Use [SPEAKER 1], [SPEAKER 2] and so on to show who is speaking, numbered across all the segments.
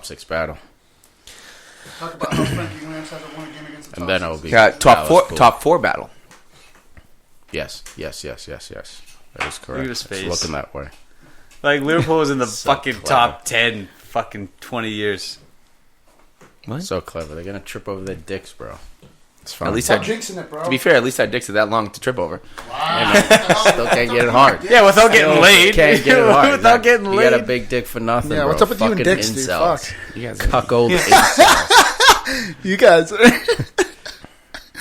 [SPEAKER 1] six battle.
[SPEAKER 2] Talk about how Frankie Williams hasn't won a game against the
[SPEAKER 1] And
[SPEAKER 2] top
[SPEAKER 1] then
[SPEAKER 2] six.
[SPEAKER 1] it'll be
[SPEAKER 3] top four battle.
[SPEAKER 1] Yes. That is correct.
[SPEAKER 4] Look at his
[SPEAKER 1] It's
[SPEAKER 4] face.
[SPEAKER 1] looking that way.
[SPEAKER 4] Like, Liverpool was in the
[SPEAKER 1] So
[SPEAKER 4] fucking
[SPEAKER 1] clever.
[SPEAKER 4] top 10 fucking 20 years.
[SPEAKER 3] What?
[SPEAKER 1] So clever. They're gonna trip over their dicks, bro. It's fine.
[SPEAKER 3] At least
[SPEAKER 2] Stop jinxing it, bro.
[SPEAKER 3] to be fair, at least our dicks are that long to trip over.
[SPEAKER 2] Wow.
[SPEAKER 1] Still can't get it hard.
[SPEAKER 4] Yeah, without getting laid.
[SPEAKER 1] Can't get it hard.
[SPEAKER 4] Without getting
[SPEAKER 1] You got a
[SPEAKER 4] laid.
[SPEAKER 1] big dick for nothing,
[SPEAKER 2] Yeah,
[SPEAKER 1] bro.
[SPEAKER 2] what's up with you and
[SPEAKER 1] Fucking
[SPEAKER 2] dicks, dude?
[SPEAKER 1] incels.
[SPEAKER 2] Fuck.
[SPEAKER 3] You guys
[SPEAKER 1] Cuckold incels.
[SPEAKER 2] You guys.
[SPEAKER 3] are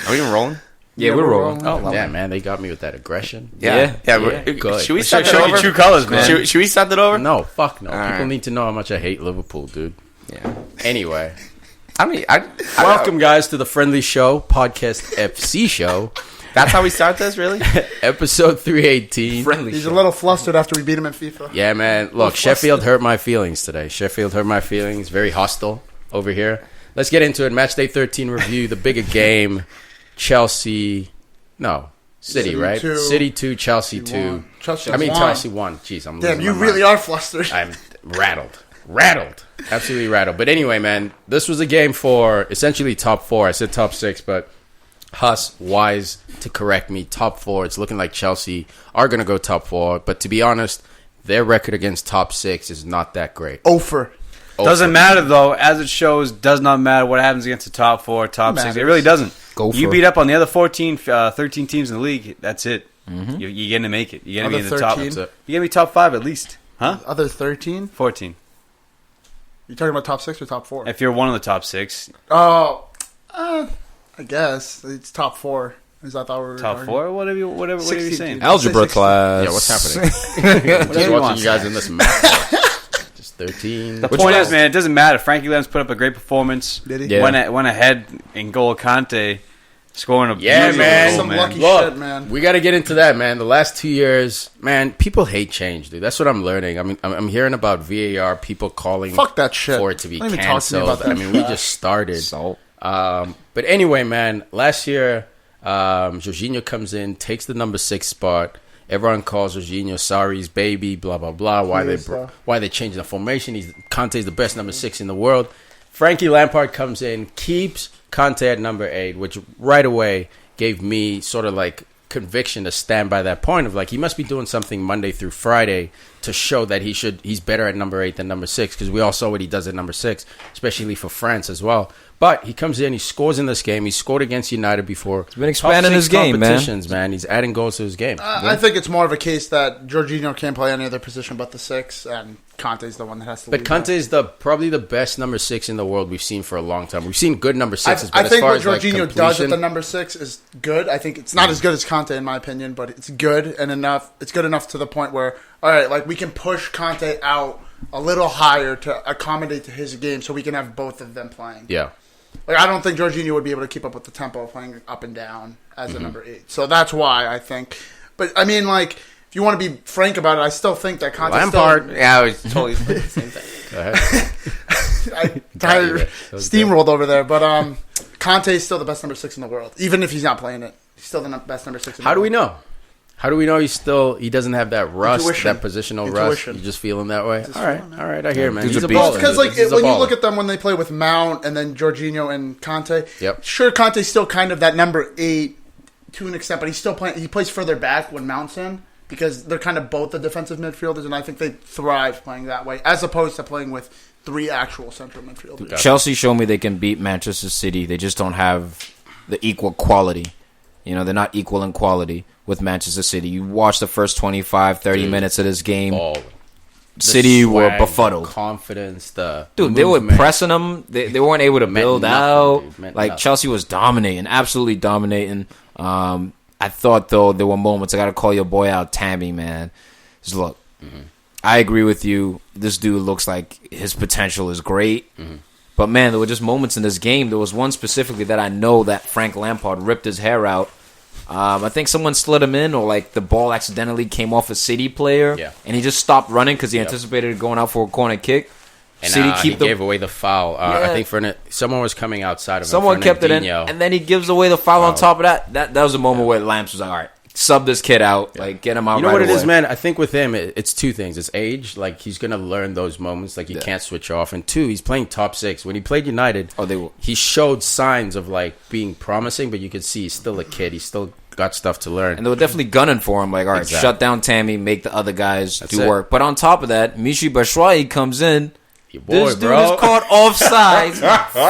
[SPEAKER 3] we even rolling?
[SPEAKER 2] Yeah, we're rolling.
[SPEAKER 3] Oh,
[SPEAKER 1] Yeah, man, they got me with that aggression.
[SPEAKER 3] yeah.
[SPEAKER 1] Good.
[SPEAKER 3] Should we
[SPEAKER 4] Show
[SPEAKER 3] start that
[SPEAKER 4] your
[SPEAKER 3] over?
[SPEAKER 4] true colors, man.
[SPEAKER 3] Should we start that over?
[SPEAKER 1] No, fuck no.
[SPEAKER 3] All
[SPEAKER 1] People
[SPEAKER 3] right.
[SPEAKER 1] need to know how much I hate Liverpool, dude.
[SPEAKER 3] Yeah.
[SPEAKER 1] Anyway,
[SPEAKER 3] Welcome.
[SPEAKER 1] welcome guys to the Friendly Show Podcast FC show,
[SPEAKER 3] That's how we start this, really?
[SPEAKER 1] episode 318.
[SPEAKER 3] Friendly.
[SPEAKER 2] He's
[SPEAKER 3] show.
[SPEAKER 2] a little flustered after we beat him in FIFA.
[SPEAKER 1] Yeah, man. Look, Sheffield hurt my feelings today. Sheffield hurt my feelings. Very hostile over here. Let's get into it. Matchday 13 review. The bigger game. City,
[SPEAKER 2] City
[SPEAKER 1] right?
[SPEAKER 2] 2.
[SPEAKER 1] City 2, Chelsea 2.
[SPEAKER 2] won. Chelsea
[SPEAKER 1] I mean,
[SPEAKER 2] won.
[SPEAKER 1] Chelsea 1. Jeez, I'm
[SPEAKER 2] Damn,
[SPEAKER 1] losing
[SPEAKER 2] you
[SPEAKER 1] my
[SPEAKER 2] really
[SPEAKER 1] mind.
[SPEAKER 2] are flustered.
[SPEAKER 1] I'm rattled. Absolutely rattled. But anyway, man, this was a game for essentially top 4. I said top 6, but Huss, wise to correct me, top 4. It's looking like Chelsea are going to go top 4. But to be honest, their record against top 6 is not that great.
[SPEAKER 2] Ofer.
[SPEAKER 4] Doesn't matter, though. As it shows, does not matter what happens against the top 4, top 6. It really doesn't. You beat up on the other 13 teams in the league, that's it.
[SPEAKER 3] Mm-hmm.
[SPEAKER 4] You're going to make it. You're going to be in
[SPEAKER 2] Other
[SPEAKER 4] the top.
[SPEAKER 2] 13?
[SPEAKER 4] You're going to be top 5 at least. Huh?
[SPEAKER 2] Other 13?
[SPEAKER 4] 14.
[SPEAKER 2] You talking about top 6 or top 4?
[SPEAKER 4] If you're one of the top 6.
[SPEAKER 2] Oh, I guess it's top 4. Is I thought we were
[SPEAKER 4] Top 4? Whatever are you
[SPEAKER 2] 16
[SPEAKER 4] saying?
[SPEAKER 2] teams.
[SPEAKER 3] Algebra
[SPEAKER 2] 16.
[SPEAKER 3] class.
[SPEAKER 1] Yeah, what's happening? I'm just watching you guys in this match. Just 13.
[SPEAKER 4] The point is, man, it doesn't matter. Frankie Lamb's put up a great performance.
[SPEAKER 2] Did he?
[SPEAKER 3] Yeah.
[SPEAKER 4] Went ahead in goal Conte, scoring a
[SPEAKER 1] Yeah,
[SPEAKER 4] beautiful
[SPEAKER 1] man.
[SPEAKER 4] goal,
[SPEAKER 2] Some
[SPEAKER 4] man.
[SPEAKER 2] lucky
[SPEAKER 1] Look,
[SPEAKER 2] shit, man.
[SPEAKER 1] we got to get into that, man. The last 2 years, man, people hate change, dude. That's what I'm learning. I mean, I'm hearing about VAR, people calling
[SPEAKER 2] Fuck that shit.
[SPEAKER 1] for it to be
[SPEAKER 2] Don't even talk to me
[SPEAKER 1] canceled.
[SPEAKER 2] about that
[SPEAKER 1] I mean, we
[SPEAKER 2] shit.
[SPEAKER 1] just started.
[SPEAKER 3] Salt.
[SPEAKER 1] But anyway, man, last year, Jorginho comes in, takes the number 6 spot. Everyone calls Jorginho Sarri's baby, blah, blah, blah. Why they changing the formation. Conte's the best number 6 in the world. Frankie Lampard comes in, keeps Conte at number 8, which right away gave me sort of like conviction to stand by that point of like he must be doing something Monday through Friday to show that he's better at number 8 than number 6, because we all saw what he does at number 6, especially for France as well. But he comes in, he scores in this game. He scored against United before. He's
[SPEAKER 3] been expanding his game, man.
[SPEAKER 1] man. He's adding goals to his game.
[SPEAKER 2] I think it's more of a case that Jorginho can't play any other position but the 6, and Conte's the one that has to
[SPEAKER 1] But
[SPEAKER 2] lead
[SPEAKER 1] Conte
[SPEAKER 2] that.
[SPEAKER 1] is probably the best number 6 in the world we've seen for a long time. We've seen good number 6s, but
[SPEAKER 2] I
[SPEAKER 1] as
[SPEAKER 2] think
[SPEAKER 1] far
[SPEAKER 2] what
[SPEAKER 1] as like
[SPEAKER 2] Jorginho does at
[SPEAKER 1] completion,
[SPEAKER 2] the number 6 is good. I think it's not as good as Conte in my opinion, but it's good and enough. It's good enough to the point where, all right, like we can push Conte out a little higher to accommodate to his game, so we can have both of them playing.
[SPEAKER 1] yeah.
[SPEAKER 2] Like I don't think Jorginho would be able to keep up with the tempo of playing up and down as a number 8. So that's why I think. But I mean, like if you want to be frank about it, I still think that Conte
[SPEAKER 3] Lampard. Yeah, I was totally the same thing.
[SPEAKER 1] Go ahead.
[SPEAKER 2] I steamrolled over there, but Conte is still the best number 6 in the world, even if he's not playing it. He's still the best number 6 in the world.
[SPEAKER 1] How do we know? How do we know he doesn't have that rust,
[SPEAKER 2] Intuition.
[SPEAKER 1] that positional
[SPEAKER 2] Intuition.
[SPEAKER 1] rust? You just feel him that way?
[SPEAKER 2] Just
[SPEAKER 1] All right,
[SPEAKER 2] feel him,
[SPEAKER 1] all right, I hear, man.
[SPEAKER 3] Dude's
[SPEAKER 1] He's
[SPEAKER 3] a
[SPEAKER 1] a
[SPEAKER 3] beast.
[SPEAKER 1] baller.
[SPEAKER 2] Because like
[SPEAKER 1] He's a
[SPEAKER 2] when you
[SPEAKER 1] baller.
[SPEAKER 2] look at them when they play with Mount and then Jorginho and Conte,
[SPEAKER 1] Yep.
[SPEAKER 2] sure Conte's still kind of that number 8 to an extent, but he's still playing. He plays further back when Mount's in because they're kind of both the defensive midfielders, and I think they thrive playing that way as opposed to playing with 3 actual central midfielders.
[SPEAKER 1] Gotcha.
[SPEAKER 3] Chelsea showed me they can beat Manchester City. They just don't have the equal quality. You know, they're not equal in quality with Manchester City. You watch the first 25, 30 minutes of this game.
[SPEAKER 1] Ball.
[SPEAKER 3] City
[SPEAKER 1] The
[SPEAKER 3] were
[SPEAKER 1] swag,
[SPEAKER 3] befuddled.
[SPEAKER 1] the confidence, the
[SPEAKER 3] Dude, they were
[SPEAKER 1] movement.
[SPEAKER 3] pressing them. They weren't able to
[SPEAKER 1] Meant
[SPEAKER 3] build
[SPEAKER 1] nothing,
[SPEAKER 3] out.
[SPEAKER 1] dude. Meant
[SPEAKER 3] Like
[SPEAKER 1] nothing.
[SPEAKER 3] Chelsea was dominating, absolutely dominating. I thought though there were moments. I got to call your boy out, Tammy, man. Just look, I agree with you. This dude looks like his potential is great. But man, there were just moments in this game. There was one specifically that I know that Frank Lampard ripped his hair out. I think someone slid him in, or like the ball accidentally came off a City player,
[SPEAKER 1] Yeah.
[SPEAKER 3] and he just stopped running because he anticipated going out for a corner kick.
[SPEAKER 1] And
[SPEAKER 3] City
[SPEAKER 1] he
[SPEAKER 3] keep the
[SPEAKER 1] gave away the foul. I
[SPEAKER 3] Yeah.
[SPEAKER 1] think someone was coming outside of him.
[SPEAKER 3] Someone kept it in,
[SPEAKER 1] Fernandinho.
[SPEAKER 3] and then he gives away the foul on top of that. That was a moment where Lamps was like, all right, sub this kid out. Like, get him out.
[SPEAKER 1] You know
[SPEAKER 3] right
[SPEAKER 1] what it
[SPEAKER 3] away.
[SPEAKER 1] is, man? I think with him, it's two things. It's age. Like, he's going to learn those moments. Like, he can't switch off. And two, he's playing top six. When he played United, he showed signs of, like, being promising, but you could see he's still a kid. He's still got stuff to learn.
[SPEAKER 3] And they were definitely gunning for him. Like, all right, shut down Tammy, make the other guys do work. But on top of that, Michy Batshuayi comes in. This dude is caught offside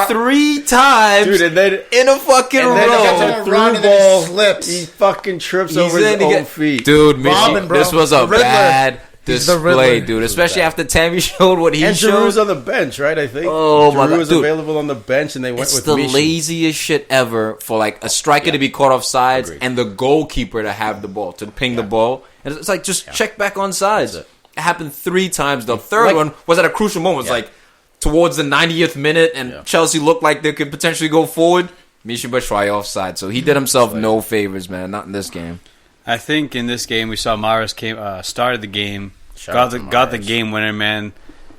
[SPEAKER 3] 3 times in a fucking row.
[SPEAKER 1] He fucking trips over his own feet.
[SPEAKER 3] Dude, Michy, this was a bad display, dude. Especially after Tammy showed what he showed.
[SPEAKER 1] And Giroud's on the bench, right? I think.
[SPEAKER 3] Oh my god,
[SPEAKER 1] Giroud was available on the bench, and they went with Michy.
[SPEAKER 3] It's the laziest shit ever for like a striker to be caught offsides and the goalkeeper to have the ball, to ping the ball. And it's like, just check back on sides. It happened 3 times. The third one was at a crucial moment. It was like towards the 90th minute, and Chelsea looked like they could potentially go forward. Michy Batshuayi offside, so he did himself no favors, man. Not in this game.
[SPEAKER 4] I think in this game we saw Mahrez started the game, got the game winner, man.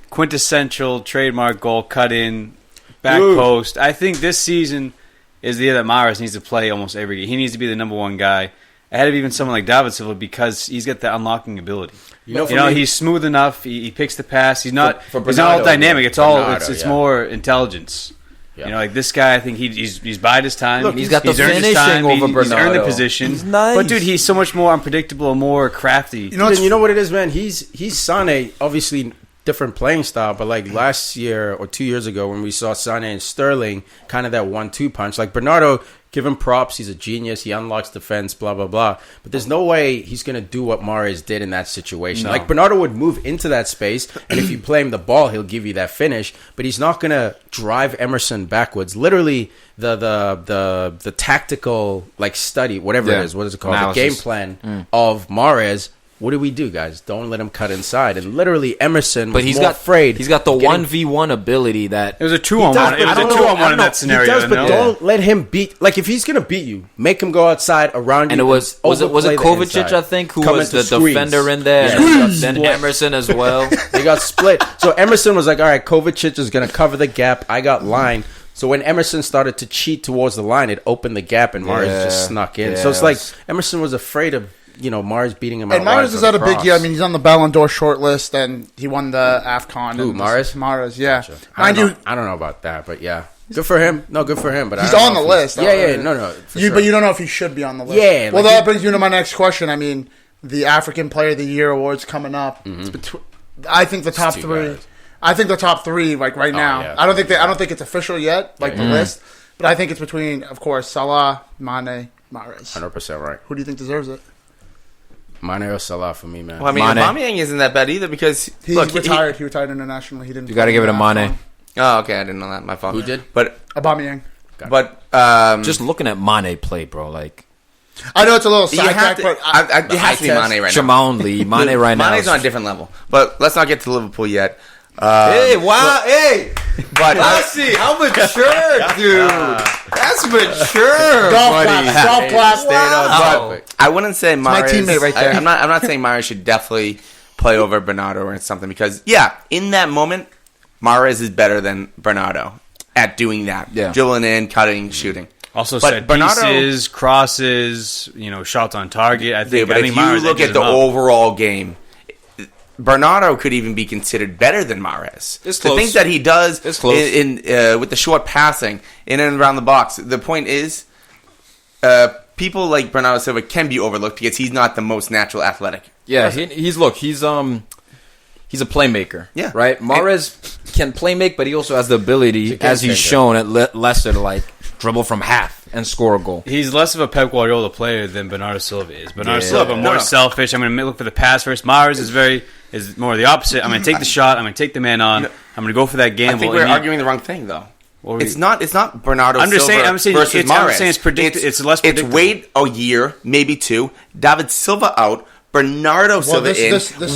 [SPEAKER 4] Quintessential trademark goal, cut in, back post. I think this season is the year that Mahrez needs to play almost every game. He needs to be the number one guy ahead of even someone like David Silva because he's got the unlocking ability. You know, he's smooth enough. He picks the pass. He's not all dynamic. It's more intelligence. Yeah. You know, like this guy, I think he's bided his time.
[SPEAKER 3] Look, he's got the finishing over Bernardo.
[SPEAKER 4] He's earned the position.
[SPEAKER 3] He's nice.
[SPEAKER 4] But dude, he's so much more unpredictable and more crafty.
[SPEAKER 1] You know what it is, man? He's Sané, obviously different playing style, but like last year or 2 years ago when we saw Sané and Sterling, kind of that 1-2 punch. Like Bernardo, give him props. He's a genius. He unlocks defense, blah, blah, blah. But there's no way he's going to do what Mahrez did in that situation. No. Like Bernardo would move into that space, and if you play him the ball, he'll give you that finish. But he's not going to drive Emerson backwards. Literally, the tactical like study, whatever it is, what is it called? Analysis. The game plan of Mahrez. What do we do, guys? Don't let him cut inside. And literally, Emerson was afraid.
[SPEAKER 3] He's got the 1v1 ability that...
[SPEAKER 4] It was a 2-on-1. It was a 2-on-1 in that scenario.
[SPEAKER 1] He does, but don't let him beat... Like, if he's going to beat you, make him go outside around you.
[SPEAKER 3] And was it Kovacic, I think, who was the defender in there? Yeah. Then Emerson as well.
[SPEAKER 1] They got split. So Emerson was like, all right, Kovacic is going to cover the gap. I got line. So when Emerson started to cheat towards the line, it opened the gap, and Mahrez just snuck in. So it's like Emerson was afraid of... Mahrez beating him out.
[SPEAKER 2] And Mahrez is at a big year. I mean, he's on the Ballon d'Or shortlist, and he won the AFCON.
[SPEAKER 1] Ooh, Mahrez?
[SPEAKER 2] Mahrez, yeah.
[SPEAKER 1] Gotcha. I don't know about that, but yeah. Good for him. No, good for him. But
[SPEAKER 2] he's on the list.
[SPEAKER 1] Yeah, no. Sure.
[SPEAKER 2] But you don't know if he should be on the list.
[SPEAKER 1] Yeah.
[SPEAKER 2] Well, that brings me to my next question. I mean, the African Player of the Year awards coming up. Mm-hmm. I think the top 3. Guys. I think the top 3, like right now. Yeah, I don't think it's official yet, like the list. But I think it's between, of course, Salah, Mane, Mahrez.
[SPEAKER 1] 100% right.
[SPEAKER 2] Who do you think deserves it?
[SPEAKER 1] Mane or Salah for me, man.
[SPEAKER 5] Well, I mean, Aubameyang isn't that bad either because
[SPEAKER 2] he retired. He retired internationally. He didn't.
[SPEAKER 3] You got to give it to Mane.
[SPEAKER 5] Oh, okay. I didn't know that. My fault.
[SPEAKER 1] Who did?
[SPEAKER 5] But
[SPEAKER 2] Aubameyang.
[SPEAKER 5] But
[SPEAKER 3] just looking at Mane play, bro, like
[SPEAKER 2] I know it's a little sidetrack, but
[SPEAKER 5] it has to be Mane right now.
[SPEAKER 3] Shimon Lee, Mane right now.
[SPEAKER 5] Mane's on a different level. But let's not get to Liverpool yet.
[SPEAKER 3] Hey, wow, hey.
[SPEAKER 5] But
[SPEAKER 3] see how mature, dude. That's mature, buddy.
[SPEAKER 2] Golf class.
[SPEAKER 5] Wow. I wouldn't say Mahrez.
[SPEAKER 2] My teammate right there.
[SPEAKER 5] I'm not saying Mahrez should definitely play over Bernardo or something because in that moment, Mahrez is better than Bernardo at doing that. Yeah. Dribbling in, cutting, shooting.
[SPEAKER 4] Also set pieces, crosses, shots on target. I think
[SPEAKER 5] if you look at the overall game, Bernardo could even be considered better than Mahrez. The things that he does in with the short passing in and around the box. The point is, people like Bernardo Silva can be overlooked because he's not the most natural athletic.
[SPEAKER 3] Yeah, he's a playmaker.
[SPEAKER 5] Yeah,
[SPEAKER 3] right. Mahrez can play make, but he also has the ability, as he's shown at Leicester, to like dribble from half and score a goal.
[SPEAKER 4] He's less of a Pep Guardiola player than Bernardo Silva is. Bernardo Silva more selfish. I'm going to look for the pass first. Mahrez is more the opposite. I'm going to take the shot. I'm going to take the man on. I'm going to go for that gamble.
[SPEAKER 5] I think we're arguing the wrong thing, though. It's not Bernardo Silva versus Mahrez.
[SPEAKER 4] I'm saying it's less predictable.
[SPEAKER 5] It's wait a year, maybe 2. David Silva out. Bernardo Silva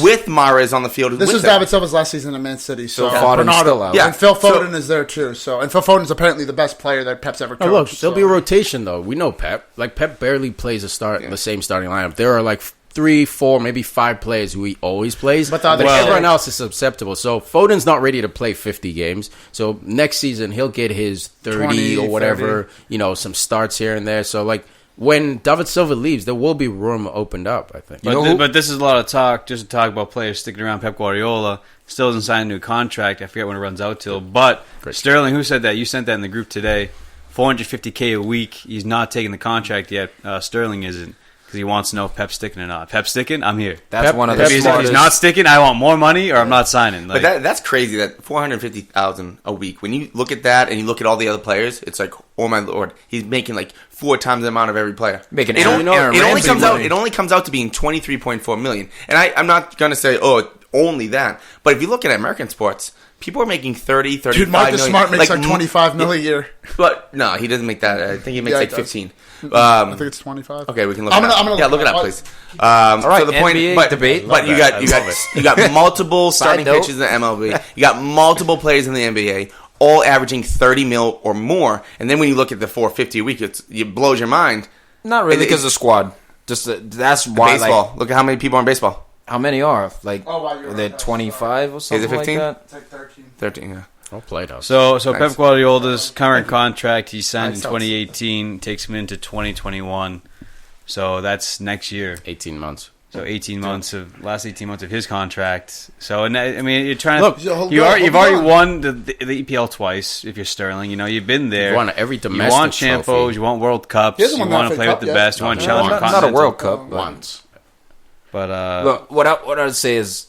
[SPEAKER 5] with Mahrez on the field.
[SPEAKER 2] This is David Silva's last season at Man City. So
[SPEAKER 3] Foden's still out.
[SPEAKER 2] Yeah, and Phil Foden is there too. And Phil Foden's apparently the best player that Pep's ever coached.
[SPEAKER 1] Look, there'll be a rotation though. We know Pep. Like Pep barely plays the same starting lineup. There are like 3, 4, maybe 5 players who he always plays, but everyone else is susceptible. So Foden's not ready to play 50 games. So next season he'll get his 30 or whatever. 30. Some starts here and there. So like. when David Silva leaves, there will be room opened up, I think.
[SPEAKER 4] But this is a lot of talk, just to talk about players sticking around. Pep Guardiola still hasn't signed a new contract. I forget when it runs out till. But Sterling, who said that? You sent that in the group today. $450K a week. He's not taking the contract yet. Sterling isn't. Because he wants to know if Pep's sticking or not. Pep's sticking? I'm here.
[SPEAKER 3] That's one of the
[SPEAKER 4] If he's not sticking, I want more money or I'm not signing.
[SPEAKER 5] But that's crazy, that $450,000 a week. When you look at that and you look at all the other players, it's like, oh my Lord, he's making like 4 times the amount of every player.
[SPEAKER 3] It
[SPEAKER 5] only comes out to being $23.4 million. And I'm not going to say, only that. But if you look at American sports, people are making 30, 35
[SPEAKER 2] Dude, Marcus
[SPEAKER 5] million.
[SPEAKER 2] Smart makes like 25 million a year.
[SPEAKER 5] But no, he doesn't make that. I think he makes like 15.
[SPEAKER 2] I think it's 25.
[SPEAKER 5] Okay, we can look. I'm gonna look it up, please.
[SPEAKER 3] All right,
[SPEAKER 5] so the point,
[SPEAKER 3] NBA debate.
[SPEAKER 5] But you got multiple starting pitchers in the MLB. You got multiple players in the NBA, all averaging 30 mil or more. And then when you look at the 450 a week, it blows your mind.
[SPEAKER 3] Not really, because of squad. Just that's why.
[SPEAKER 5] Baseball.
[SPEAKER 3] Like,
[SPEAKER 5] look at how many people are in baseball.
[SPEAKER 3] How many are like?
[SPEAKER 2] You're
[SPEAKER 3] they're 25 or something.
[SPEAKER 5] Is it 15?
[SPEAKER 3] Like that?
[SPEAKER 2] It's like 13.
[SPEAKER 5] 13. Yeah.
[SPEAKER 1] Well played, Huss.
[SPEAKER 4] So Pep Guardiola's current contract, he signed in 2018, takes him into 2021. So that's next year.
[SPEAKER 1] 18 months.
[SPEAKER 4] So 18 months last 18 months of his contract. So and I mean, you're trying
[SPEAKER 1] Look,
[SPEAKER 4] to you've already won the EPL twice. If you're Sterling, you've been there.
[SPEAKER 1] You've won every domestic
[SPEAKER 4] You want
[SPEAKER 1] trophy.
[SPEAKER 4] Champos, you want World Cups, you want to play with the best, you want challenge
[SPEAKER 3] not a World Cup
[SPEAKER 1] once.
[SPEAKER 4] But
[SPEAKER 3] look, what I would say is,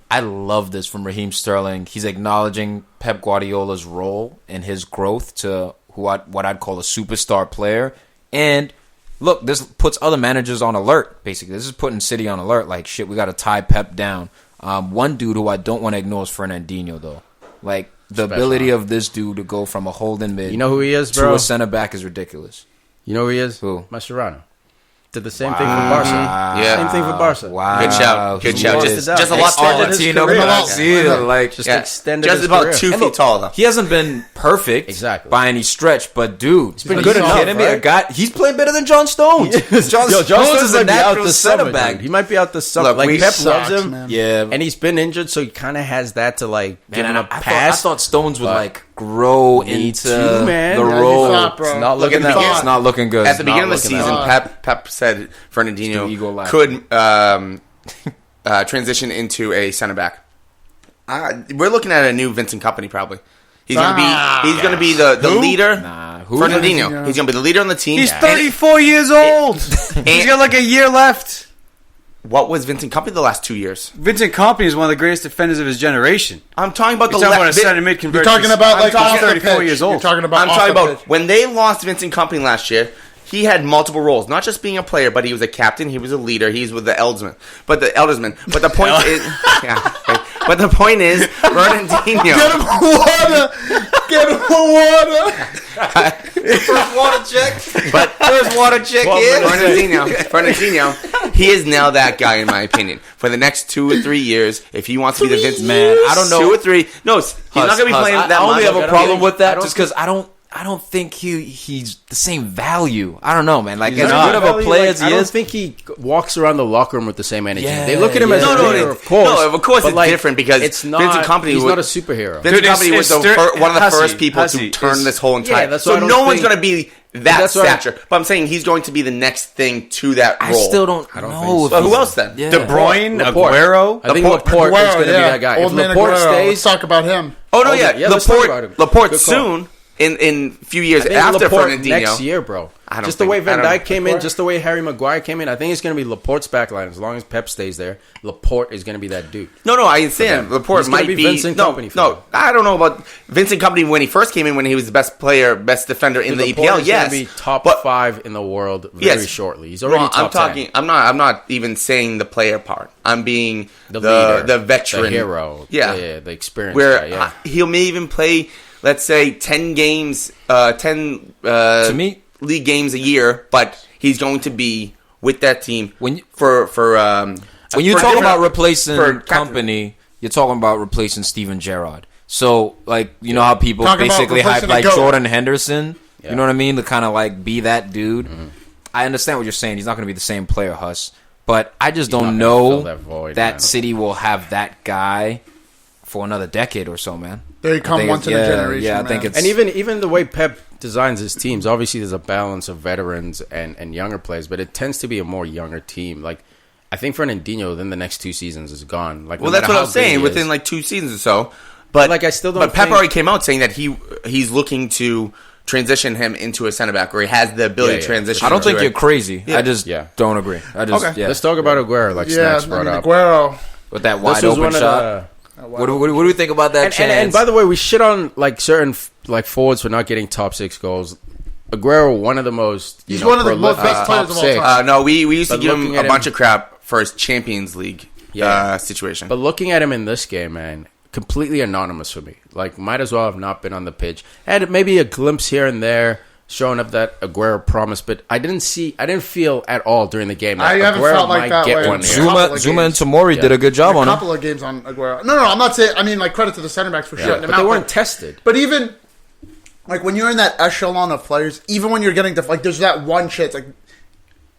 [SPEAKER 3] I love this from Raheem Sterling. He's acknowledging Pep Guardiola's role in his growth to what I'd call a superstar player. And look, this puts other managers on alert, basically. This is putting City on alert. Like, shit, we got to tie Pep down. One dude who I don't want to ignore is Fernandinho, though. Like, the ability of this dude to go from a holding mid,
[SPEAKER 1] you know who he is, bro?
[SPEAKER 3] to a center back is ridiculous.
[SPEAKER 1] You know who he is?
[SPEAKER 3] Who?
[SPEAKER 1] Mascherano. Did the same thing for Barca.
[SPEAKER 5] Yeah.
[SPEAKER 1] Same thing for Barca.
[SPEAKER 3] Wow.
[SPEAKER 5] Good shout. Good shout. Just a lot taller.
[SPEAKER 1] Extended
[SPEAKER 5] Just
[SPEAKER 1] his
[SPEAKER 5] about
[SPEAKER 1] career.
[SPEAKER 5] 2 feet tall, though.
[SPEAKER 3] He hasn't been perfect by any stretch, but dude, he's
[SPEAKER 1] been good enough,
[SPEAKER 3] kidding me?
[SPEAKER 1] right?
[SPEAKER 3] He's playing better than John Stones. John Stones is a natural center back.
[SPEAKER 1] He might be out this summer.
[SPEAKER 5] Look,
[SPEAKER 1] like Pep
[SPEAKER 2] sucks,
[SPEAKER 1] loves him,
[SPEAKER 2] man.
[SPEAKER 3] Yeah,
[SPEAKER 1] and he's been injured, so he kind of has that to give him a
[SPEAKER 3] I
[SPEAKER 1] pass.
[SPEAKER 3] thought Stones would grow into the role.
[SPEAKER 1] It's not looking that
[SPEAKER 3] It's not looking good.
[SPEAKER 5] At the beginning of the season, Pep said Fernandinho could transition into a center back. We're looking at a new Vincent Kompany, probably. He's going to be the leader. Fernandinho. He's going to be the leader on the team.
[SPEAKER 4] He's 34 years old. He's got like a year left.
[SPEAKER 5] What was Vincent Kompany the last 2 years?
[SPEAKER 4] Vincent Kompany is one of the greatest defenders of his generation.
[SPEAKER 5] I'm talking about
[SPEAKER 4] You're talking about a center mid
[SPEAKER 2] You're talking about
[SPEAKER 4] he's 34 years old.
[SPEAKER 5] I'm talking about when they lost Vincent Kompany last year. He had multiple roles, not just being a player, but he was a captain. He was a leader. He's with the Eldersman. But the point is, But the point is, Fernandinho.
[SPEAKER 2] Get him water. Get him water.
[SPEAKER 3] First water check.
[SPEAKER 5] But first water check Fernandinho. He is now that guy, in my opinion. For the next 2 or 3 years, if he wants to be the Vince
[SPEAKER 3] man, I don't know.
[SPEAKER 5] 2 or 3. No, he's not going to be playing that much.
[SPEAKER 3] I only have a problem with that just because I don't think he's the same value. I don't know, man. Like, as good of a player as he is,
[SPEAKER 1] I don't think he walks around the locker room with the same energy.
[SPEAKER 3] Yeah,
[SPEAKER 1] they look at him as a leader, of course.
[SPEAKER 5] No, of course it's different because
[SPEAKER 1] it's not,
[SPEAKER 5] Vincent Kompany
[SPEAKER 1] he's not a superhero.
[SPEAKER 5] Vincent Kompany was one of the first people to turn this whole entire...
[SPEAKER 1] Yeah,
[SPEAKER 5] so no one's going to be that stature. But I'm saying he's going to be the next thing to that role.
[SPEAKER 3] I still don't know.
[SPEAKER 5] So. Who else then?
[SPEAKER 3] Yeah.
[SPEAKER 4] De Bruyne, Aguero.
[SPEAKER 1] I think Laporte is going to be that guy.
[SPEAKER 2] Old
[SPEAKER 1] if Laporte stays...
[SPEAKER 2] Let's talk about him.
[SPEAKER 5] Oh, no, yeah. Laporte soon... In a few years after Fernandinho.
[SPEAKER 1] Next year, bro. Just the way Van Dijk came in, just the way Harry Maguire came in, I think it's going to be Laporte's backline. As long as Pep stays there, Laporte is going to be that dude.
[SPEAKER 5] No, I understand. Laporte might be
[SPEAKER 1] Vincent Kompany.
[SPEAKER 5] No, I don't know about Vincent Kompany when he first came in, when he was the best player, best defender in the EPL. Yes,
[SPEAKER 1] going to be top 5 in the world very shortly. He's already top 10.
[SPEAKER 5] I'm not even saying the player part. I'm being the
[SPEAKER 1] leader,
[SPEAKER 5] the veteran,
[SPEAKER 1] the hero.
[SPEAKER 5] Yeah,
[SPEAKER 1] the experienced
[SPEAKER 5] where
[SPEAKER 1] guy. Yeah.
[SPEAKER 5] He'll may even play. Let's say 10 games, 10
[SPEAKER 3] to me,
[SPEAKER 5] league games a year, but he's going to be with that team
[SPEAKER 3] when you
[SPEAKER 5] talk
[SPEAKER 3] about replacing Kompany, you're talking about replacing Steven Gerrard. So, like, you know how people basically hype like Jordan Henderson, you know what I mean, to kind of like be that dude. Mm-hmm. I understand what you're saying. He's not going to be the same player, Huss, but I just don't know that City will have that guy for another decade or so, man.
[SPEAKER 2] They come once in a generation.
[SPEAKER 3] Yeah, I
[SPEAKER 2] man.
[SPEAKER 3] think it's...
[SPEAKER 1] And even the way Pep designs his teams, obviously there's a balance of veterans and younger players, but it tends to be a more younger team. Like, I think Fernandinho, within the next 2 seasons, is gone. Like,
[SPEAKER 5] well, that's what I was saying. Within like 2 seasons or so, but
[SPEAKER 1] like I still don't.
[SPEAKER 5] But Pep already came out saying that he's looking to transition him into a center back, or he has the ability to transition.
[SPEAKER 3] I don't think you're crazy.
[SPEAKER 5] Yeah.
[SPEAKER 3] I just don't agree. Okay.
[SPEAKER 1] Let's talk about Aguero. Like Snacks brought up.
[SPEAKER 2] Aguero
[SPEAKER 3] with that wide open shot. What do we think about that chance?
[SPEAKER 1] And by the way, we shit on like certain like forwards for not getting top 6 goals. Aguero, one of the most
[SPEAKER 2] he's one of the most best players of all time.
[SPEAKER 5] No, we used to give him a bunch of crap for his Champions League situation.
[SPEAKER 1] But looking at him in this game, man, completely anonymous for me. Like, might as well have not been on the pitch. Had maybe a glimpse here and there showing up that Aguero promise, but I didn't feel at all during the game that
[SPEAKER 2] I haven't
[SPEAKER 1] Aguero
[SPEAKER 2] felt like that way.
[SPEAKER 1] one
[SPEAKER 3] Zuma and Tomori did a good job on him.
[SPEAKER 2] A couple of games on Aguero. No, I'm not saying. I mean, like, credit to the center backs for shutting him out.
[SPEAKER 1] They weren't tested.
[SPEAKER 2] But even like when you're in that echelon of players, even when you're getting to like, there's that one chance. Like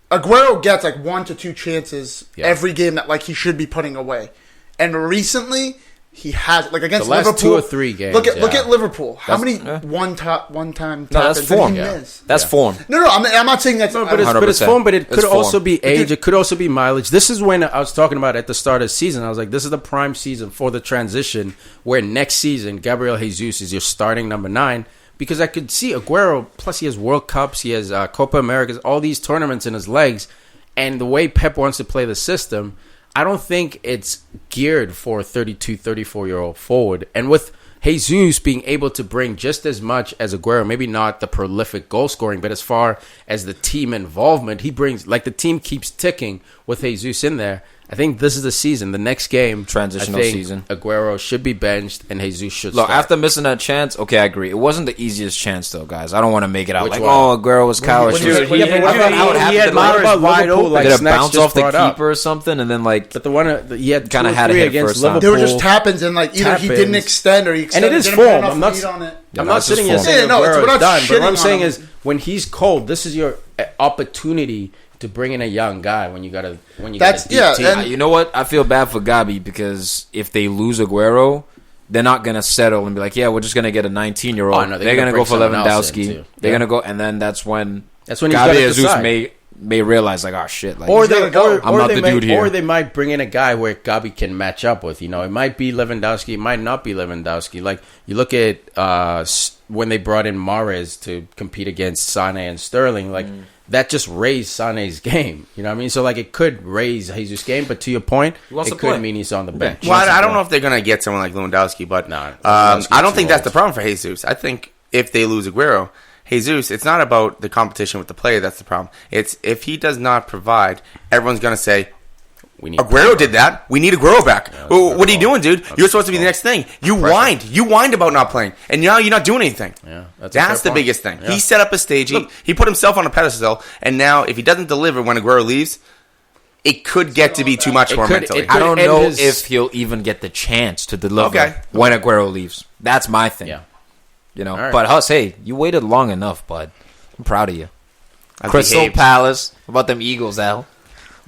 [SPEAKER 2] Aguero gets like 1 to 2 chances every game that like he should be putting away, and recently. He has like against
[SPEAKER 1] the last
[SPEAKER 2] Liverpool.
[SPEAKER 1] 2 or 3 games.
[SPEAKER 2] Look at Liverpool. How many one-time
[SPEAKER 3] that's form. That's form.
[SPEAKER 2] No, I'm not saying that's.
[SPEAKER 1] But it's form. But it could also be age. It could also be mileage. This is when I was talking about at the start of the season. I was like, this is the prime season for the transition. Where next season, Gabriel Jesus is your starting number 9. Because I could see Aguero. Plus, he has World Cups. He has Copa Americas. All these tournaments in his legs, and the way Pep wants to play the system. I don't think it's geared for a 32, 34-year-old forward. And with Jesus being able to bring just as much as Aguero, maybe not the prolific goal scoring, but as far as the team involvement, he brings, like the team keeps ticking with Jesus in there. I think this is the season. The next game,
[SPEAKER 3] transitional season,
[SPEAKER 1] Aguero should be benched and Jesus should
[SPEAKER 3] start.
[SPEAKER 1] Look,
[SPEAKER 3] after missing that chance, okay, I agree. It wasn't the easiest chance, though, guys. I don't want to make it out Aguero was coward.
[SPEAKER 4] He had Mahrez wide open.
[SPEAKER 3] Did it bounce off the keeper or something? And then, like,
[SPEAKER 1] but the one he had
[SPEAKER 3] kind of had it
[SPEAKER 1] against
[SPEAKER 3] Liverpool.
[SPEAKER 2] There were just tap-ins and like either he didn't extend or he extended.
[SPEAKER 1] And it is form. I'm not sitting here saying Aguero is done. But what I'm saying is, when he's cold, this is your opportunity to bring in a young guy when you got a deep team.
[SPEAKER 3] You know what? I feel bad for Gabi because if they lose Aguero, they're not gonna settle and be like, yeah, we're just gonna get a 19-year-old.
[SPEAKER 1] Oh, no,
[SPEAKER 3] they're gonna go for Lewandowski. They're gonna go, and then that's when
[SPEAKER 1] Gabi
[SPEAKER 3] Jesus may realize like, oh shit, like,
[SPEAKER 1] I'm
[SPEAKER 3] not the dude here.
[SPEAKER 1] Or they might bring in a guy where Gabi can match up with. You know, it might be Lewandowski, it might not be Lewandowski. Like you look at when they brought in Mahrez to compete against Sane and Sterling, like. That just raised Sane's game. You know what I mean? So, like, it could raise Jesus' game, but to your point, it could mean he's on the bench.
[SPEAKER 5] Well, I don't know if they're going to get someone like Lewandowski, but I don't think that's the problem for Jesus. I think if they lose Aguero, Jesus, it's not about the competition with the player that's the problem. It's if he does not provide, everyone's going to say, Aguero did that. We need Aguero back. What are you doing, dude? You're supposed to be the next thing. You whined about not playing, and now you're not doing anything.
[SPEAKER 1] Yeah,
[SPEAKER 5] that's the biggest thing. Yeah. He set up a stage. He put himself on a pedestal, and now if he doesn't deliver when Aguero leaves, it could get to be too much for him mentally.
[SPEAKER 3] I don't know if he'll even get the chance to deliver when Aguero leaves. That's my thing. Yeah. You know, but Huss, hey, you waited long enough, bud. I'm proud of you. Crystal Palace. What about them Eagles, Al?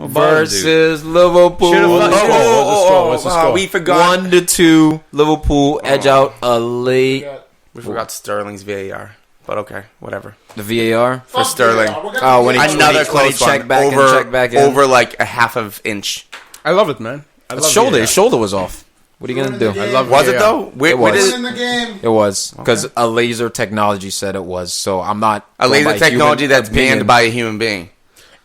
[SPEAKER 3] Versus Liverpool.
[SPEAKER 5] We forgot
[SPEAKER 3] 1-2. Liverpool edge out a late.
[SPEAKER 5] We forgot Sterling's VAR, but okay, whatever.
[SPEAKER 3] The VAR
[SPEAKER 5] for Sterling.
[SPEAKER 3] When he checked back
[SPEAKER 5] over like a half of inch.
[SPEAKER 1] I love it, man.
[SPEAKER 3] His shoulder was off. What are you gonna do?
[SPEAKER 5] I love. Was it though?
[SPEAKER 2] It was in the game.
[SPEAKER 3] It was because a laser technology said it was. So I'm not
[SPEAKER 5] a laser technology that's banned by a human being.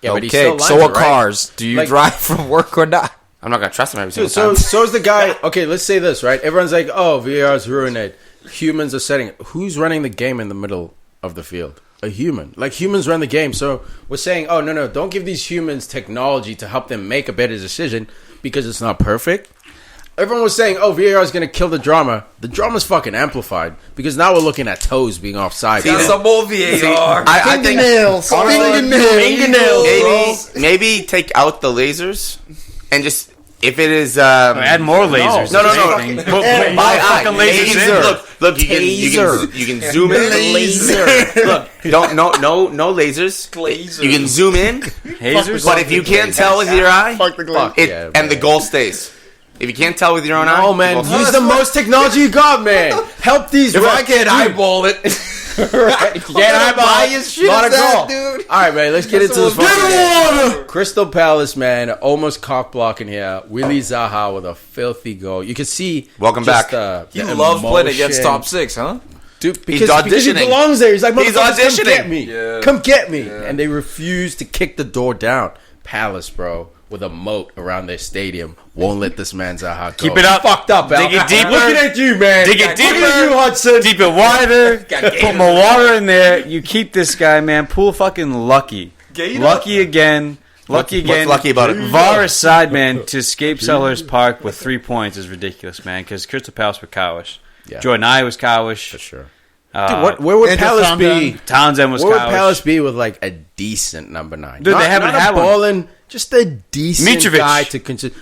[SPEAKER 1] Yeah,
[SPEAKER 3] okay, so are cars. Do you drive from work or not?
[SPEAKER 5] I'm not going to trust him every single time.
[SPEAKER 1] So is the guy... Okay, let's say this, right? Everyone's like, oh, VAR's ruined it. Humans are setting it. Who's running the game in the middle of the field? A human. Like, humans run the game. So we're saying, oh, no, don't give these humans technology to help them make a better decision because it's not perfect. Everyone was saying, oh, VAR is going to kill the drama. The drama's fucking amplified because now we're looking at toes being offside.
[SPEAKER 3] See, some more VAR.
[SPEAKER 2] Fingernails.
[SPEAKER 5] Maybe take out the lasers and just, if it is...
[SPEAKER 4] add more lasers.
[SPEAKER 5] No.
[SPEAKER 4] Fucking lasers.
[SPEAKER 5] Look, you can zoom in.
[SPEAKER 3] Laser.
[SPEAKER 5] Look, no lasers. You can zoom in.
[SPEAKER 4] Hazers.
[SPEAKER 5] But if you can't tell with your eye,
[SPEAKER 2] fuck the glove.
[SPEAKER 5] And the goal stays. If you can't tell with your own eye,
[SPEAKER 1] oh man, use the most technology you got, man. Help these.
[SPEAKER 5] If I can't eyeball it,
[SPEAKER 1] right? You can't eyeball it. Not a goal, dude. All right, man. Let's get into this. Crystal Palace, man, almost cock blocking here. Willie Zaha with a filthy goal. You can see.
[SPEAKER 5] Welcome back.
[SPEAKER 3] He loves playing against top 6, huh?
[SPEAKER 1] Dude, because he belongs there. He's like,
[SPEAKER 5] he's auditioning.
[SPEAKER 1] Come get me. Yeah. Come get me. Yeah. And they refuse to kick the door down. Palace, bro, with a moat around their stadium, won't let this man Zaha go.
[SPEAKER 4] Keep it up.
[SPEAKER 1] Fucked up, Al.
[SPEAKER 4] Dig it deeper.
[SPEAKER 1] Looking at you, man.
[SPEAKER 4] Dig it deeper.
[SPEAKER 1] Looking at you, Hudson.
[SPEAKER 4] Deep it wider. Put more water in there. You keep this guy, man. Poole fucking lucky. Lucky again. Lucky again.
[SPEAKER 5] What's lucky about it?
[SPEAKER 4] VAR aside, man, to escape Selhurst Park with 3 points is ridiculous, man, because Crystal Palace were cowish. Yeah. Jordan I was cowish.
[SPEAKER 1] For sure. Dude, where would Palace be?
[SPEAKER 4] Townsend was
[SPEAKER 1] Where
[SPEAKER 4] cowish.
[SPEAKER 1] would Palace be with like a decent number 9?
[SPEAKER 4] Dude, they haven't had one.
[SPEAKER 1] Just a decent
[SPEAKER 4] Mitrovic.
[SPEAKER 1] guy to consider.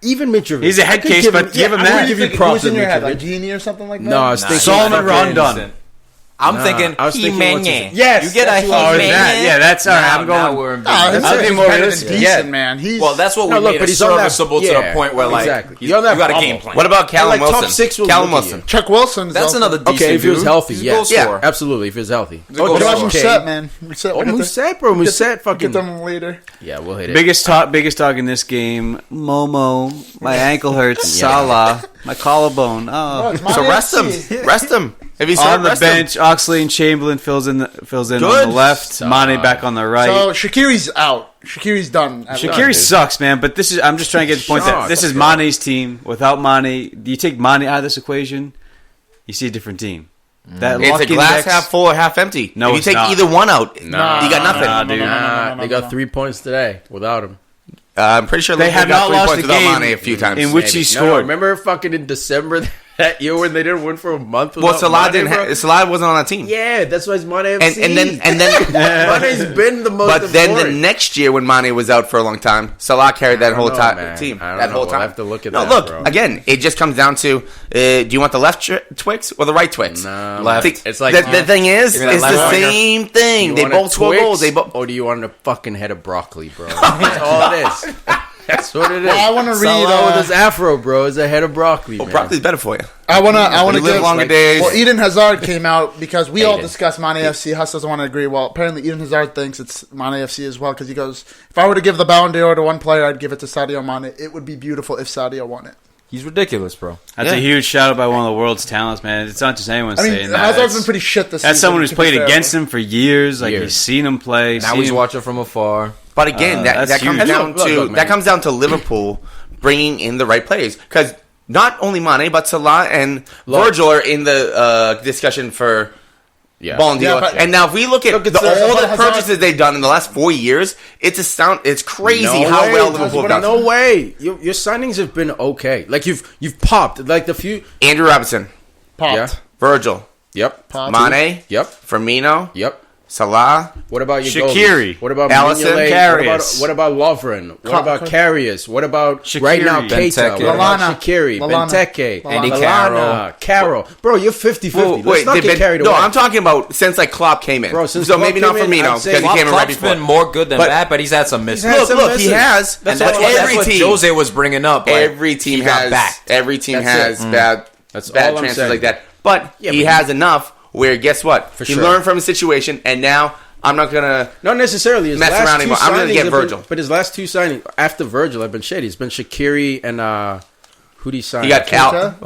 [SPEAKER 1] Even Mitrovic.
[SPEAKER 4] He's a head case, but give him that.
[SPEAKER 2] I give you props in your head, like Genie or something like that.
[SPEAKER 1] No, I was thinking
[SPEAKER 4] Solomon Rondon.
[SPEAKER 3] I'm thinking Jimenez.
[SPEAKER 1] Yes,
[SPEAKER 3] you get a Jimenez.
[SPEAKER 4] Yeah, that's all right. I'm going.
[SPEAKER 2] He's more decent, man.
[SPEAKER 3] Well, that's what we made it serviceable to the point where, like, you got a game plan.
[SPEAKER 5] What about Callum Wilson?
[SPEAKER 1] Top 6 will
[SPEAKER 5] Callum Wilson.
[SPEAKER 2] Chuck Wilson.
[SPEAKER 3] That's another decent
[SPEAKER 1] if he was healthy.
[SPEAKER 3] Yeah,
[SPEAKER 1] absolutely. If he was healthy.
[SPEAKER 2] What about Musette, man?
[SPEAKER 1] Musette, bro. Musette, fucking.
[SPEAKER 2] Get them later.
[SPEAKER 1] Yeah, we'll hit it.
[SPEAKER 4] Biggest talk in this game. Momo, my ankle hurts. Salah, my collarbone. Oh,
[SPEAKER 5] so rest him. If he's
[SPEAKER 4] on the bench, Oxley and Chamberlain fills in on the left. Mane back on the right.
[SPEAKER 2] So Shaqiri's out. Shaqiri's done.
[SPEAKER 4] Shaqiri sucks, man. But I'm just trying to get the point that this is Mane's team. Without Mane, you take Mane out of this equation, you see a different team. That
[SPEAKER 5] it's a glass half full or half empty.
[SPEAKER 4] No,
[SPEAKER 5] if you take either one out, you got nothing.
[SPEAKER 1] They got 3 points today without him.
[SPEAKER 5] I'm pretty sure
[SPEAKER 4] they have not lost a game
[SPEAKER 5] Mane a few times
[SPEAKER 4] in which he scored.
[SPEAKER 1] No, remember fucking in December that year when they didn't win for a month?
[SPEAKER 5] Well, Salah Salah wasn't on that team.
[SPEAKER 1] Yeah, that's why it's Mane FC.
[SPEAKER 5] And then
[SPEAKER 1] Mane's been the most.
[SPEAKER 5] But then the next year when Mane was out for a long time, Salah carried that whole team. That whole time.
[SPEAKER 1] I have to look at
[SPEAKER 5] that. No, look again. It just comes down to: do you want the left Twix or the right Twix?
[SPEAKER 1] No,
[SPEAKER 5] left. It's like the thing is, it's the same thing. They both score goals.
[SPEAKER 1] Or do you want a fucking head of broccoli, bro? That's all it is. That's what it is.
[SPEAKER 2] Well, I want to read
[SPEAKER 1] Salah with his afro, bro. Is a head of broccoli.
[SPEAKER 5] Well, broccoli's better for you.
[SPEAKER 2] I want to
[SPEAKER 5] live longer days.
[SPEAKER 2] Well, Eden Hazard came out because we all discussed Mane FC. Huss doesn't want to agree. Well, apparently Eden Hazard thinks it's Mane FC as well because he goes, if I were to give the Ballon d'Or to one player, I'd give it to Sadio Mane. It would be beautiful if Sadio won it.
[SPEAKER 3] He's ridiculous, bro.
[SPEAKER 4] That's a huge shout out by one of the world's talents, man. It's not just anyone saying that.
[SPEAKER 2] Hazard's been pretty shit this season.
[SPEAKER 4] That's someone who's played against him for years. Like he's seen him play.
[SPEAKER 3] Now he's watching from afar.
[SPEAKER 5] But again, that comes down to Liverpool bringing in the right players because not only Mane but Salah and Virgil are in the discussion for Ballon d'Or. And now if we look at all the purchases they've done in the last 4 years, it's crazy how well Liverpool have done.
[SPEAKER 1] No way, your signings have been okay. Like you've popped like the few
[SPEAKER 5] Andrew Robinson,
[SPEAKER 2] popped.
[SPEAKER 5] Virgil,
[SPEAKER 2] popped.
[SPEAKER 5] Mane, Firmino, Salah.
[SPEAKER 1] What about your
[SPEAKER 4] Shaqiri?
[SPEAKER 1] Goalies? What about
[SPEAKER 5] Allison?
[SPEAKER 1] Karius? What about Lovren? What about Karius? What about
[SPEAKER 4] Shaqiri.
[SPEAKER 1] Right now Keita? What about Shaqiri? Benteke?
[SPEAKER 3] Andy
[SPEAKER 1] Carroll. Bro, you're 50-50. Let's not get carried away.
[SPEAKER 5] No, I'm talking about since like Klopp came in.
[SPEAKER 1] Bro, since
[SPEAKER 5] so maybe not Firmino because he came in right before.
[SPEAKER 3] Klopp's been more good than bad, but he's had some misses.
[SPEAKER 5] Look, he has.
[SPEAKER 3] That's what Jose was bringing up.
[SPEAKER 5] Every team has bad transfers like that. But he has enough where, guess what? He learned from his situation, and now I'm not going to
[SPEAKER 1] not necessarily his
[SPEAKER 5] mess around anymore. I'm going to get Virgil.
[SPEAKER 1] But his last 2 signings, after Virgil, have been shitty. It's been Shaqiri and who'd he sign?
[SPEAKER 5] He got Keita,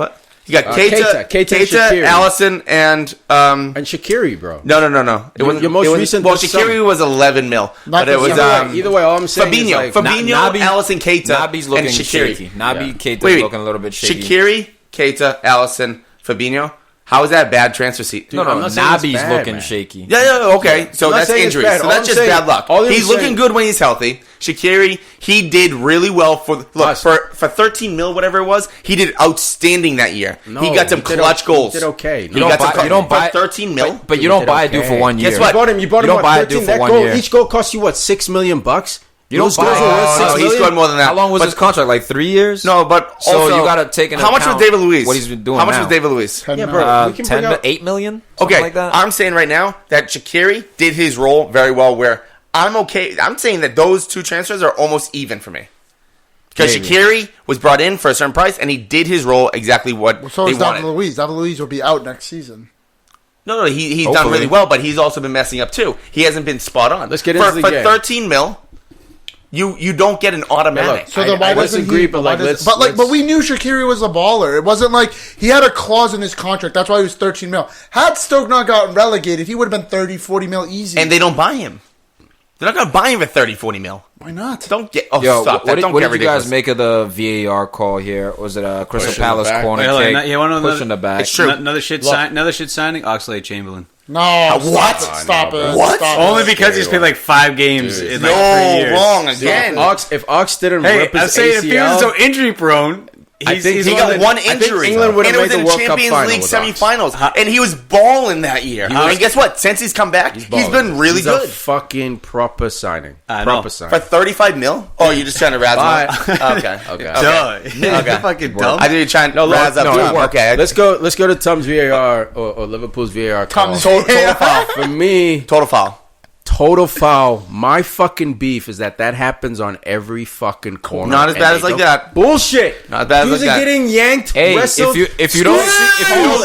[SPEAKER 5] Keita, Allison, and
[SPEAKER 1] Shaqiri, bro.
[SPEAKER 5] No.
[SPEAKER 1] Your most recent.
[SPEAKER 5] Well, Shaqiri was 11 mil, but it was
[SPEAKER 1] either way. All I'm saying is like
[SPEAKER 5] Fabinho, Allison, Keita,
[SPEAKER 3] Nabi's looking
[SPEAKER 5] and Shaqiri.
[SPEAKER 3] Shaky. Keita's looking a little bit shaky.
[SPEAKER 5] Shaqiri, Keita, Allison, Fabinho. How is that a bad transfer seat?
[SPEAKER 3] No, Nabi's looking shaky.
[SPEAKER 5] Yeah, okay. So that's injury. So that's just bad luck. He's looking good when he's healthy. Shaqiri, he did really well for 13 mil, whatever it was. He did outstanding that year. He got some clutch goals.
[SPEAKER 1] He did okay.
[SPEAKER 5] You don't buy 13 mil,
[SPEAKER 3] but you don't buy a dude for 1 year.
[SPEAKER 5] Guess what?
[SPEAKER 1] You bought him. Buy a dude for 1 year. Each goal cost you $6 million?
[SPEAKER 3] You don't buy.
[SPEAKER 5] He scored more than that.
[SPEAKER 3] How long was his contract? Like 3 years?
[SPEAKER 5] No, but
[SPEAKER 3] so you got to take into account.
[SPEAKER 5] How much was David Luiz?
[SPEAKER 3] What he's been doing?
[SPEAKER 5] How much was David Luiz?
[SPEAKER 2] 10
[SPEAKER 3] to 8 million.
[SPEAKER 5] Okay,
[SPEAKER 3] like that.
[SPEAKER 5] I'm saying right now that Shaqiri did his role very well. Where I'm okay. I'm saying that those 2 transfers are almost even for me. Because Shaqiri was brought in for a certain price, and he did his role exactly what
[SPEAKER 2] so
[SPEAKER 5] they
[SPEAKER 2] is
[SPEAKER 5] wanted.
[SPEAKER 2] David Luiz. David Luiz will be out next season.
[SPEAKER 5] No, he's done really well, but he's also been messing up too. He hasn't been spot on.
[SPEAKER 1] Let's get into the game.
[SPEAKER 5] For 13 mil, you don't get an automatic.
[SPEAKER 2] So then why doesn't
[SPEAKER 1] agree,
[SPEAKER 2] he?
[SPEAKER 1] but
[SPEAKER 2] but we knew Shaqiri was a baller. It wasn't like he had a clause in his contract. That's why he was 13 mil. Had Stoke not gotten relegated, he would have been 30, 40 mil easy.
[SPEAKER 5] And they don't buy him. They're not going to buy him for 30, 40 mil.
[SPEAKER 2] Why not?
[SPEAKER 5] Don't get.
[SPEAKER 3] Yo,
[SPEAKER 5] stop that.
[SPEAKER 3] What did you guys make of the VAR call here? Was it a Crystal Palace corner kick? Pushing the back.
[SPEAKER 5] It's true.
[SPEAKER 4] Another shit signing. Oxlade-Chamberlain.
[SPEAKER 2] No.
[SPEAKER 5] What?
[SPEAKER 2] Stop it.
[SPEAKER 5] What?
[SPEAKER 2] Stop
[SPEAKER 4] Only
[SPEAKER 2] it.
[SPEAKER 4] because he's played like 5 games in like 3 years.
[SPEAKER 5] Wrong again.
[SPEAKER 1] If Ox didn't rip his
[SPEAKER 4] I'm saying if he was
[SPEAKER 1] ACL,
[SPEAKER 4] so injury prone,
[SPEAKER 5] He got one injury.
[SPEAKER 1] England would have
[SPEAKER 5] and it was
[SPEAKER 1] made
[SPEAKER 5] in
[SPEAKER 1] the World Cup
[SPEAKER 5] Champions
[SPEAKER 1] final
[SPEAKER 5] League
[SPEAKER 1] with
[SPEAKER 5] semifinals. And he was balling that year. And guess what? Since he's come back, he's been really good.
[SPEAKER 1] A fucking proper signing.
[SPEAKER 5] For 35 mil? Oh, you're just trying to razz him up? Okay.
[SPEAKER 4] Duh. Fucking dumb.
[SPEAKER 5] I think you're trying to razz up. Okay.
[SPEAKER 1] Let's go to Tom's VAR or Liverpool's VAR call.
[SPEAKER 5] Total foul.
[SPEAKER 1] For me,
[SPEAKER 5] Total foul.
[SPEAKER 1] total foul. My fucking beef is that happens on every fucking corner.
[SPEAKER 5] Not as bad as like that.
[SPEAKER 1] Bullshit.
[SPEAKER 5] Not as bad as
[SPEAKER 1] Dudes
[SPEAKER 5] like
[SPEAKER 1] are
[SPEAKER 5] that.
[SPEAKER 1] getting yanked,
[SPEAKER 3] Hey,
[SPEAKER 1] wrestled.
[SPEAKER 3] if you don't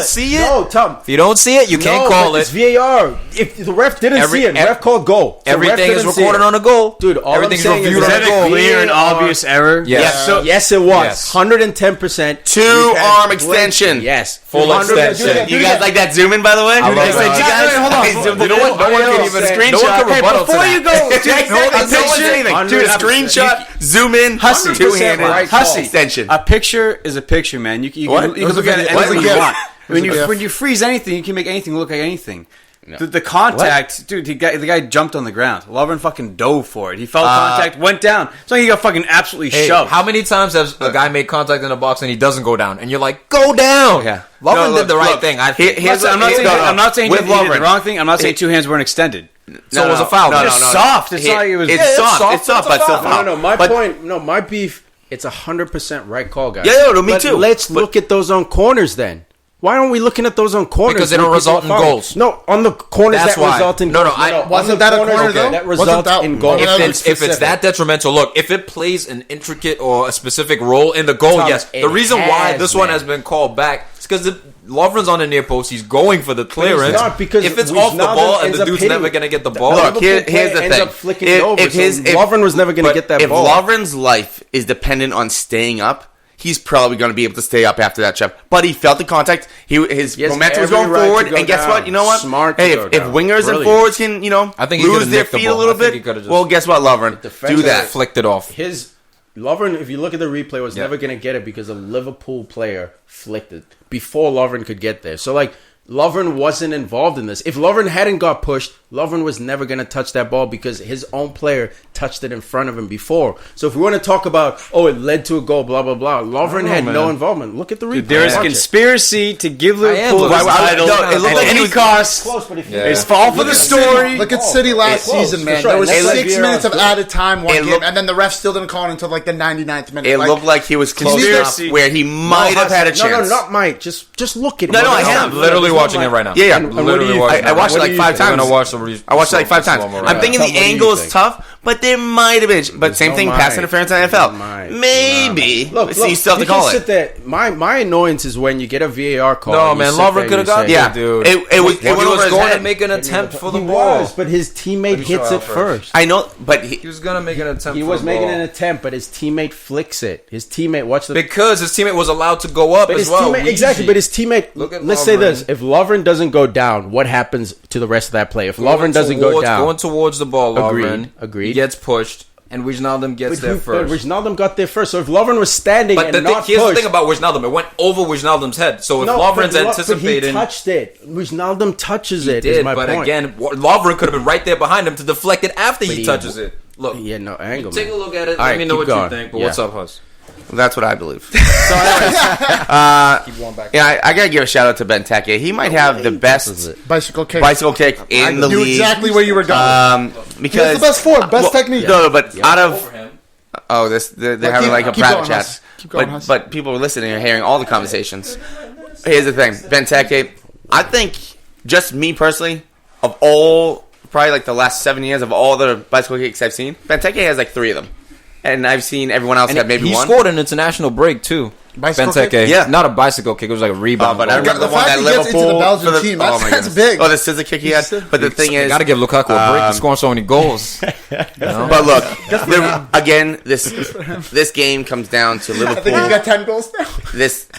[SPEAKER 3] see it,
[SPEAKER 1] no, Tom.
[SPEAKER 3] if you don't see it, you can't call
[SPEAKER 1] It's
[SPEAKER 3] it.
[SPEAKER 1] VAR. If the ref didn't see it, ref called goal. So
[SPEAKER 3] Everything
[SPEAKER 1] ref
[SPEAKER 3] is
[SPEAKER 1] didn't see
[SPEAKER 3] recorded
[SPEAKER 1] it.
[SPEAKER 3] on a goal,
[SPEAKER 1] Dude, all
[SPEAKER 3] everything's
[SPEAKER 1] I'm saying
[SPEAKER 3] reviewed
[SPEAKER 4] Is
[SPEAKER 3] on
[SPEAKER 4] that
[SPEAKER 3] a goal.
[SPEAKER 4] a clear and
[SPEAKER 1] VAR.
[SPEAKER 4] obvious error?
[SPEAKER 3] Yes.
[SPEAKER 1] Yes, it was.
[SPEAKER 3] Yes.
[SPEAKER 1] 110%.
[SPEAKER 5] Two-arm extension.
[SPEAKER 1] Yes.
[SPEAKER 3] Full
[SPEAKER 1] 100%.
[SPEAKER 3] extension.
[SPEAKER 5] You guys like that zoom in, by the way?
[SPEAKER 3] I love that.
[SPEAKER 5] Hold on.
[SPEAKER 3] You know what? No one can even
[SPEAKER 5] Screenshot.
[SPEAKER 3] rebuttal to
[SPEAKER 5] Before
[SPEAKER 3] that.
[SPEAKER 5] you go, dude, a screenshot, zoom in,
[SPEAKER 4] Hussy.
[SPEAKER 5] two-handed,
[SPEAKER 1] Right
[SPEAKER 5] Hussy
[SPEAKER 1] call.
[SPEAKER 5] extension.
[SPEAKER 4] A picture is a picture, man. You can
[SPEAKER 5] What?
[SPEAKER 4] look at it
[SPEAKER 2] What?
[SPEAKER 4] anything you
[SPEAKER 2] What?
[SPEAKER 4] want.
[SPEAKER 2] What?
[SPEAKER 4] When you freeze anything, you can make anything look like anything. The contact, dude, the guy jumped on the ground. Lovren fucking dove for it. He felt contact, went down. It's like he got fucking absolutely shoved.
[SPEAKER 3] How many times has a guy made contact in a box and he doesn't go down? And you're like, go down!
[SPEAKER 5] Yeah.
[SPEAKER 3] Lovren did the right thing. I think.
[SPEAKER 4] I'm not saying he did the wrong thing. I'm not saying two hands weren't extended.
[SPEAKER 3] So it was a foul.
[SPEAKER 5] No,
[SPEAKER 4] It's soft. It's not like it was.
[SPEAKER 5] It's soft, but still foul.
[SPEAKER 1] No, my point. No, my beef. It's 100% right call, guys.
[SPEAKER 5] Yeah, no, me
[SPEAKER 1] But
[SPEAKER 5] too.
[SPEAKER 1] Let's look at those on corners then. Why aren't we looking at those on corners?
[SPEAKER 3] Because they don't result in goals.
[SPEAKER 1] No, on the corners
[SPEAKER 3] That's
[SPEAKER 1] that
[SPEAKER 3] why.
[SPEAKER 1] result in
[SPEAKER 3] No,
[SPEAKER 1] goals.
[SPEAKER 2] Wasn't that a corner, though?
[SPEAKER 1] That
[SPEAKER 2] Wasn't
[SPEAKER 1] results
[SPEAKER 2] that-
[SPEAKER 1] in goals.
[SPEAKER 3] If it's that detrimental, look, if it plays an intricate or a specific role in the goal,
[SPEAKER 1] Thomas,
[SPEAKER 3] yes.
[SPEAKER 1] it
[SPEAKER 3] The reason why
[SPEAKER 1] has,
[SPEAKER 3] this one
[SPEAKER 1] man.
[SPEAKER 3] has been called back is because Lovren's on the near post. He's going for the clearance.
[SPEAKER 1] not, because
[SPEAKER 3] if it's
[SPEAKER 1] Wijnaldum
[SPEAKER 3] off the ball and
[SPEAKER 1] ends
[SPEAKER 3] the
[SPEAKER 1] up
[SPEAKER 3] dude's
[SPEAKER 1] hitting
[SPEAKER 3] never
[SPEAKER 1] it.
[SPEAKER 3] going to get the ball.
[SPEAKER 5] Look, here's the
[SPEAKER 1] ends
[SPEAKER 5] thing.
[SPEAKER 1] up flicking it over. Lovren was never going to get that
[SPEAKER 5] if
[SPEAKER 1] ball.
[SPEAKER 5] Lovren's life is dependent on staying up, he's probably going to be able to stay up after that shot. But he felt the contact. His momentum was going forward. And guess what? You know what?
[SPEAKER 1] Smart.
[SPEAKER 5] Hey, if wingers and forwards can,
[SPEAKER 3] I think he
[SPEAKER 5] lose
[SPEAKER 3] could've
[SPEAKER 5] their
[SPEAKER 3] nicked the
[SPEAKER 5] feet a
[SPEAKER 3] ball.
[SPEAKER 5] little
[SPEAKER 3] I think he
[SPEAKER 5] bit,
[SPEAKER 3] could've just-
[SPEAKER 5] well, guess what, Lovren? Do that.
[SPEAKER 3] Flicked it off.
[SPEAKER 1] His Lovren, if you look at the replay, was never going to get it because a Liverpool player flicked it before Lovren could get there. So, Lovren wasn't involved in this. If Lovren hadn't got pushed, Lovren was never going to touch that ball because his own player touched it in front of him before. So if we want to talk about, it led to a goal, blah, blah, blah, Lovren had no involvement. Look at the replay.
[SPEAKER 4] There is a conspiracy to give Liverpool the title at any cost.
[SPEAKER 1] Close, but
[SPEAKER 4] It's fall for the story.
[SPEAKER 2] Look at City last season, man. There was 6 minutes of added time one game, and then the ref still didn't call it until the 99th minute.
[SPEAKER 5] It looked like he was close enough where he might have had a chance.
[SPEAKER 1] No, not might. Just look at it.
[SPEAKER 5] No, I am.
[SPEAKER 3] I'm literally watching it right now.
[SPEAKER 5] Yeah.
[SPEAKER 3] Literally
[SPEAKER 5] I watched it like 5 times.
[SPEAKER 3] I'm going to watch the
[SPEAKER 5] I watched it like 5 times. I'm thinking the angle is tough, but there might have been. But same thing, pass interference in the NFL. Maybe.
[SPEAKER 1] Look,
[SPEAKER 5] so you still have to call it.
[SPEAKER 1] My annoyance is when you get a VAR call.
[SPEAKER 3] No, man, Lovren could have got
[SPEAKER 5] Yeah,
[SPEAKER 3] dude.
[SPEAKER 5] It was
[SPEAKER 3] He was going to
[SPEAKER 5] to
[SPEAKER 3] make an attempt for the
[SPEAKER 1] He
[SPEAKER 3] ball.
[SPEAKER 1] was, but his teammate hits it first.
[SPEAKER 5] I know, but
[SPEAKER 3] He was going to make an attempt
[SPEAKER 1] He
[SPEAKER 3] for
[SPEAKER 1] was
[SPEAKER 3] the
[SPEAKER 1] making
[SPEAKER 3] ball.
[SPEAKER 1] an attempt, but his teammate flicks it. His teammate, watch the.
[SPEAKER 3] Because his teammate was allowed to go up
[SPEAKER 1] But
[SPEAKER 3] as
[SPEAKER 1] his
[SPEAKER 3] well.
[SPEAKER 1] teammate, exactly, but his teammate.
[SPEAKER 3] Look at
[SPEAKER 1] Let's say
[SPEAKER 3] Lovren.
[SPEAKER 1] this: if Lovren doesn't go down, what happens to the rest of that play? If Lovren doesn't go down,
[SPEAKER 3] Going towards the ball, Lovren.
[SPEAKER 1] Agreed.
[SPEAKER 3] He gets pushed, and Wijnaldum gets there
[SPEAKER 1] But
[SPEAKER 3] first.
[SPEAKER 1] Wijnaldum got there first. So if Lovren was standing
[SPEAKER 3] But
[SPEAKER 1] and not
[SPEAKER 3] here's
[SPEAKER 1] pushed,
[SPEAKER 3] the thing about Wijnaldum. It went over Wijnaldum's head. So if
[SPEAKER 1] no,
[SPEAKER 3] Lovren's
[SPEAKER 1] but
[SPEAKER 3] anticipating...
[SPEAKER 1] he touched it. Wijnaldum touches it.
[SPEAKER 3] He
[SPEAKER 1] is
[SPEAKER 3] did,
[SPEAKER 1] my
[SPEAKER 3] but
[SPEAKER 1] point.
[SPEAKER 3] again, Lovren could have been right there behind him to deflect it after he touches it. Look,
[SPEAKER 1] Yeah, no angle.
[SPEAKER 3] take
[SPEAKER 1] man.
[SPEAKER 3] a look at it.
[SPEAKER 1] All
[SPEAKER 3] Let
[SPEAKER 1] right,
[SPEAKER 3] me know
[SPEAKER 1] keep
[SPEAKER 3] what
[SPEAKER 1] going.
[SPEAKER 3] you think. But
[SPEAKER 1] Yeah.
[SPEAKER 3] what's up, Huss?
[SPEAKER 5] that's what I believe.
[SPEAKER 3] Keep going back.
[SPEAKER 5] Yeah, I gotta give a shout out to Benteke. He might have the best
[SPEAKER 2] bicycle kick.
[SPEAKER 5] in the
[SPEAKER 2] Knew
[SPEAKER 5] league.
[SPEAKER 2] exactly where you were going.
[SPEAKER 5] Because
[SPEAKER 2] He has the best form, best technique.
[SPEAKER 5] No, but out of
[SPEAKER 3] Over him.
[SPEAKER 5] they're having like a
[SPEAKER 2] keep
[SPEAKER 5] private
[SPEAKER 2] going,
[SPEAKER 5] chat.
[SPEAKER 2] Huss. Keep going, Huss.
[SPEAKER 5] But people are listening and hearing all the conversations. Here's the thing, Benteke. I think just me personally, of all probably like the last 7 years of all the bicycle kicks I've seen, Benteke has like 3 of them. and I've seen everyone else have maybe
[SPEAKER 3] he
[SPEAKER 5] one.
[SPEAKER 3] He scored an international break too.
[SPEAKER 2] Bicycle
[SPEAKER 3] Benteke.
[SPEAKER 2] kick?
[SPEAKER 3] Yeah, not a bicycle kick. It was like a rebound.
[SPEAKER 5] But I remember the one
[SPEAKER 2] fact
[SPEAKER 5] that
[SPEAKER 2] he gets
[SPEAKER 5] Liverpool
[SPEAKER 2] into the Belgian
[SPEAKER 5] for the,
[SPEAKER 2] team,
[SPEAKER 5] oh my
[SPEAKER 2] that's
[SPEAKER 5] goodness.
[SPEAKER 2] big.
[SPEAKER 5] Oh, the scissor kick he had. But the thing is,
[SPEAKER 3] got to give Lukaku a break. He's scoring so many goals.
[SPEAKER 5] But look, again, this game comes down to Liverpool.
[SPEAKER 2] I think he got 10 goals now.
[SPEAKER 5] This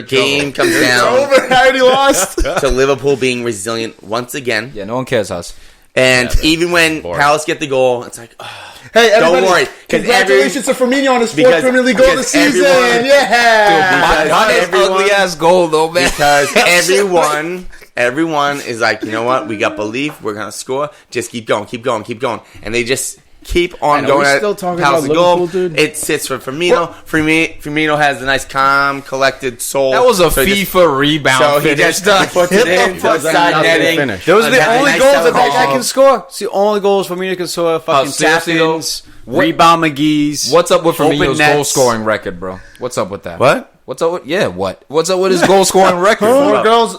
[SPEAKER 5] game comes
[SPEAKER 2] It's
[SPEAKER 5] down
[SPEAKER 2] over. I already lost.
[SPEAKER 5] to Liverpool being resilient once again.
[SPEAKER 3] Yeah, no one cares, Huss.
[SPEAKER 5] And even when Palace get the goal, it's like,
[SPEAKER 2] Hey,
[SPEAKER 5] don't worry.
[SPEAKER 2] Congratulations to Firmino on his fourth Premier League goal this season. Yeah.
[SPEAKER 3] Not an ugly ass goal though, man.
[SPEAKER 5] Because everyone is like, you know what? We got belief. We're gonna score. Just keep going, and they just keep on going.
[SPEAKER 1] Are we still talking about
[SPEAKER 5] Liverpool,
[SPEAKER 1] goal, dude?
[SPEAKER 5] It sits for Firmino. Firmino has a nice, calm, collected soul.
[SPEAKER 3] That was a FIFA rebound.
[SPEAKER 5] So he
[SPEAKER 3] finish.
[SPEAKER 5] just puts it in, side netting.
[SPEAKER 4] Those are the only
[SPEAKER 5] nice
[SPEAKER 4] goals that
[SPEAKER 5] call.
[SPEAKER 4] guy can score. It's the only goals Firmino can score. Fucking
[SPEAKER 3] seriously,
[SPEAKER 4] tap-ins, rebound McGee's.
[SPEAKER 3] What's up with
[SPEAKER 4] open
[SPEAKER 3] Firmino's
[SPEAKER 4] nets.
[SPEAKER 3] goal scoring record, bro? What's up with that?
[SPEAKER 5] What?
[SPEAKER 3] What's up with what? What's up with his goal scoring record?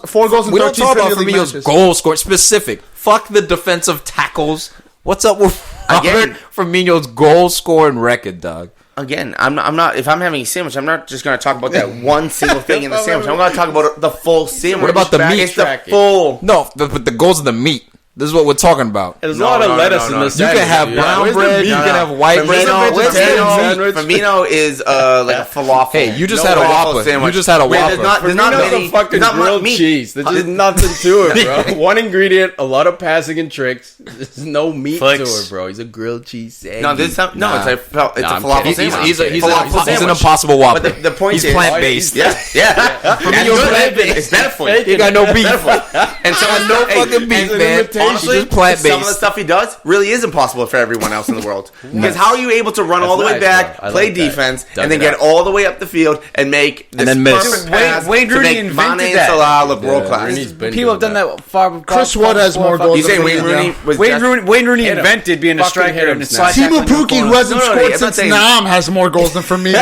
[SPEAKER 2] Four goals in
[SPEAKER 3] We don't
[SPEAKER 2] 13
[SPEAKER 3] talk about
[SPEAKER 2] Premier League
[SPEAKER 3] Firmino's
[SPEAKER 2] matches.
[SPEAKER 3] goal scoring specific. Fuck the defensive tackles. What's up with
[SPEAKER 5] Again.
[SPEAKER 3] Firmino's goal scoring record, dog?
[SPEAKER 5] Again, I'm not. If I'm having a sandwich, I'm not just going to talk about that one single thing in the sandwich. I'm going to talk about the full sandwich.
[SPEAKER 3] What about the meat?
[SPEAKER 5] It's the full.
[SPEAKER 3] No, but the goals of the meat. This is what we're talking about.
[SPEAKER 1] There's a lot of lettuce in this.
[SPEAKER 3] You can have brown bread. You can have white bread.
[SPEAKER 5] Firmino is like a falafel.
[SPEAKER 3] Hey, you just had a Whopper. You just had a Whopper.
[SPEAKER 5] There's not many.
[SPEAKER 1] a fucking
[SPEAKER 5] there's not
[SPEAKER 1] grilled
[SPEAKER 5] meat.
[SPEAKER 1] cheese. There's just nothing to it, bro. One ingredient, a lot of passing and tricks. There's no meat to it, bro. He's a grilled cheese sandwich.
[SPEAKER 5] No, it's a falafel sandwich.
[SPEAKER 3] He's an impossible Whopper.
[SPEAKER 5] But the point
[SPEAKER 3] He's
[SPEAKER 5] is,
[SPEAKER 3] plant based.
[SPEAKER 5] Yeah. Firmino's plant-based. It's better for you.
[SPEAKER 3] He got no beef.
[SPEAKER 5] And
[SPEAKER 3] No fucking beef, man.
[SPEAKER 5] Honestly,
[SPEAKER 3] He's plant
[SPEAKER 5] some of the
[SPEAKER 3] based.
[SPEAKER 5] stuff he does really is impossible for everyone else in the world. Because how are you able to run all the way
[SPEAKER 1] nice,
[SPEAKER 5] back,
[SPEAKER 1] bro. I
[SPEAKER 5] play
[SPEAKER 1] like that.
[SPEAKER 5] defense,
[SPEAKER 1] Dug
[SPEAKER 5] and then
[SPEAKER 1] it
[SPEAKER 5] get
[SPEAKER 1] out.
[SPEAKER 5] all the way up the field and make this
[SPEAKER 3] then miss.
[SPEAKER 5] perfect pass
[SPEAKER 4] Wayne
[SPEAKER 5] to
[SPEAKER 4] Rooney
[SPEAKER 5] make
[SPEAKER 4] invented
[SPEAKER 5] Mane and
[SPEAKER 4] that.
[SPEAKER 5] Salah look world class?
[SPEAKER 1] Rooney's been
[SPEAKER 4] People have
[SPEAKER 1] doing
[SPEAKER 4] done that far.
[SPEAKER 2] Chris Wood has more goals.
[SPEAKER 5] You saying Wayne Rooney was
[SPEAKER 4] Wayne Rooney
[SPEAKER 1] Hit him.
[SPEAKER 4] invented being a
[SPEAKER 1] Fucking hit
[SPEAKER 4] striker
[SPEAKER 1] him,
[SPEAKER 4] and
[SPEAKER 1] snap.
[SPEAKER 2] Timo Pukki, who hasn't
[SPEAKER 5] No,
[SPEAKER 2] scored
[SPEAKER 5] I'm not
[SPEAKER 2] since
[SPEAKER 5] saying-
[SPEAKER 2] Nam, has more goals than Firmino.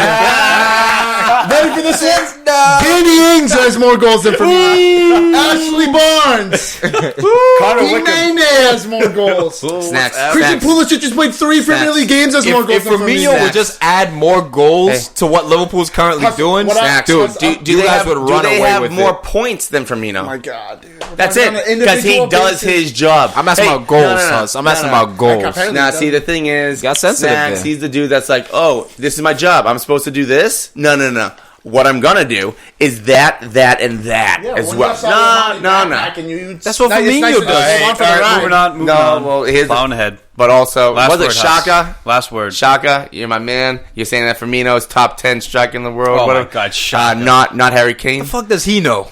[SPEAKER 2] Ready for this one? Danny Ings has more goals than Firmino. Ashley Barnes. Imane has more goals.
[SPEAKER 5] Snacks.
[SPEAKER 2] Christian Pulisic just played 3 Premier League games, has more goals
[SPEAKER 3] If
[SPEAKER 2] than
[SPEAKER 3] Firmino
[SPEAKER 2] Firmino.
[SPEAKER 3] would just add more goals to what Liverpool's currently doing,
[SPEAKER 2] Snacks.
[SPEAKER 3] dude,
[SPEAKER 5] Do
[SPEAKER 3] you
[SPEAKER 5] they
[SPEAKER 3] guys
[SPEAKER 5] have,
[SPEAKER 3] would run
[SPEAKER 5] do they
[SPEAKER 3] away
[SPEAKER 5] have
[SPEAKER 3] with
[SPEAKER 5] more
[SPEAKER 3] it.
[SPEAKER 5] points than Firmino?
[SPEAKER 2] Oh my God, dude.
[SPEAKER 5] That's it. Because he does his job.
[SPEAKER 3] I'm asking about goals, Huss. I'm asking about goals.
[SPEAKER 5] Now, see, the thing is,
[SPEAKER 3] Got sensitive
[SPEAKER 5] Snacks,
[SPEAKER 3] there.
[SPEAKER 5] he's the dude that's like, oh, this is my job. I'm supposed to do this? No. What I'm going to do is that, and that as well. No.
[SPEAKER 3] That's what Firmino does.
[SPEAKER 4] Moving on.
[SPEAKER 5] Well, here's
[SPEAKER 4] Plowing ahead.
[SPEAKER 5] But also,
[SPEAKER 4] Last
[SPEAKER 5] was it
[SPEAKER 4] word, Huss.
[SPEAKER 5] Shaka?
[SPEAKER 4] Last word.
[SPEAKER 5] Shaka, you're my man. You're saying that Firmino is top 10 striker in the world.
[SPEAKER 4] Oh, my
[SPEAKER 5] whatever.
[SPEAKER 4] God, Shaka.
[SPEAKER 5] Not Harry Kane.
[SPEAKER 3] The fuck does he know?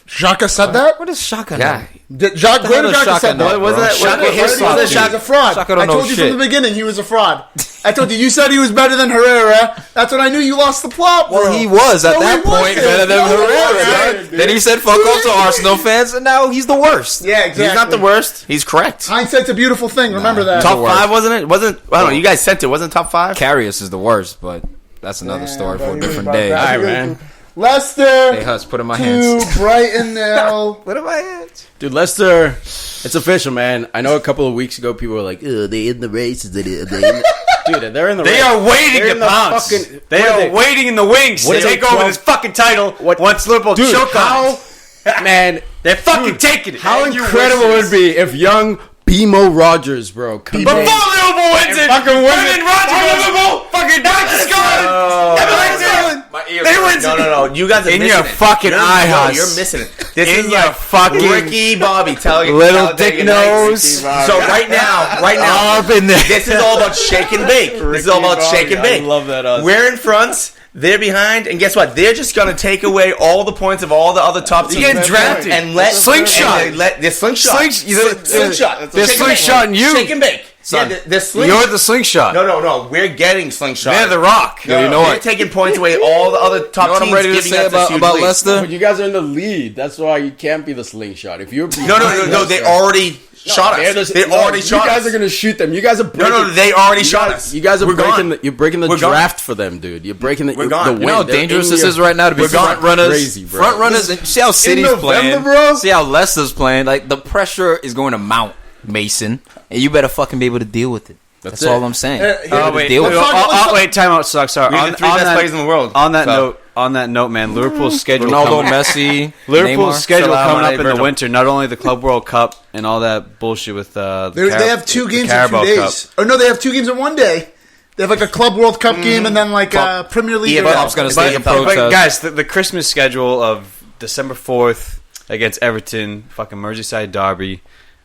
[SPEAKER 2] Xhaka said that?
[SPEAKER 3] What does Shaka
[SPEAKER 5] Yeah.
[SPEAKER 3] know?
[SPEAKER 2] Jacques
[SPEAKER 3] The hell does
[SPEAKER 2] Xhaka
[SPEAKER 3] Xhaka
[SPEAKER 2] said
[SPEAKER 3] know,
[SPEAKER 2] that.
[SPEAKER 3] bro?
[SPEAKER 5] Shaka his
[SPEAKER 2] He was
[SPEAKER 5] Shaka.
[SPEAKER 2] a fraud.
[SPEAKER 3] Xhaka
[SPEAKER 2] I
[SPEAKER 3] don't know
[SPEAKER 2] told you
[SPEAKER 3] shit.
[SPEAKER 2] from the beginning he was a fraud. I told you said he was better than Herrera. That's when I knew you lost the plot, bro.
[SPEAKER 3] Well, he was at
[SPEAKER 2] No,
[SPEAKER 3] that
[SPEAKER 2] he
[SPEAKER 3] point
[SPEAKER 2] wasn't.
[SPEAKER 3] better than
[SPEAKER 2] No, he
[SPEAKER 3] Herrera.
[SPEAKER 2] wasn't.
[SPEAKER 3] Then he said fuck off to Arsenal fans, and now he's the worst.
[SPEAKER 2] Yeah, exactly.
[SPEAKER 5] He's not the worst. He's correct.
[SPEAKER 2] Hindsight's a beautiful thing. Remember that.
[SPEAKER 5] Top 5, wasn't it? I don't know. You guys sent it. Wasn't top 5?
[SPEAKER 3] Karius is the worst, but that's another story for a different day.
[SPEAKER 1] All right, man.
[SPEAKER 2] Leicester
[SPEAKER 3] Hey, Huss, put in my
[SPEAKER 2] 2,
[SPEAKER 3] hands.
[SPEAKER 2] Brighton 0.
[SPEAKER 3] Put in my hands.
[SPEAKER 1] Dude, Leicester, it's official, man. I know a couple of weeks ago people were like, "Ugh, they in the races." Dude, they're in the race.
[SPEAKER 4] They are waiting
[SPEAKER 1] They're
[SPEAKER 4] to
[SPEAKER 1] in the
[SPEAKER 4] pounce.
[SPEAKER 1] fucking-
[SPEAKER 4] They
[SPEAKER 1] what
[SPEAKER 4] are waiting in the wings
[SPEAKER 1] What
[SPEAKER 4] to
[SPEAKER 1] is it,
[SPEAKER 4] take over
[SPEAKER 1] 12?
[SPEAKER 4] this fucking title
[SPEAKER 1] What-
[SPEAKER 4] once Liverpool
[SPEAKER 1] Dude,
[SPEAKER 4] choke
[SPEAKER 1] how,
[SPEAKER 4] on.
[SPEAKER 1] man,
[SPEAKER 4] They're fucking taking it.
[SPEAKER 1] how
[SPEAKER 4] And you
[SPEAKER 1] incredible
[SPEAKER 4] wish
[SPEAKER 1] would it be if young BMO Rogers, bro, comes
[SPEAKER 4] Before
[SPEAKER 1] in.
[SPEAKER 4] Liverpool wins it,
[SPEAKER 1] fucking wins
[SPEAKER 4] Brendan
[SPEAKER 1] it.
[SPEAKER 4] Rodgers goes, Liverpool, fucking back to Scotland. They win it.
[SPEAKER 5] No. You guys are
[SPEAKER 4] In
[SPEAKER 5] missing
[SPEAKER 4] your
[SPEAKER 5] it.
[SPEAKER 4] fucking
[SPEAKER 5] You're-
[SPEAKER 4] eye,
[SPEAKER 5] no,
[SPEAKER 4] Huss.
[SPEAKER 5] You're missing it. This
[SPEAKER 4] In
[SPEAKER 5] is
[SPEAKER 4] your
[SPEAKER 5] like
[SPEAKER 4] fucking
[SPEAKER 5] Ricky Bobby telling
[SPEAKER 4] little
[SPEAKER 5] telling
[SPEAKER 4] dick
[SPEAKER 5] you nice,
[SPEAKER 4] nose.
[SPEAKER 5] Ricky Bobby. So right now,
[SPEAKER 4] Up in there.
[SPEAKER 5] this is all about shake and bake. This is all about shake and bake.
[SPEAKER 1] I love that.
[SPEAKER 5] We're in front. They're behind, and guess what? They're just gonna take away all the points of all the other top teams.
[SPEAKER 4] You get drafted.
[SPEAKER 5] and let
[SPEAKER 4] Slingshot.
[SPEAKER 5] and let the slingshot. Slingshot.
[SPEAKER 4] They're
[SPEAKER 5] Shake and bake.
[SPEAKER 4] slingshotting you.
[SPEAKER 5] Shake and bake.
[SPEAKER 4] Son,
[SPEAKER 5] Yeah, the sling.
[SPEAKER 4] You're the slingshot.
[SPEAKER 5] No. We're getting slingshot.
[SPEAKER 4] They're the rock.
[SPEAKER 5] No,
[SPEAKER 3] you know
[SPEAKER 5] they're
[SPEAKER 3] what?
[SPEAKER 5] taking points away all the other top
[SPEAKER 3] You know what
[SPEAKER 5] teams.
[SPEAKER 3] I'm ready to
[SPEAKER 5] giving
[SPEAKER 3] say
[SPEAKER 5] us this huge
[SPEAKER 3] about
[SPEAKER 5] lead.
[SPEAKER 3] Leicester?
[SPEAKER 1] But you guys are in the lead. That's why you can't be the slingshot. If you're
[SPEAKER 5] No. They already shot us. They already shot us.
[SPEAKER 1] You guys are gonna shoot them. You guys are breaking.
[SPEAKER 5] No, they already shot us.
[SPEAKER 1] You guys are
[SPEAKER 5] We're
[SPEAKER 1] breaking.
[SPEAKER 5] gone.
[SPEAKER 1] You're breaking the
[SPEAKER 5] We're gone.
[SPEAKER 1] draft for them, dude. You're breaking the.
[SPEAKER 5] We're gone.
[SPEAKER 1] The
[SPEAKER 5] You
[SPEAKER 1] win.
[SPEAKER 3] You know how
[SPEAKER 1] They're
[SPEAKER 3] dangerous
[SPEAKER 1] in
[SPEAKER 3] this
[SPEAKER 1] your-
[SPEAKER 3] is right now to be
[SPEAKER 5] We're gone.
[SPEAKER 3] front runners.
[SPEAKER 1] Crazy, bro.
[SPEAKER 3] Front runners. And see how City's
[SPEAKER 2] November,
[SPEAKER 3] playing.
[SPEAKER 2] bro.
[SPEAKER 3] See how Leicester's playing. Like the pressure is going to mount, Mason, and you better fucking be able to deal with it. That's all I'm saying.
[SPEAKER 4] Wait, time out, sucks. Sorry.
[SPEAKER 5] On, the three best players in the world.
[SPEAKER 4] On that note, man, Liverpool's schedule.
[SPEAKER 3] Ronaldo, Messi,
[SPEAKER 4] Liverpool's
[SPEAKER 3] Neymar,
[SPEAKER 4] schedule coming up in
[SPEAKER 5] Virgil.
[SPEAKER 4] the winter. Not only the Club World Cup and all that bullshit with
[SPEAKER 2] they have 2 games in 2 days. Or no, they have 2 games in 1 day. They have like a Club World Cup game and then like a Premier League.
[SPEAKER 3] EFL's going to stay in protest.
[SPEAKER 4] Guys, the Christmas schedule of December 4th against Everton, fucking Merseyside derby.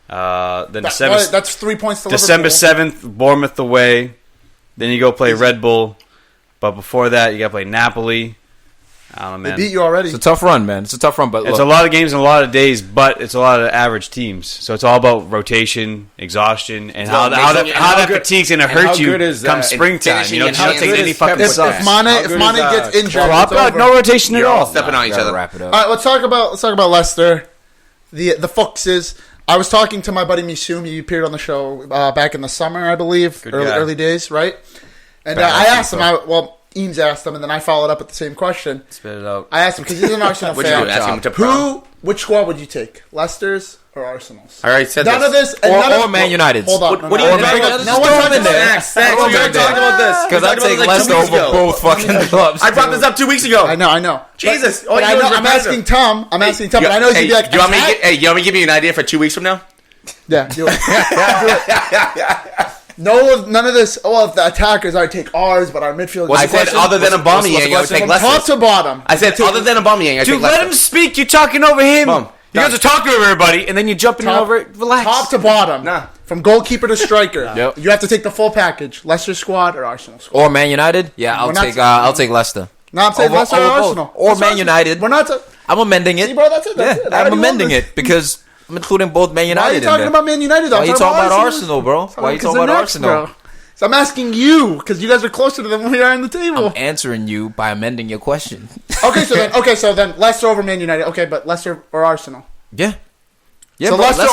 [SPEAKER 4] Then
[SPEAKER 2] that's 3 points to
[SPEAKER 4] December
[SPEAKER 2] Liverpool.
[SPEAKER 4] 7th, Bournemouth away. Then you go play Red Bull. But before that, you got to play Napoli. I don't know, man.
[SPEAKER 2] They beat you already.
[SPEAKER 3] It's a tough run, man. It's a tough run, but
[SPEAKER 4] it's a lot of games and a lot of days, but it's a lot of average teams. So it's all about rotation, exhaustion, and how that fatigue's going to hurt you come springtime. You know, it takes any fucking sucks.
[SPEAKER 2] If Mane gets injured,
[SPEAKER 4] no rotation at all.
[SPEAKER 5] Stepping on each other.
[SPEAKER 3] Wrap it up.
[SPEAKER 2] All right, let's talk about Leicester, the Foxes. I was talking to my buddy Misum. He appeared on the show back in the summer, I believe, early days, right? And I asked him. Eames asked him, and then I followed up with the same question.
[SPEAKER 4] Spit it out.
[SPEAKER 2] I asked him because he's an Arsenal fan. Which squad would you take, Leicester's or Arsenal's?
[SPEAKER 5] All right, said
[SPEAKER 2] none of this,
[SPEAKER 3] or Man United's.
[SPEAKER 2] Hold on.
[SPEAKER 5] What do you bring up?
[SPEAKER 2] No one's talking
[SPEAKER 5] about Snacks. We're talking about this
[SPEAKER 3] because I take Leicester over both fucking clubs.
[SPEAKER 5] I brought this up 2 weeks ago.
[SPEAKER 2] I know.
[SPEAKER 5] Jesus.
[SPEAKER 2] But I'm asking Tom. But I know he's gonna be like,
[SPEAKER 5] you want me to give you an idea for 2 weeks from now?
[SPEAKER 2] Yeah, do it. None of this. Oh, if the attackers, I take ours, but our midfield.
[SPEAKER 5] I said other than Aubameyang, I would take Leicester.
[SPEAKER 2] Top to bottom.
[SPEAKER 5] I said other than Aubameyang, I take Leicester.
[SPEAKER 4] Dude, let him speak. You're talking over him. You guys are talking over everybody, and then you're jumping over it. Relax.
[SPEAKER 2] Top to bottom. From goalkeeper to striker.
[SPEAKER 3] Yep.
[SPEAKER 2] You have to take the full package. Leicester squad or Arsenal squad.
[SPEAKER 3] Or Man United. Yeah, I'll take Leicester.
[SPEAKER 2] No, I'm saying Leicester or Arsenal.
[SPEAKER 3] Or Man United.
[SPEAKER 2] We're not.
[SPEAKER 3] I'm amending it.
[SPEAKER 2] See, bro, that's it.
[SPEAKER 3] I'm amending it because I'm including both Man United.
[SPEAKER 2] Why are you talking about Man United?
[SPEAKER 3] Why are you talking about Arsenal, bro? Why are you talking about Arsenal?
[SPEAKER 2] So I'm asking you because you guys are closer to them than we are in the table.
[SPEAKER 3] I'm answering you by amending your question.
[SPEAKER 2] So then Leicester over Man United. Okay, but Leicester or Arsenal?
[SPEAKER 3] Yeah.
[SPEAKER 2] So Leicester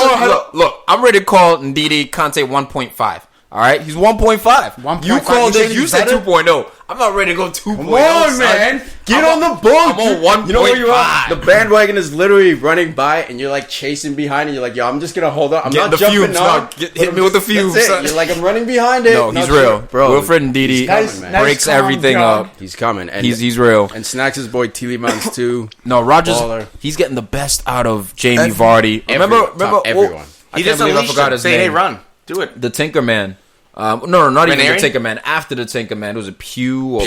[SPEAKER 3] look, I'm ready to call Ndidi Kante 1.5. All right, he's 1.5. You called it. You said 2.0. I'm not ready to go 2.0.
[SPEAKER 1] Come on, man. Get on the boat.
[SPEAKER 3] I'm on 1.5.
[SPEAKER 1] You know where you are? The bandwagon is literally running by, and you're like chasing behind, and you're like, yo, I'm just going to hold on. I'm not jumping on.
[SPEAKER 3] Hit me with the fumes.
[SPEAKER 1] You're like, I'm running behind it.
[SPEAKER 3] No, he's real. Bro, Wilfred Ndidi breaks everything up.
[SPEAKER 1] He's coming. And
[SPEAKER 3] he's real.
[SPEAKER 1] And Snacks' boy Tielemans, too.
[SPEAKER 3] No, Rogers, he's getting the best out of Jamie Vardy. Remember
[SPEAKER 1] everyone.
[SPEAKER 5] He just unleashed him. Say, hey, run. Do it.
[SPEAKER 3] The Tinker Man. No, not even the Tinker Man. After the Tinker Man, was it Pew?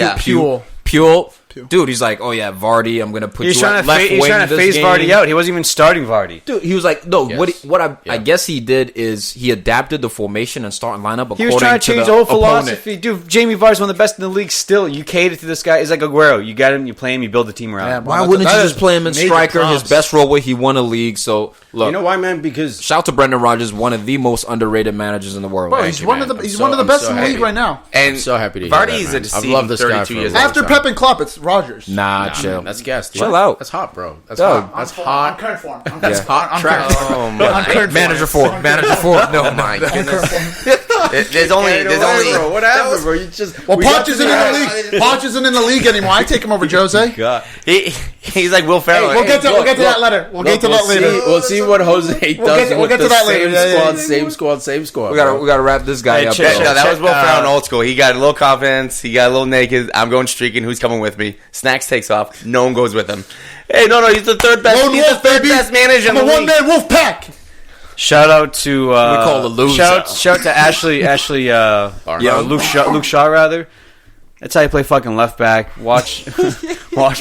[SPEAKER 3] Pule. Dude, he's like, oh yeah, Vardy, I'm gonna put you at left wing.
[SPEAKER 4] He's trying to phase Vardy out. He wasn't even starting Vardy.
[SPEAKER 3] Dude, he was like, no. Yes. I guess he did is he adapted the formation and starting lineup according to the
[SPEAKER 4] He was trying to change the whole philosophy.
[SPEAKER 3] Opponent.
[SPEAKER 4] Dude, Jamie Vardy's one of the best in the league. Still, you cater to this guy. He's like Aguero. You got him, you play him, you build the team around.
[SPEAKER 3] Yeah, why wouldn't you just play him in striker? His best role where he won a league. So look,
[SPEAKER 1] you know why, man? Because
[SPEAKER 3] shout to Brendan Rodgers, one of the most underrated managers in the world.
[SPEAKER 2] Bro, he's one of the best in the league right now.
[SPEAKER 5] And
[SPEAKER 1] I'm so happy to hear
[SPEAKER 5] Vardy's
[SPEAKER 1] that,
[SPEAKER 5] a deceiving 32 years old.
[SPEAKER 2] After Pep and Klopp, it's Rodgers.
[SPEAKER 3] Nah, chill.
[SPEAKER 1] That's gas. Dude.
[SPEAKER 3] Chill out.
[SPEAKER 1] That's hot, bro. That's
[SPEAKER 3] Dog.
[SPEAKER 1] hot. That's hot.
[SPEAKER 2] I'm current form.
[SPEAKER 1] That's hot trash.
[SPEAKER 5] Oh my!
[SPEAKER 3] Manager four.
[SPEAKER 5] No, my goodness. There's only.
[SPEAKER 1] Bro, what happened, bro? You just.
[SPEAKER 2] Poch isn't in the league. Poch isn't in the league anymore. I take him over Jose.
[SPEAKER 5] God. He's like Will Ferrell.
[SPEAKER 2] We'll get to that later. We'll get to that later.
[SPEAKER 1] We'll see what Jose does with the same squad.
[SPEAKER 3] We gotta wrap this guy up.
[SPEAKER 5] That was Will Ferrell in old school. He got a little confidence. He got a little naked. I'm going streaking. Who's coming with me? Snacks takes off. No one goes with him. Hey, no, he's the third best. He's the third best manager in the league.
[SPEAKER 2] I'm a one-man wolf pack.
[SPEAKER 4] Shout out to
[SPEAKER 3] we call the loser.
[SPEAKER 4] Shout to Ashley. Luke Shaw rather. That's how you play fucking left back. Watch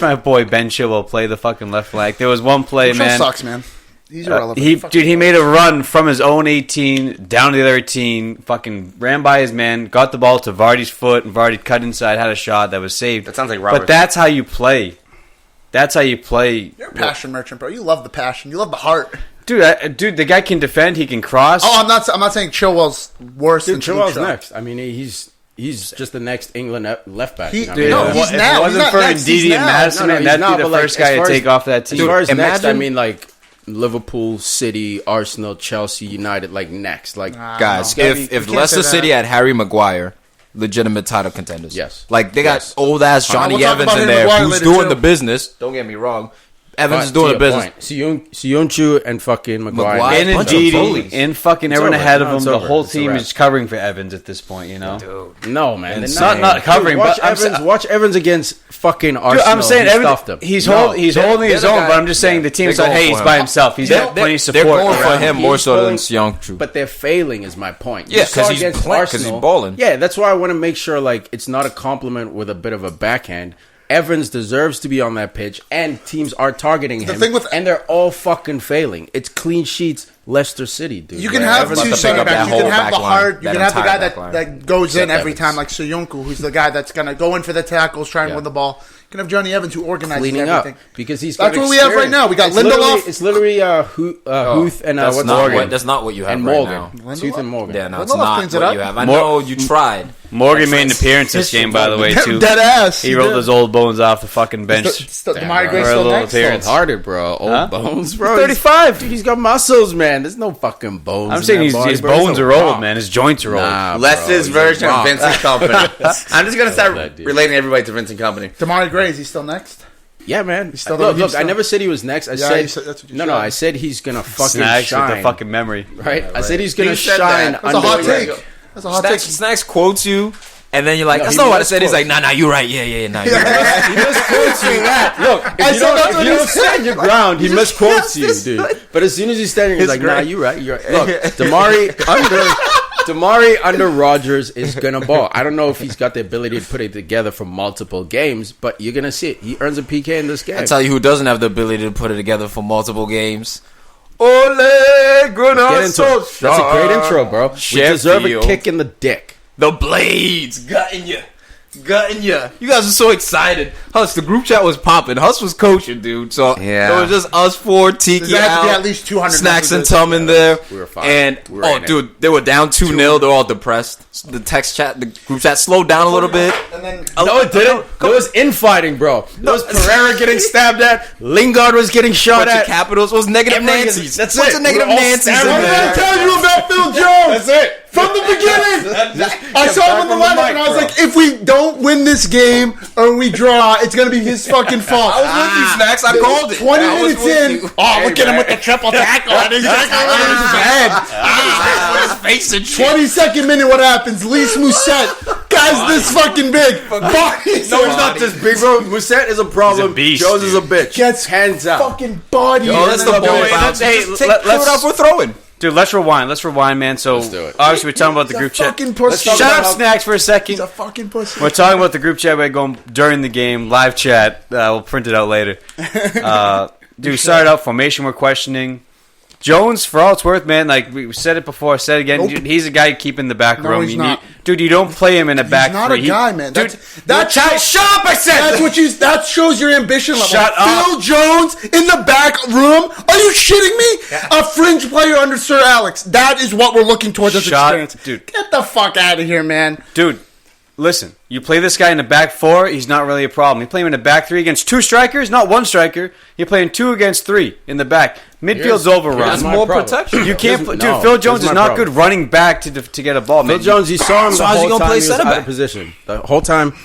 [SPEAKER 4] my boy Ben Chilwell play the fucking left flank. There was one play, man.
[SPEAKER 2] Sucks, man. He's irrelevant.
[SPEAKER 4] He made a run from his own 18 down to the other 18. Fucking ran by his man, got the ball to Vardy's foot, and Vardy cut inside, had a shot that was saved.
[SPEAKER 5] That sounds like Robert.
[SPEAKER 4] But that's how you play. That's how you play.
[SPEAKER 2] You're a passion merchant, bro. You love the passion. You love the heart.
[SPEAKER 4] Dude, the guy can defend. He can cross.
[SPEAKER 2] Oh, I'm not saying Chilwell's worse than
[SPEAKER 1] Chilwell's next. I mean, he's just the next England left back.
[SPEAKER 2] He's now.
[SPEAKER 4] If it wasn't for Ndidi and Madison, that'd be the first guy to take off that team.
[SPEAKER 1] As far as next, I mean, like Liverpool, City, Arsenal, Chelsea, United, like next. Like
[SPEAKER 3] guys, if Leicester City had Harry Maguire, legitimate title contenders.
[SPEAKER 1] Yes.
[SPEAKER 3] Like they got old ass Johnny Evans in there who's doing the business. Don't get me wrong. Evans is doing a business.
[SPEAKER 1] Sionchu and fucking Maguire.
[SPEAKER 4] And Ndidi and fucking everyone ahead of him. The whole team is covering for Evans at this point,
[SPEAKER 1] Dude. No, man.
[SPEAKER 4] It's not covering.
[SPEAKER 1] Watch Evans against fucking Arsenal.
[SPEAKER 4] Dude, I'm saying he's holding his own, but I'm just saying the team's like, hey, he's by himself. He's got plenty of support.
[SPEAKER 3] They're going for him more so than Sionchu.
[SPEAKER 1] But they're failing is my point.
[SPEAKER 3] Yeah, because he's balling.
[SPEAKER 1] Yeah, that's why I want to make sure like it's not a compliment with a bit of a backhand. Evans deserves to be on that pitch, and teams are targeting him. And they're all fucking failing. It's clean sheets, Leicester City, dude.
[SPEAKER 2] You can have two center backs. You can have the hard. You can have the guy that goes in every time, like Soyuncu, who's the guy that's gonna go in for the tackles, try and win the ball. You can have Johnny Evans who organizes
[SPEAKER 1] cleaning
[SPEAKER 2] everything.
[SPEAKER 1] Up because he's
[SPEAKER 2] that's what we have right now. We got Lindelof.
[SPEAKER 1] It's literally Huth and
[SPEAKER 3] what's Morgan. That's not what you have right now.
[SPEAKER 1] Huth and Morgan.
[SPEAKER 3] Yeah, no, it's not what you have. I know you tried.
[SPEAKER 4] Morgan made an appearance this game, by the way, too.
[SPEAKER 2] Dead ass.
[SPEAKER 4] He rolled his old bones off the fucking bench.
[SPEAKER 2] Demari Gray still next.
[SPEAKER 1] It's harder, bro. Old bones, bro.
[SPEAKER 4] He's 35.
[SPEAKER 1] Dude, he's got muscles, man. There's no fucking bones.
[SPEAKER 4] I'm saying his bones are old, man. His joints are old.
[SPEAKER 5] Lester's version of Vincent Kompany. I'm just going to start relating everybody to Vincent Kompany.
[SPEAKER 2] Demari Gray, is he still next?
[SPEAKER 1] Yeah, man. Look, I never said he was next. I said no. I said he's gonna fucking shine.
[SPEAKER 4] With the fucking memory,
[SPEAKER 1] right? I said he's gonna shine.
[SPEAKER 2] That's a hot take. That's a hot take.
[SPEAKER 3] Snacks quotes you. And then you're like, that's not what I said. He's like, nah, you're right. Yeah, nah, you're right.
[SPEAKER 1] He misquotes you that. Look, if you don't stand your ground, he misquotes you, dude. But as soon as he's standing, he's like, nah, you're right. Look, Damari under Rodgers is gonna ball. I don't know if he's got the ability to put it together for multiple games, but you're gonna see it. He earns a PK in this game.
[SPEAKER 3] I tell you who doesn't have the ability to put it together for multiple games. Ole Gunnar Solskjaer.
[SPEAKER 1] That's a great intro, bro. We deserve a kick in the dick.
[SPEAKER 3] The Blades gutting you. You guys are so excited. Huss, the group chat was popping. Huss was coaching, dude. So it was just us four, Tiki out,
[SPEAKER 2] at least 200
[SPEAKER 3] Snacks and Tum in there.
[SPEAKER 1] We were fine.
[SPEAKER 3] And dude, they were down 2-0. They're all depressed. The group chat slowed down a little bit.
[SPEAKER 1] And then no, it didn't. There was infighting, bro. There was Pereira getting stabbed at. Lingard was getting shot at.
[SPEAKER 3] Capitals was negative Nancy's.
[SPEAKER 1] That's
[SPEAKER 3] it. What's a negative Nancy's in there?
[SPEAKER 2] I'm going to tell you about Phil Jones.
[SPEAKER 1] That's it.
[SPEAKER 2] From the beginning, I saw him on the lineup, and I was like, if we don't win this game or we draw, it's going to be his fucking fault.
[SPEAKER 3] I was with you, Snacks. I called it.
[SPEAKER 2] 20 minutes in, look at him with the triple tackle. And he's on his head.
[SPEAKER 3] With his face and shit.
[SPEAKER 2] 22nd minute, what happens? Lise Mousset, guy's this fucking big.
[SPEAKER 1] No, he's not this big, bro. Mousset is a problem. Jones is a bitch.
[SPEAKER 2] Gets
[SPEAKER 1] hands out.
[SPEAKER 2] Fucking body.
[SPEAKER 3] That's the ball.
[SPEAKER 4] Hey, let's
[SPEAKER 3] up for throwing.
[SPEAKER 4] Dude, let's rewind, man. So, obviously, we're talking about the group chat. Shut up, Snacks, for a second.
[SPEAKER 2] He's a fucking pussy.
[SPEAKER 4] We're talking about the group chat we're going during the game, live chat. We'll print it out later. Dude, we started out formation we're questioning. Jones, for all it's worth, man, like we said it before, I said it again, dude, he's a guy keeping the back room.
[SPEAKER 2] He's not.
[SPEAKER 4] Dude, you don't play him in a back three.
[SPEAKER 2] He's not a guy, man.
[SPEAKER 4] Dude,
[SPEAKER 2] shut up, I said! That shows your ambition level.
[SPEAKER 4] Shut up.
[SPEAKER 2] Phil Jones in the back room? Are you shitting me? Yeah. A fringe player under Sir Alex. That is what we're looking towards as experience.
[SPEAKER 4] Dude.
[SPEAKER 2] Get the fuck out of here, man.
[SPEAKER 4] Dude, listen, you play this guy in the back four, he's not really a problem. You play him in the back three against two strikers, not one striker. You're playing 2 against 3 in the back. Midfield's overrun.
[SPEAKER 3] That's more protection.
[SPEAKER 4] You can't. Dude, Phil Jones is not good running back to get a ball.
[SPEAKER 1] Phil Jones, you saw him the whole time he was out of position. The whole time,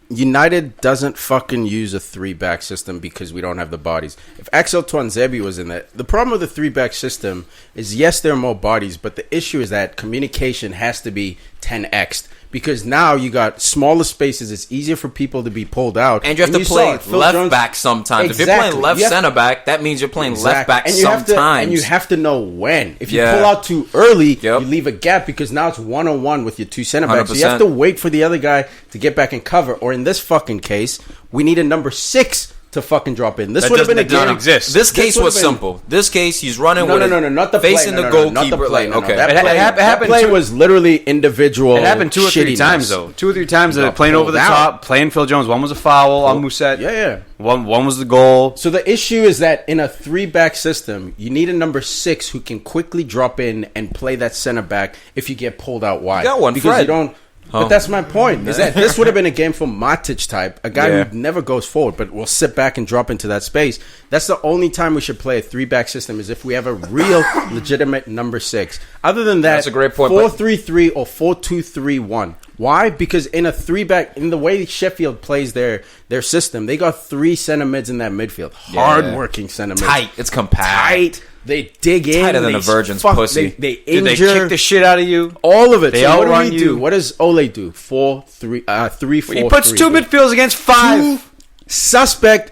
[SPEAKER 1] United doesn't fucking use a 3-back system because we don't have the bodies. If Axel Tuanzebe was in there, the problem with the 3-back system is, yes, there are more bodies, but the issue is that communication has to be 10x'd. Because now you got smaller spaces, it's easier for people to be pulled out.
[SPEAKER 3] And you have to play left back sometimes. Exactly. If you're playing left center back, that means you're playing left back sometimes.
[SPEAKER 1] And you have to know when. If you pull out too early, you leave a gap because now it's 1-on-1 with your 2 center backs. So you have to wait for the other guy to get back and cover. Or in this fucking case, we need a number 6 to fucking drop in. This would have been a game.
[SPEAKER 3] This case was simple. This case, he's running with
[SPEAKER 1] not the
[SPEAKER 3] facing the goalkeeper.
[SPEAKER 1] Okay, that play was literally individual.
[SPEAKER 4] It happened 2 or 3 times though. 2 or 3 times that playing over the top, playing Phil Jones. One was a foul on Mousset.
[SPEAKER 1] Yeah.
[SPEAKER 4] One was the goal.
[SPEAKER 1] So the issue is that in a 3-back system, you need a number 6 who can quickly drop in and play that center back if you get pulled out wide.
[SPEAKER 3] You got one,
[SPEAKER 1] because
[SPEAKER 3] Fred.
[SPEAKER 1] you don't. But that's my point. Is that this would have been a game for Matic type, a guy who never goes forward, but will sit back and drop into that space. That's the only time we should play a 3-back system is if we have a real legitimate number 6. Other than that,
[SPEAKER 3] that's a great point.
[SPEAKER 1] 4-3-3 or 4-2-3-1. Why? Because in a 3-back, in the way Sheffield plays their system, they got 3 center mids in that midfield. Hard-working center mids.
[SPEAKER 3] Tight. It's compact.
[SPEAKER 1] Tight. They dig in.
[SPEAKER 3] Tighter than a virgin's pussy.
[SPEAKER 1] They injure.
[SPEAKER 4] They kick the shit out of you.
[SPEAKER 1] All of it.
[SPEAKER 4] They
[SPEAKER 1] so
[SPEAKER 4] outrun
[SPEAKER 1] what do we
[SPEAKER 4] you.
[SPEAKER 1] do? What does Ole do? 3-4-3.
[SPEAKER 4] He puts 2 midfielders against 5.
[SPEAKER 1] 2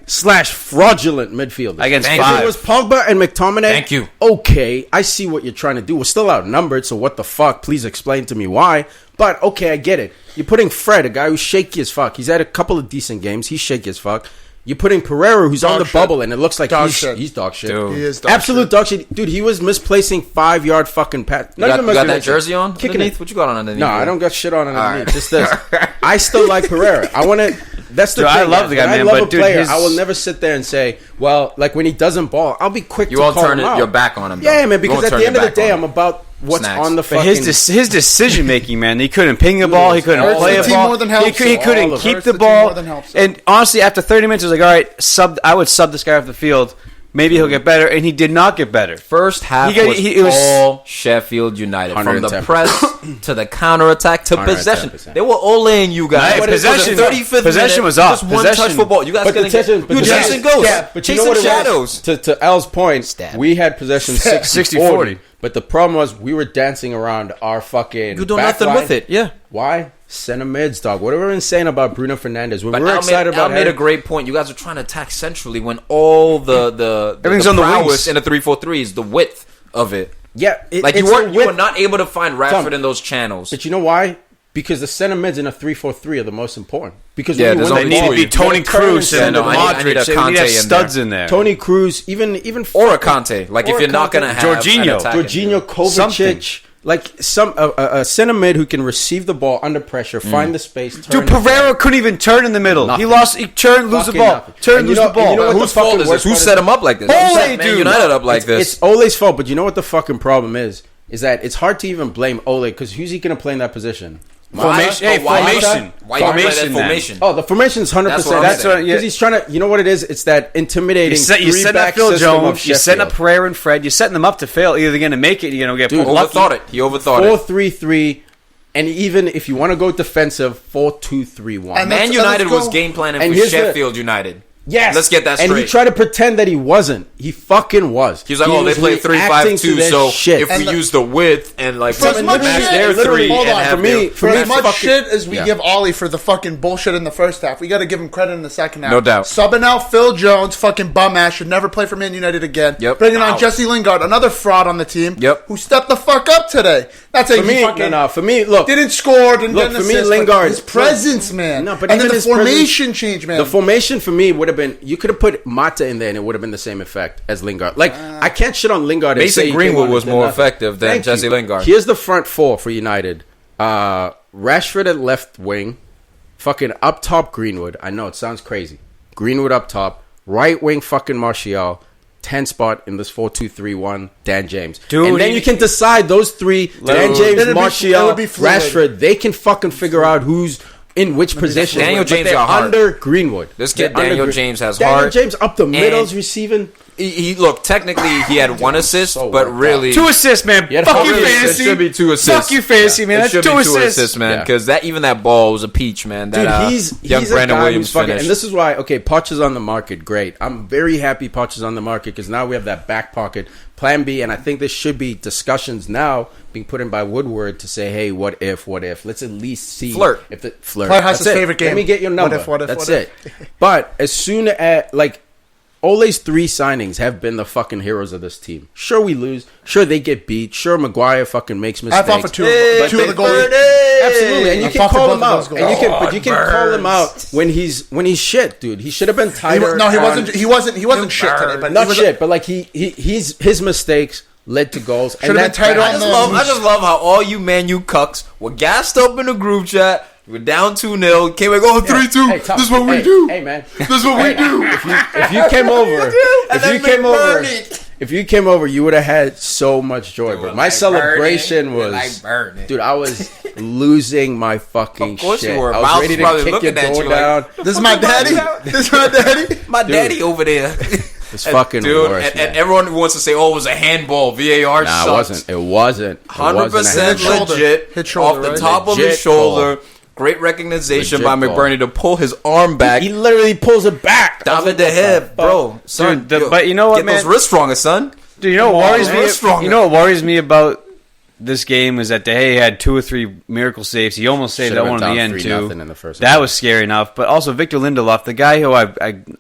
[SPEAKER 1] suspect/fraudulent midfielders.
[SPEAKER 4] Against
[SPEAKER 1] If
[SPEAKER 4] 5.
[SPEAKER 1] it was Pogba and McTominay,
[SPEAKER 3] Thank you.
[SPEAKER 1] Okay, I see what you're trying to do. We're still outnumbered, so what the fuck? Please explain to me why. But, okay, I get it. You're putting Fred, a guy who's shaky as fuck. He's had a couple of decent games. He's shaky as fuck. You're putting Pereira, who's on the bubble, and it looks like he's dog shit.
[SPEAKER 3] Dude.
[SPEAKER 2] He is dog
[SPEAKER 1] Absolute dog shit. Dude, he was misplacing 5-yard fucking pass.
[SPEAKER 3] You got that jersey on underneath? What you got on underneath?
[SPEAKER 1] No, I don't got shit on underneath. Just this. I still like Pereira. I want to... That's the
[SPEAKER 4] Dude,
[SPEAKER 1] thing.
[SPEAKER 4] I love the guy, man.
[SPEAKER 1] I love
[SPEAKER 4] But,
[SPEAKER 1] a
[SPEAKER 4] dude,
[SPEAKER 1] player.
[SPEAKER 4] his-
[SPEAKER 1] I will never sit there and say, well, like when he doesn't ball, I'll be quick
[SPEAKER 3] You
[SPEAKER 1] to
[SPEAKER 3] won't
[SPEAKER 1] call
[SPEAKER 3] turn
[SPEAKER 1] him out.
[SPEAKER 3] your back on him.
[SPEAKER 1] Yeah,
[SPEAKER 3] though.
[SPEAKER 1] man,
[SPEAKER 3] You
[SPEAKER 1] because
[SPEAKER 3] won't
[SPEAKER 1] at
[SPEAKER 3] turn
[SPEAKER 1] the end
[SPEAKER 3] your
[SPEAKER 1] of the
[SPEAKER 3] back
[SPEAKER 1] day,
[SPEAKER 3] on
[SPEAKER 1] I'm
[SPEAKER 3] him.
[SPEAKER 1] about what's
[SPEAKER 3] Snacks.
[SPEAKER 1] on the
[SPEAKER 4] But
[SPEAKER 1] fucking...
[SPEAKER 4] his decision making, man, he couldn't ping the ball. He couldn't
[SPEAKER 2] Hurts
[SPEAKER 4] play
[SPEAKER 2] the
[SPEAKER 4] a
[SPEAKER 2] team
[SPEAKER 4] ball.
[SPEAKER 2] more than helps
[SPEAKER 4] He
[SPEAKER 2] it.
[SPEAKER 4] couldn't
[SPEAKER 2] Hurts
[SPEAKER 4] keep
[SPEAKER 2] the
[SPEAKER 4] the
[SPEAKER 2] team
[SPEAKER 4] ball.
[SPEAKER 2] more than helps it.
[SPEAKER 4] And honestly, after 30 minutes, I was like, all right, I would sub this guy off the field. Maybe he'll get better, and he did not get better.
[SPEAKER 3] First half
[SPEAKER 4] It was
[SPEAKER 3] all Sheffield United. From the
[SPEAKER 1] 110%.
[SPEAKER 3] press to the counterattack to
[SPEAKER 1] 110%.
[SPEAKER 3] possession. They were olaying you guys.
[SPEAKER 4] Right,
[SPEAKER 3] But it
[SPEAKER 4] possession-
[SPEAKER 3] the 35th
[SPEAKER 4] possession
[SPEAKER 3] minute,
[SPEAKER 4] was off.
[SPEAKER 3] Just one touch
[SPEAKER 4] Possession-
[SPEAKER 3] football. You guys
[SPEAKER 1] But
[SPEAKER 3] couldn't
[SPEAKER 1] the
[SPEAKER 3] get...
[SPEAKER 1] possession-
[SPEAKER 3] You
[SPEAKER 1] possession-
[SPEAKER 3] chasing ghosts.
[SPEAKER 1] Yeah, but you know
[SPEAKER 3] chasing
[SPEAKER 1] what it
[SPEAKER 3] shadows.
[SPEAKER 1] was? To Al's point,
[SPEAKER 3] Stab.
[SPEAKER 1] we had possession 60-40.
[SPEAKER 4] 60-40.
[SPEAKER 1] But the problem was we were dancing around our fucking
[SPEAKER 3] You do
[SPEAKER 1] back
[SPEAKER 3] nothing
[SPEAKER 1] line.
[SPEAKER 3] with it. Yeah.
[SPEAKER 1] Why? Center mids, dog. What are we saying about Bruno Fernandes? When
[SPEAKER 3] But
[SPEAKER 1] we were excited about
[SPEAKER 3] Al made a great point. You guys are trying to attack centrally when all the
[SPEAKER 4] Everything's
[SPEAKER 3] the
[SPEAKER 4] on the
[SPEAKER 3] prowess
[SPEAKER 4] wings.
[SPEAKER 3] in a 3-4-3 is the width of it.
[SPEAKER 1] Yeah,
[SPEAKER 3] Like you were not able to find Rashford
[SPEAKER 1] Tom,
[SPEAKER 3] in those channels.
[SPEAKER 1] But you know why? Because the center mids in a 3-4-3 are the most important. Because
[SPEAKER 3] Yeah,
[SPEAKER 1] when you
[SPEAKER 3] there's
[SPEAKER 1] win
[SPEAKER 3] only
[SPEAKER 1] the
[SPEAKER 4] They
[SPEAKER 1] ball,
[SPEAKER 4] need to be
[SPEAKER 1] you
[SPEAKER 4] Tony
[SPEAKER 1] gotta turn and
[SPEAKER 4] Cruz
[SPEAKER 1] send
[SPEAKER 4] and
[SPEAKER 1] it.
[SPEAKER 3] I need a
[SPEAKER 4] Modric. We need to
[SPEAKER 3] Conte
[SPEAKER 4] have
[SPEAKER 3] in
[SPEAKER 4] studs
[SPEAKER 3] there.
[SPEAKER 4] in there.
[SPEAKER 1] Tony Cruz, even
[SPEAKER 3] Or a Conte. Like
[SPEAKER 1] Or
[SPEAKER 3] if
[SPEAKER 1] a
[SPEAKER 3] you're not
[SPEAKER 1] Conte.
[SPEAKER 3] going to have
[SPEAKER 4] Jorginho.
[SPEAKER 3] an attacking-
[SPEAKER 1] Jorginho, Kovacic,
[SPEAKER 4] Something.
[SPEAKER 1] like a center mid who can receive the ball under pressure, find the space. Turn
[SPEAKER 4] Dude, Pereira couldn't even turn in the middle.
[SPEAKER 1] Nothing.
[SPEAKER 4] He turned, lose the
[SPEAKER 1] Fucking
[SPEAKER 4] ball.
[SPEAKER 1] nothing.
[SPEAKER 4] Turn,
[SPEAKER 1] And
[SPEAKER 4] lose
[SPEAKER 1] you know-
[SPEAKER 4] the ball.
[SPEAKER 1] and you know what
[SPEAKER 3] Whose
[SPEAKER 1] the fucking
[SPEAKER 3] fault is
[SPEAKER 1] worst
[SPEAKER 3] this? Who
[SPEAKER 1] part
[SPEAKER 3] set
[SPEAKER 1] is-
[SPEAKER 3] him up like this?
[SPEAKER 4] Ole,
[SPEAKER 3] Who set Man
[SPEAKER 4] dude.
[SPEAKER 3] United up like this?
[SPEAKER 1] It's Ole's fault, but you know what the fucking problem is that it's hard to even blame Ole because who's he going to play in that position?
[SPEAKER 4] Formation. Hey, formation.
[SPEAKER 3] Why you play that
[SPEAKER 4] Formation, man.
[SPEAKER 3] formation?
[SPEAKER 1] Oh, the formation's 100%.
[SPEAKER 3] That's what I'm
[SPEAKER 1] That's
[SPEAKER 3] saying.
[SPEAKER 1] because he's trying to. You know what it is? It's that intimidating.
[SPEAKER 4] You set up
[SPEAKER 1] three-back
[SPEAKER 4] Phil
[SPEAKER 1] system of
[SPEAKER 4] Jones. You set up
[SPEAKER 1] Sheffield.
[SPEAKER 4] Pereira and Fred. You're setting them up to fail. Either they're going to make it, you're going to get
[SPEAKER 1] Dude,
[SPEAKER 4] lucky.
[SPEAKER 3] Overthought it. He overthought it.
[SPEAKER 1] 4-3-3, and even if you want to go defensive, 4-2-3-1.
[SPEAKER 2] And
[SPEAKER 3] Man
[SPEAKER 2] let's
[SPEAKER 3] United
[SPEAKER 2] go.
[SPEAKER 3] was game planning
[SPEAKER 1] And
[SPEAKER 3] for
[SPEAKER 1] here's the-
[SPEAKER 3] Sheffield United.
[SPEAKER 1] Yes,
[SPEAKER 3] Let's get that
[SPEAKER 1] And he
[SPEAKER 3] straight.
[SPEAKER 1] tried to pretend that he wasn't. He fucking was.
[SPEAKER 3] He was like, "Oh, they
[SPEAKER 1] was
[SPEAKER 3] play
[SPEAKER 1] reacting to
[SPEAKER 3] 3-5-2,
[SPEAKER 1] their
[SPEAKER 3] so
[SPEAKER 1] shit.
[SPEAKER 3] if we
[SPEAKER 2] And
[SPEAKER 3] use the width and like
[SPEAKER 2] For as much
[SPEAKER 3] match
[SPEAKER 2] shit-
[SPEAKER 3] their
[SPEAKER 2] literally,
[SPEAKER 3] three
[SPEAKER 2] hold
[SPEAKER 3] and
[SPEAKER 2] on.
[SPEAKER 3] have
[SPEAKER 1] For me-
[SPEAKER 3] their-
[SPEAKER 1] for
[SPEAKER 2] For
[SPEAKER 1] me,
[SPEAKER 2] as much
[SPEAKER 1] fucking-
[SPEAKER 2] shit as we
[SPEAKER 1] yeah.
[SPEAKER 2] give Ollie for the fucking bullshit in the first half, we got to give him credit in the second half.
[SPEAKER 3] No doubt.
[SPEAKER 2] Subbing out Phil Jones, fucking bum ass, should never play for Man United again.
[SPEAKER 3] Yep.
[SPEAKER 2] Bringing on
[SPEAKER 3] Ouch.
[SPEAKER 2] Jesse Lingard, another fraud on the team.
[SPEAKER 3] Yep.
[SPEAKER 2] Who stepped the fuck up today. That's a
[SPEAKER 1] For me,
[SPEAKER 2] fucking
[SPEAKER 1] for me, look,
[SPEAKER 2] didn't score, didn't
[SPEAKER 1] Look,
[SPEAKER 2] get an
[SPEAKER 1] for me,
[SPEAKER 2] assist, but
[SPEAKER 1] Lingard-
[SPEAKER 2] his presence, man.
[SPEAKER 1] No, but
[SPEAKER 2] and
[SPEAKER 1] even
[SPEAKER 2] then the
[SPEAKER 1] his
[SPEAKER 2] formation change, man.
[SPEAKER 1] the formation for me would have been. You could have put Mata in there, and it would have been the same effect as Lingard. Like I can't shit on Lingard.
[SPEAKER 3] Mason
[SPEAKER 1] and say he
[SPEAKER 3] Greenwood
[SPEAKER 1] came on
[SPEAKER 3] was
[SPEAKER 1] and did
[SPEAKER 3] more
[SPEAKER 1] nothing.
[SPEAKER 3] effective than
[SPEAKER 1] Thank
[SPEAKER 3] Jesse
[SPEAKER 1] you.
[SPEAKER 3] Lingard.
[SPEAKER 1] Here's the front four for United: Rashford at left wing, fucking up top Greenwood. I know it sounds crazy. Greenwood up top, right wing fucking Martial. 10 spot in this 4-2-3-1, Dan James.
[SPEAKER 4] Dude,
[SPEAKER 1] and then you can decide those three, Dan James,
[SPEAKER 2] Then it'd be
[SPEAKER 1] Martial,
[SPEAKER 2] fluid.
[SPEAKER 1] Rashford, they can fucking figure out who's in which position.
[SPEAKER 3] Daniel
[SPEAKER 1] But
[SPEAKER 3] James
[SPEAKER 1] they're
[SPEAKER 3] got heart.
[SPEAKER 1] under Greenwood.
[SPEAKER 3] This kid,
[SPEAKER 1] They're under
[SPEAKER 3] Daniel James, has
[SPEAKER 1] Daniel
[SPEAKER 3] heart.
[SPEAKER 1] James up the middles
[SPEAKER 3] And-
[SPEAKER 1] receiving.
[SPEAKER 3] He look, technically he had one assist,
[SPEAKER 1] So
[SPEAKER 3] but
[SPEAKER 1] worked
[SPEAKER 3] really
[SPEAKER 4] 2 assists, man.
[SPEAKER 1] Yeah,
[SPEAKER 4] Fuck you,
[SPEAKER 1] really, it
[SPEAKER 4] fantasy.
[SPEAKER 3] It should be 2 assists.
[SPEAKER 4] Fuck you, fantasy, man.
[SPEAKER 3] It
[SPEAKER 4] That's
[SPEAKER 3] should
[SPEAKER 4] 2
[SPEAKER 3] be 2
[SPEAKER 4] assists.
[SPEAKER 3] assists, man.
[SPEAKER 1] Yeah.
[SPEAKER 3] Because that ball was a peach, man. That
[SPEAKER 1] Dude, he's
[SPEAKER 3] young
[SPEAKER 1] a
[SPEAKER 3] Brandon
[SPEAKER 1] guy
[SPEAKER 3] Williams
[SPEAKER 1] who's fucking,
[SPEAKER 3] finished.
[SPEAKER 1] and this is why. Okay, Poch is on the market. Great. I'm very happy Poch is on the market because now we have that back pocket plan B, and I think there should be discussions now being put in by Woodward to say, hey, what if? Let's at least see
[SPEAKER 3] Flirt.
[SPEAKER 1] if the flirt.
[SPEAKER 2] Flirt has
[SPEAKER 1] That's
[SPEAKER 2] his
[SPEAKER 1] it.
[SPEAKER 2] favorite game.
[SPEAKER 1] Let me get your number.
[SPEAKER 2] What if,
[SPEAKER 1] That's
[SPEAKER 2] what
[SPEAKER 1] it. But as soon as Ole's 3 signings have been the fucking heroes of this team. Sure, we lose. Sure, they get beat. Sure, Maguire fucking makes
[SPEAKER 2] I
[SPEAKER 1] mistakes.
[SPEAKER 2] fought for two,
[SPEAKER 1] But
[SPEAKER 2] two of
[SPEAKER 1] they-
[SPEAKER 2] the goals.
[SPEAKER 1] Absolutely, and you
[SPEAKER 2] I
[SPEAKER 1] can
[SPEAKER 2] fought for
[SPEAKER 1] call
[SPEAKER 2] both
[SPEAKER 1] him
[SPEAKER 2] of
[SPEAKER 1] out,
[SPEAKER 2] those goals.
[SPEAKER 1] and you can call him out when he's shit, dude. He should have been tighter.
[SPEAKER 2] He
[SPEAKER 1] on-
[SPEAKER 2] wasn't shit today, but
[SPEAKER 1] not
[SPEAKER 2] he was
[SPEAKER 1] shit, but like his mistakes led to goals.
[SPEAKER 2] Should've been tighter on
[SPEAKER 3] I just love how all you Man U cucks were gassed up in the group chat. We're down 2-0. Came like, 3-2.
[SPEAKER 1] Hey, Tom,
[SPEAKER 3] This is what we
[SPEAKER 1] hey,
[SPEAKER 3] do.
[SPEAKER 1] Hey, man.
[SPEAKER 3] This is what we do.
[SPEAKER 1] If you came over, if you came over, you would have had so much joy. But my celebration was, dude. I was losing my fucking
[SPEAKER 3] Of course
[SPEAKER 1] shit.
[SPEAKER 3] you were.
[SPEAKER 1] I was
[SPEAKER 3] Miles
[SPEAKER 1] ready
[SPEAKER 3] was probably
[SPEAKER 1] to kick your
[SPEAKER 3] looking at
[SPEAKER 1] door
[SPEAKER 3] you
[SPEAKER 1] down.
[SPEAKER 3] like,
[SPEAKER 2] This is my daddy. This is my daddy.
[SPEAKER 3] My daddy over there.
[SPEAKER 1] It's fucking
[SPEAKER 3] Dude,
[SPEAKER 1] worse,
[SPEAKER 3] and everyone wants to say, "Oh, it was a handball." VAR
[SPEAKER 1] Nah,
[SPEAKER 3] sucks.
[SPEAKER 1] it wasn't.
[SPEAKER 3] 100%
[SPEAKER 2] shoulder.
[SPEAKER 3] legit.
[SPEAKER 2] Hit shoulder,
[SPEAKER 3] off the
[SPEAKER 2] right?
[SPEAKER 3] top of
[SPEAKER 1] Legit
[SPEAKER 3] his shoulder. Great recognition
[SPEAKER 1] Legit
[SPEAKER 3] by
[SPEAKER 1] ball.
[SPEAKER 3] McBurney to pull his arm back.
[SPEAKER 1] He literally pulls it back.
[SPEAKER 3] David the head, bro. Son,
[SPEAKER 4] Dude, but you know what,
[SPEAKER 3] get
[SPEAKER 4] man?
[SPEAKER 3] those wrists stronger, son.
[SPEAKER 4] Dude, you know what worries
[SPEAKER 3] Come on, stronger.
[SPEAKER 4] me? You know what worries me about this game is that De Gea had 2 or 3 miracle saves. He almost saved
[SPEAKER 1] Should've
[SPEAKER 4] that
[SPEAKER 1] went
[SPEAKER 4] one in the
[SPEAKER 1] down
[SPEAKER 4] end
[SPEAKER 1] 3-0
[SPEAKER 4] too.
[SPEAKER 1] in the first
[SPEAKER 4] That
[SPEAKER 1] half.
[SPEAKER 4] was scary enough. But also Victor Lindelof, the guy who I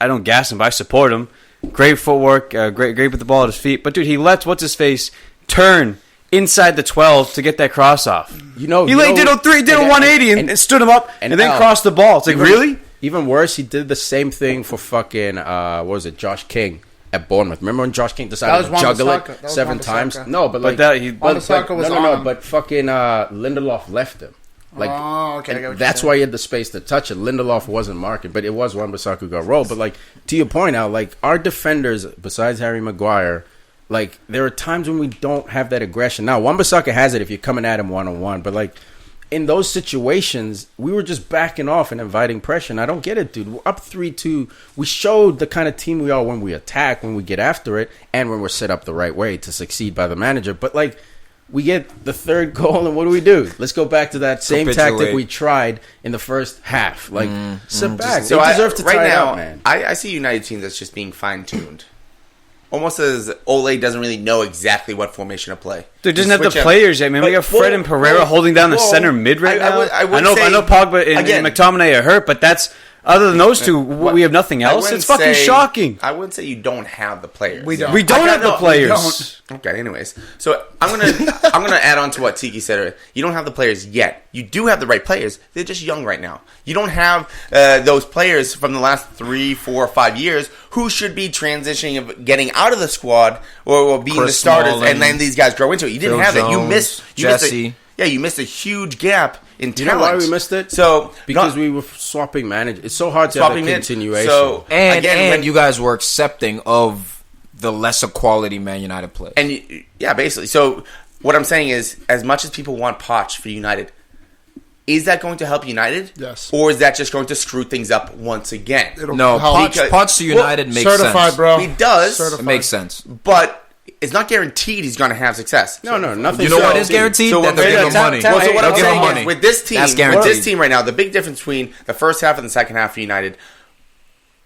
[SPEAKER 4] don't gas him, but I support him. Great footwork, great with the ball at his feet. But dude, he lets what's his face turn inside the 12 to get that cross off.
[SPEAKER 1] You know,
[SPEAKER 4] He did a 180 and stood him up and then
[SPEAKER 1] Al,
[SPEAKER 4] crossed the ball. It's like, really?
[SPEAKER 1] Even worse, he did the same thing for fucking what was it, Josh King at Bournemouth. Remember when Josh King decided to juggle it 7 times? No, but like
[SPEAKER 2] Wan-Bissaka was on him.
[SPEAKER 1] but fucking Lindelof left him. Like,
[SPEAKER 2] okay, I get what you're
[SPEAKER 1] that's
[SPEAKER 2] saying.
[SPEAKER 1] why he had the space to touch it. Lindelof wasn't marking, but it was Wan-Bissaka who got rolled. But like, to your point out, like our defenders, besides Harry Maguire, like there are times when we don't have that aggression. Now, Wan-Bissaka has it if you're coming at him 1-on-1, but like in those situations, we were just backing off and inviting pressure. And I don't get it, dude. We're up 3-2. We showed the kind of team we are when we attack, when we get after it, and when we're set up the right way to succeed by the manager. But like, we get the third goal, and what do? Let's go back to that same tactic we tried in the first half. Like, sit back.
[SPEAKER 5] So
[SPEAKER 1] They deserve to tie it up, man.
[SPEAKER 5] I see United teams that's just being fine-tuned. Almost as Ole doesn't really know exactly what formation to play.
[SPEAKER 4] Dude, doesn't have the players yet, man. We got Fred and Pereira holding down the center mid right now.
[SPEAKER 5] I
[SPEAKER 4] know Pogba and McTominay are hurt, but that's other than those two, we have nothing else. It's fucking shocking.
[SPEAKER 5] I wouldn't say you don't have the players.
[SPEAKER 2] We don't.
[SPEAKER 4] We don't have the players.
[SPEAKER 5] Okay, anyways. So I'm gonna add on to what Tiki said earlier. You don't have the players yet. You do have the right players. They're just young right now. You don't have those players from the last 3, 4, 5 years who should be transitioning of getting out of the squad or being
[SPEAKER 3] Chris
[SPEAKER 5] the starters,
[SPEAKER 3] Smalling,
[SPEAKER 5] and then these guys grow into it. You didn't
[SPEAKER 3] Phil
[SPEAKER 5] have it. You
[SPEAKER 3] Jones,
[SPEAKER 5] missed
[SPEAKER 3] Jesse.
[SPEAKER 5] you missed a huge gap in talent.
[SPEAKER 1] You know why we missed it? Because we were swapping managers. It's so hard to have a continuation.
[SPEAKER 5] So
[SPEAKER 3] and you guys were accepting of the lesser quality Man United play.
[SPEAKER 5] And yeah, basically. So what I'm saying is, as much as people want Poch for United, is that going to help United?
[SPEAKER 2] Yes.
[SPEAKER 5] Or is that just going to screw things up once again?
[SPEAKER 3] No, Poch to United makes sense.
[SPEAKER 2] Certified, bro.
[SPEAKER 5] He does.
[SPEAKER 3] It makes sense.
[SPEAKER 5] But it's not guaranteed he's going to have success.
[SPEAKER 1] No, nothing.
[SPEAKER 3] You know what is guaranteed?
[SPEAKER 5] So
[SPEAKER 3] That they'll give him money.
[SPEAKER 5] Well, so what
[SPEAKER 3] They'll
[SPEAKER 5] I'm
[SPEAKER 3] give him
[SPEAKER 5] saying
[SPEAKER 3] money.
[SPEAKER 5] is, with this team,
[SPEAKER 3] That's guaranteed.
[SPEAKER 5] right now, the big difference between the first half and the second half for United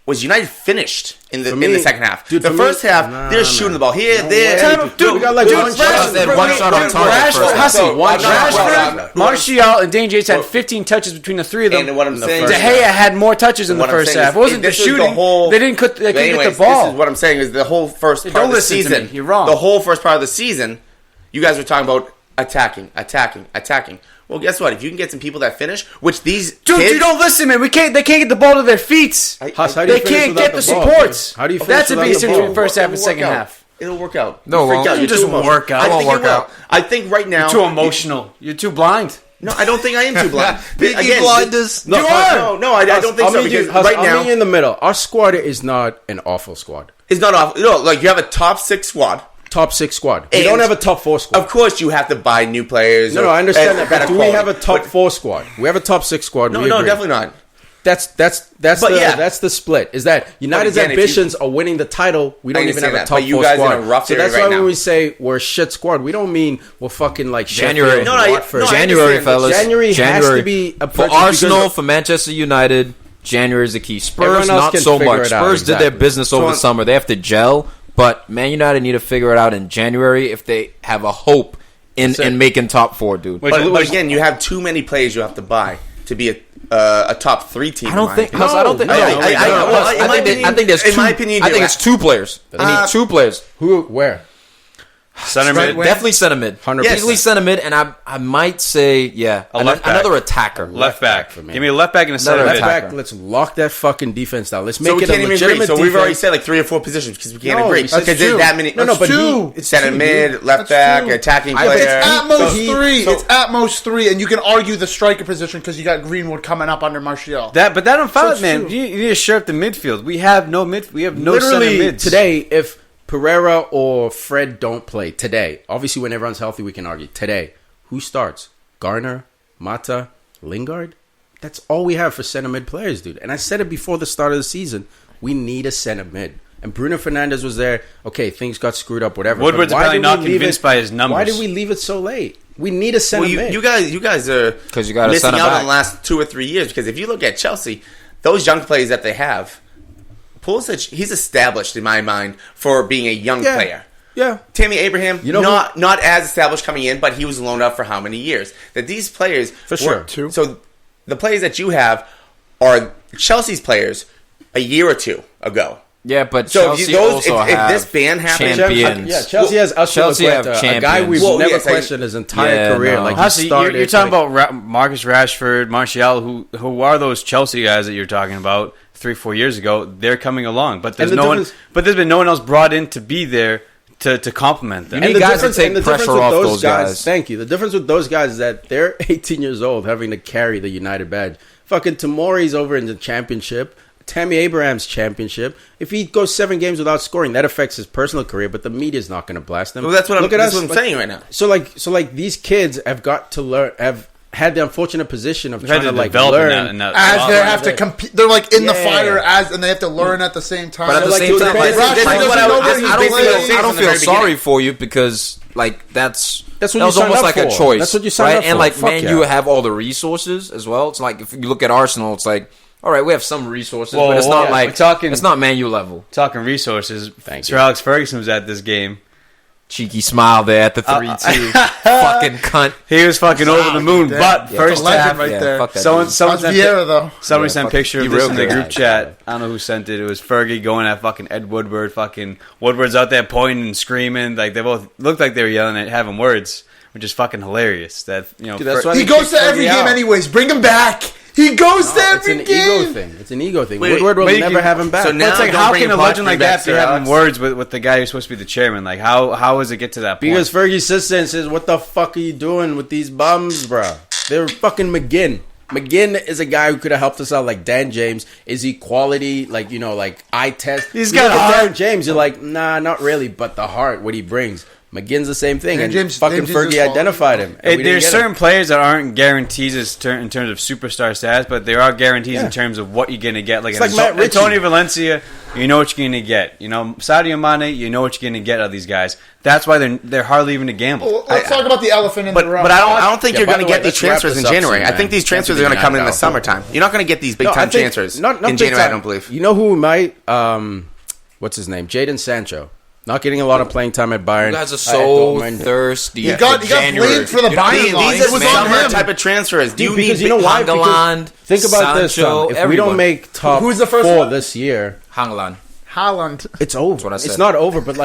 [SPEAKER 5] was United finished in the second half.
[SPEAKER 1] Dude,
[SPEAKER 5] the first half, they're shooting the ball here, there.
[SPEAKER 1] Dude, we got like one
[SPEAKER 3] shot on target.
[SPEAKER 4] Rashford, Martial, and Dane Yates had 15 touches between the three of them.
[SPEAKER 5] And what I'm saying,
[SPEAKER 4] De Gea had more touches in the first half. It wasn't the shooting. They didn't get the ball.
[SPEAKER 5] This is what I'm saying is the whole first part
[SPEAKER 4] Don't
[SPEAKER 5] of the
[SPEAKER 4] listen to
[SPEAKER 5] season.
[SPEAKER 4] me. You're wrong.
[SPEAKER 5] The whole first part of the season, you guys were talking about attacking. Well, guess what? If you can get some people that finish, which these
[SPEAKER 4] Dude, you don't listen, man. They can't get the ball to their feet.
[SPEAKER 1] Huss, how do you
[SPEAKER 4] They
[SPEAKER 1] finish
[SPEAKER 4] can't
[SPEAKER 1] without
[SPEAKER 4] get the
[SPEAKER 1] ball,
[SPEAKER 4] supports.
[SPEAKER 1] dude? How do you finish
[SPEAKER 4] That's a
[SPEAKER 1] without
[SPEAKER 4] big
[SPEAKER 1] the
[SPEAKER 4] difference
[SPEAKER 1] ball?
[SPEAKER 4] between first half and second half.
[SPEAKER 5] It'll work out.
[SPEAKER 3] No,
[SPEAKER 5] You freaked out.
[SPEAKER 3] it
[SPEAKER 5] You're
[SPEAKER 3] just
[SPEAKER 5] too
[SPEAKER 3] won't
[SPEAKER 5] emotional.
[SPEAKER 3] work out.
[SPEAKER 5] I
[SPEAKER 3] It won't
[SPEAKER 5] think it
[SPEAKER 3] work
[SPEAKER 5] will.
[SPEAKER 3] out.
[SPEAKER 5] I think right now.
[SPEAKER 4] Too emotional. You're too blind.
[SPEAKER 5] No, I don't think I am too blind.
[SPEAKER 3] Biggie blinders.
[SPEAKER 5] No, I don't think so. Because right
[SPEAKER 1] I'll
[SPEAKER 5] now,
[SPEAKER 1] meet you in the middle. Our squad is not an awful squad.
[SPEAKER 5] it's not off. You know, like you have a top 6 squad.
[SPEAKER 1] Top 6 squad. We
[SPEAKER 5] And
[SPEAKER 1] don't have a top 4 squad.
[SPEAKER 5] Of course, you have to buy new players.
[SPEAKER 1] No, I understand that.
[SPEAKER 5] better
[SPEAKER 1] But do we have a
[SPEAKER 5] quality.
[SPEAKER 1] top 4 squad? We have a top 6 squad.
[SPEAKER 5] No,
[SPEAKER 1] we agree.
[SPEAKER 5] definitely not.
[SPEAKER 1] That's the split. Is that United's
[SPEAKER 5] again, if
[SPEAKER 1] ambitions are winning the title? We don't even have a
[SPEAKER 5] that,
[SPEAKER 1] top
[SPEAKER 5] but you
[SPEAKER 1] 4
[SPEAKER 5] guys
[SPEAKER 1] squad.
[SPEAKER 5] in a rough
[SPEAKER 1] So
[SPEAKER 5] area
[SPEAKER 1] that's
[SPEAKER 5] right
[SPEAKER 1] why
[SPEAKER 5] now.
[SPEAKER 1] when we say we're a shit squad, we don't mean we're fucking like
[SPEAKER 3] January.
[SPEAKER 1] Sheffield,
[SPEAKER 5] No, I
[SPEAKER 1] Watford.
[SPEAKER 3] January,
[SPEAKER 5] understand.
[SPEAKER 3] fellas.
[SPEAKER 1] January has to be a
[SPEAKER 3] for
[SPEAKER 1] purchase
[SPEAKER 3] Arsenal,
[SPEAKER 1] because-
[SPEAKER 3] for Manchester United. January is the key. Spurs,
[SPEAKER 1] Everyone else
[SPEAKER 3] not
[SPEAKER 1] can
[SPEAKER 3] so
[SPEAKER 1] figure
[SPEAKER 3] much.
[SPEAKER 1] it out,
[SPEAKER 3] Spurs did
[SPEAKER 1] exactly.
[SPEAKER 3] their business over the summer. They have to gel, but Man United need to figure it out in January if they have a hope in making top 4, dude.
[SPEAKER 5] But again, you have too many players you have to buy to be a top 3 team.
[SPEAKER 3] I don't think.
[SPEAKER 5] in my
[SPEAKER 3] Huss, I don't think.
[SPEAKER 5] opinion.
[SPEAKER 3] No,
[SPEAKER 5] I
[SPEAKER 3] think there's
[SPEAKER 5] in
[SPEAKER 3] two.
[SPEAKER 5] my opinion,
[SPEAKER 3] I think it's 2 players. I need 2 players.
[SPEAKER 1] Who? Where?
[SPEAKER 4] Center mid.
[SPEAKER 3] Definitely center mid.
[SPEAKER 1] 100%.
[SPEAKER 3] Easily center mid, and I might say
[SPEAKER 4] left back.
[SPEAKER 3] another attacker.
[SPEAKER 4] Left back.
[SPEAKER 1] for me.
[SPEAKER 4] Give me a left back and a center
[SPEAKER 3] Another
[SPEAKER 4] mid.
[SPEAKER 3] attacker.
[SPEAKER 1] Back, let's lock that fucking defense down. Let's
[SPEAKER 5] So
[SPEAKER 1] make
[SPEAKER 5] we
[SPEAKER 1] it a
[SPEAKER 5] can't even agree.
[SPEAKER 1] legitimate
[SPEAKER 5] So
[SPEAKER 1] defense.
[SPEAKER 5] we've already said like 3 or 4 positions because we can't
[SPEAKER 1] No,
[SPEAKER 5] agree.
[SPEAKER 1] we said
[SPEAKER 5] Because
[SPEAKER 1] two.
[SPEAKER 5] there's that many.
[SPEAKER 1] No, but
[SPEAKER 2] two.
[SPEAKER 5] Center mid, left back, attacking
[SPEAKER 2] But
[SPEAKER 5] player.
[SPEAKER 2] it's at most
[SPEAKER 1] he-
[SPEAKER 2] 3.
[SPEAKER 5] so-
[SPEAKER 2] It's at most 3, and you can argue the striker position because you got Greenwood coming up under Martial.
[SPEAKER 4] But that don't follow,
[SPEAKER 2] it's
[SPEAKER 4] man.
[SPEAKER 2] true.
[SPEAKER 4] You need to shore up the midfield. We have no We have no center
[SPEAKER 1] Literally
[SPEAKER 4] mids
[SPEAKER 1] today, if Pereira or Fred don't play today, obviously when everyone's healthy, we can argue. Today, who starts? Garner, Mata, Lingard. That's all we have for center mid players, dude. And I said it before the start of the season. We need a center mid. And Bruno Fernandes was there. Okay, things got screwed up, whatever.
[SPEAKER 4] Woodward's probably not convinced by his numbers.
[SPEAKER 1] Why did we leave it so late? We need a center mid.
[SPEAKER 5] You guys are missing out on the last 2 or 3 years, because if you look at Chelsea, those young players that they have, Pulisic, he's established in my mind for being a young player.
[SPEAKER 1] Yeah.
[SPEAKER 5] Tammy Abraham, not as established coming in, but he was loaned out for how many years? That these players...
[SPEAKER 1] For sure.
[SPEAKER 5] So the players that you have are Chelsea's players a year or two ago.
[SPEAKER 3] Yeah, but
[SPEAKER 5] so
[SPEAKER 3] Chelsea if
[SPEAKER 5] this ban happens...
[SPEAKER 1] Chelsea has a guy we've never questioned his entire career.
[SPEAKER 4] No.
[SPEAKER 1] Like
[SPEAKER 4] Hussey, you're talking about Marcus Rashford, Martial, who are those Chelsea guys that you're talking about 3-4 years ago? They're coming along, but there's been no one else brought in to be there to complement them.
[SPEAKER 3] You need guys to take pressure off those guys.
[SPEAKER 1] Thank you. The difference with those guys is that they're 18 years old having to carry the United badge. Fucking Tomori's over in the championship. Tammy Abraham's championship. If he goes 7 games without scoring, that affects his personal career, but the media's not going to blast him.
[SPEAKER 5] Well, that's what I'm saying right now.
[SPEAKER 1] So these kids have got to learn, have had the unfortunate position of trying to learn
[SPEAKER 2] as they have to compete. They're like in the fire and they have to learn at the same time.
[SPEAKER 3] But at the same time, I don't feel sorry for you, because that was almost like a choice.
[SPEAKER 1] That's what you signed up for.
[SPEAKER 3] And Man U have all the resources as well. It's like if you look at Arsenal, it's like, all right, we have some resources, but it's not it's not Man U level.
[SPEAKER 4] Talking resources, Sir Alex Ferguson was at this game.
[SPEAKER 3] Cheeky smile there at the 3-2. Fucking cunt.
[SPEAKER 4] He was fucking over the moon. But first half,
[SPEAKER 2] right there.
[SPEAKER 4] Someone sent a picture of this in the group chat.
[SPEAKER 1] Yeah.
[SPEAKER 4] I don't know who sent it. It was Fergie going at fucking Ed Woodward. Fucking Woodward's out there pointing and screaming. Like, they both looked like they were yelling at having words, which is fucking hilarious. That
[SPEAKER 2] Dude, he goes to every game anyways. Bring him back. He goes to every game.
[SPEAKER 1] It's an ego thing. Woodward will never have him back.
[SPEAKER 4] So now, it's like, how can a legend like that be having words with the guy who's supposed to be the chairman? Like, how does it get to that point?
[SPEAKER 1] Because Fergie sits there and says, "What the fuck are you doing with these bums, bro? They're fucking McGinn. McGinn is a guy who could have helped us out, like Dan James. Is he quality? Like eye test.
[SPEAKER 4] He's got heart.
[SPEAKER 1] Dan James. You're like, nah, not really. But the heart, what he brings." McGinn's the same thing, and
[SPEAKER 2] James
[SPEAKER 1] Fergie identified him.
[SPEAKER 4] There's certain players that aren't guarantees in terms of superstar status, but there are guarantees in terms of what you're going to get. Like Antonio Valencia, you know what you're going to get. Sadio Mane, you know what you're going to get out of these guys. That's why they're hardly even a gamble.
[SPEAKER 2] Well, let's talk about the elephant in the room.
[SPEAKER 5] But I don't think you're going to get these transfers in January. I think these transfers are going to come in the summertime. You're not going to get these big-time transfers in January, I don't believe.
[SPEAKER 1] You know who might? What's his name? Jadon Sancho. Not getting a lot of playing time at Bayern.
[SPEAKER 3] You guys are so thirsty.
[SPEAKER 2] He got blamed for the Bayern line.
[SPEAKER 5] These are summer type of transfers. Do you need
[SPEAKER 3] Haaland?
[SPEAKER 1] Think about this, Tom. If we don't make top 4 this year,
[SPEAKER 2] Haaland.
[SPEAKER 1] It's over. It's not over, but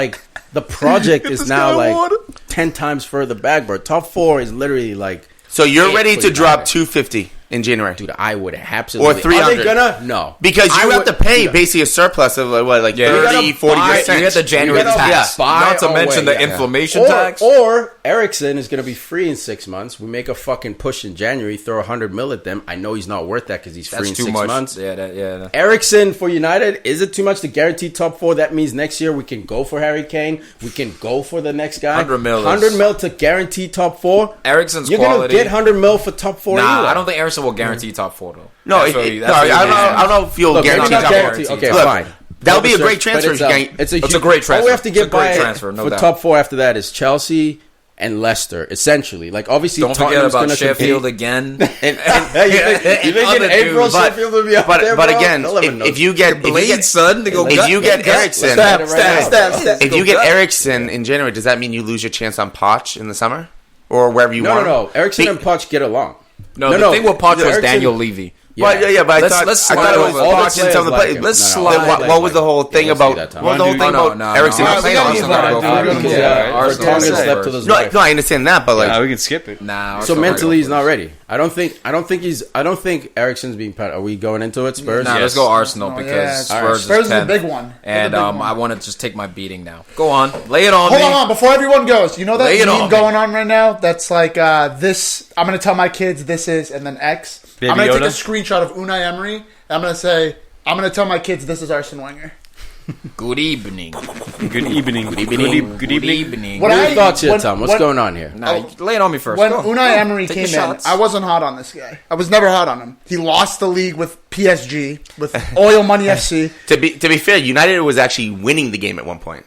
[SPEAKER 1] the project is now 10 times further back, bro. Top 4 is literally
[SPEAKER 5] So you're ready to drop 250 in January,
[SPEAKER 1] dude? I would absolutely.
[SPEAKER 5] Or 300.
[SPEAKER 1] Are they gonna? No,
[SPEAKER 5] because you have to pay basically a surplus of 30-40%.
[SPEAKER 3] You get the January tax, not to mention the inflammation tax.
[SPEAKER 1] Or Eriksen is going to be free in 6 months. We make a fucking push in January, throw 100 mil at them. I know he's not worth that because he's free in 6 months.
[SPEAKER 3] Yeah.
[SPEAKER 1] Eriksen for United, is it too much to guarantee top 4? That means next year we can go for Harry Kane. We can go for the next guy. 100 mil to guarantee top 4.
[SPEAKER 3] Eriksen's
[SPEAKER 1] You're
[SPEAKER 3] quality.
[SPEAKER 1] You're going to get 100 mil for top 4.
[SPEAKER 3] Nah, I don't think Eriksen will guarantee top 4 though.
[SPEAKER 5] No, I don't know if you'll guarantee top 4.
[SPEAKER 1] Okay, fine.
[SPEAKER 5] That'll be a great transfer.
[SPEAKER 1] It's a
[SPEAKER 3] great transfer.
[SPEAKER 1] All we have to get by
[SPEAKER 3] transfer,
[SPEAKER 1] for top 4 after that is Chelsea and Leicester, essentially. Obviously,
[SPEAKER 3] don't forget about Sheffield again.
[SPEAKER 1] You think in April Sheffield will be up there,
[SPEAKER 5] but again, if you get Eriksen in January, does that mean you lose your chance on Poch in the summer or wherever you want?
[SPEAKER 1] No. Eriksen and Poch get along.
[SPEAKER 3] The thing with Poch was Daniel Levy.
[SPEAKER 5] But I thought it was Poch and some of the players.
[SPEAKER 3] Let's slide.
[SPEAKER 5] What was the whole thing about? What was the whole thing about Eriksen? No, I understand that, but
[SPEAKER 4] we can skip it.
[SPEAKER 1] So mentally, he's not ready. I don't think Eriksen's being pat. Are we going into it? Spurs?
[SPEAKER 3] Nah, let's go Arsenal because Spurs
[SPEAKER 2] is a big one.
[SPEAKER 3] And I want to just take my beating now. Go on, lay it on me.
[SPEAKER 2] Hold on, before everyone goes. You know that meme going on right now? That's like this. I'm going to tell my kids this is, and then X. I'm going to take a screenshot of Unai Emery. And I'm going to tell my kids this is Arsene Wenger.
[SPEAKER 3] Good evening.
[SPEAKER 4] Good evening. Good evening. Good evening.
[SPEAKER 1] What are your thoughts here, Tom? What's going on here?
[SPEAKER 3] Nah, lay it on me first.
[SPEAKER 2] When Unai Emery came in, I wasn't hot on this guy. I was never hot on him. He lost the league with PSG, with Oil Money FC.
[SPEAKER 5] To be fair, United was actually winning the game at one point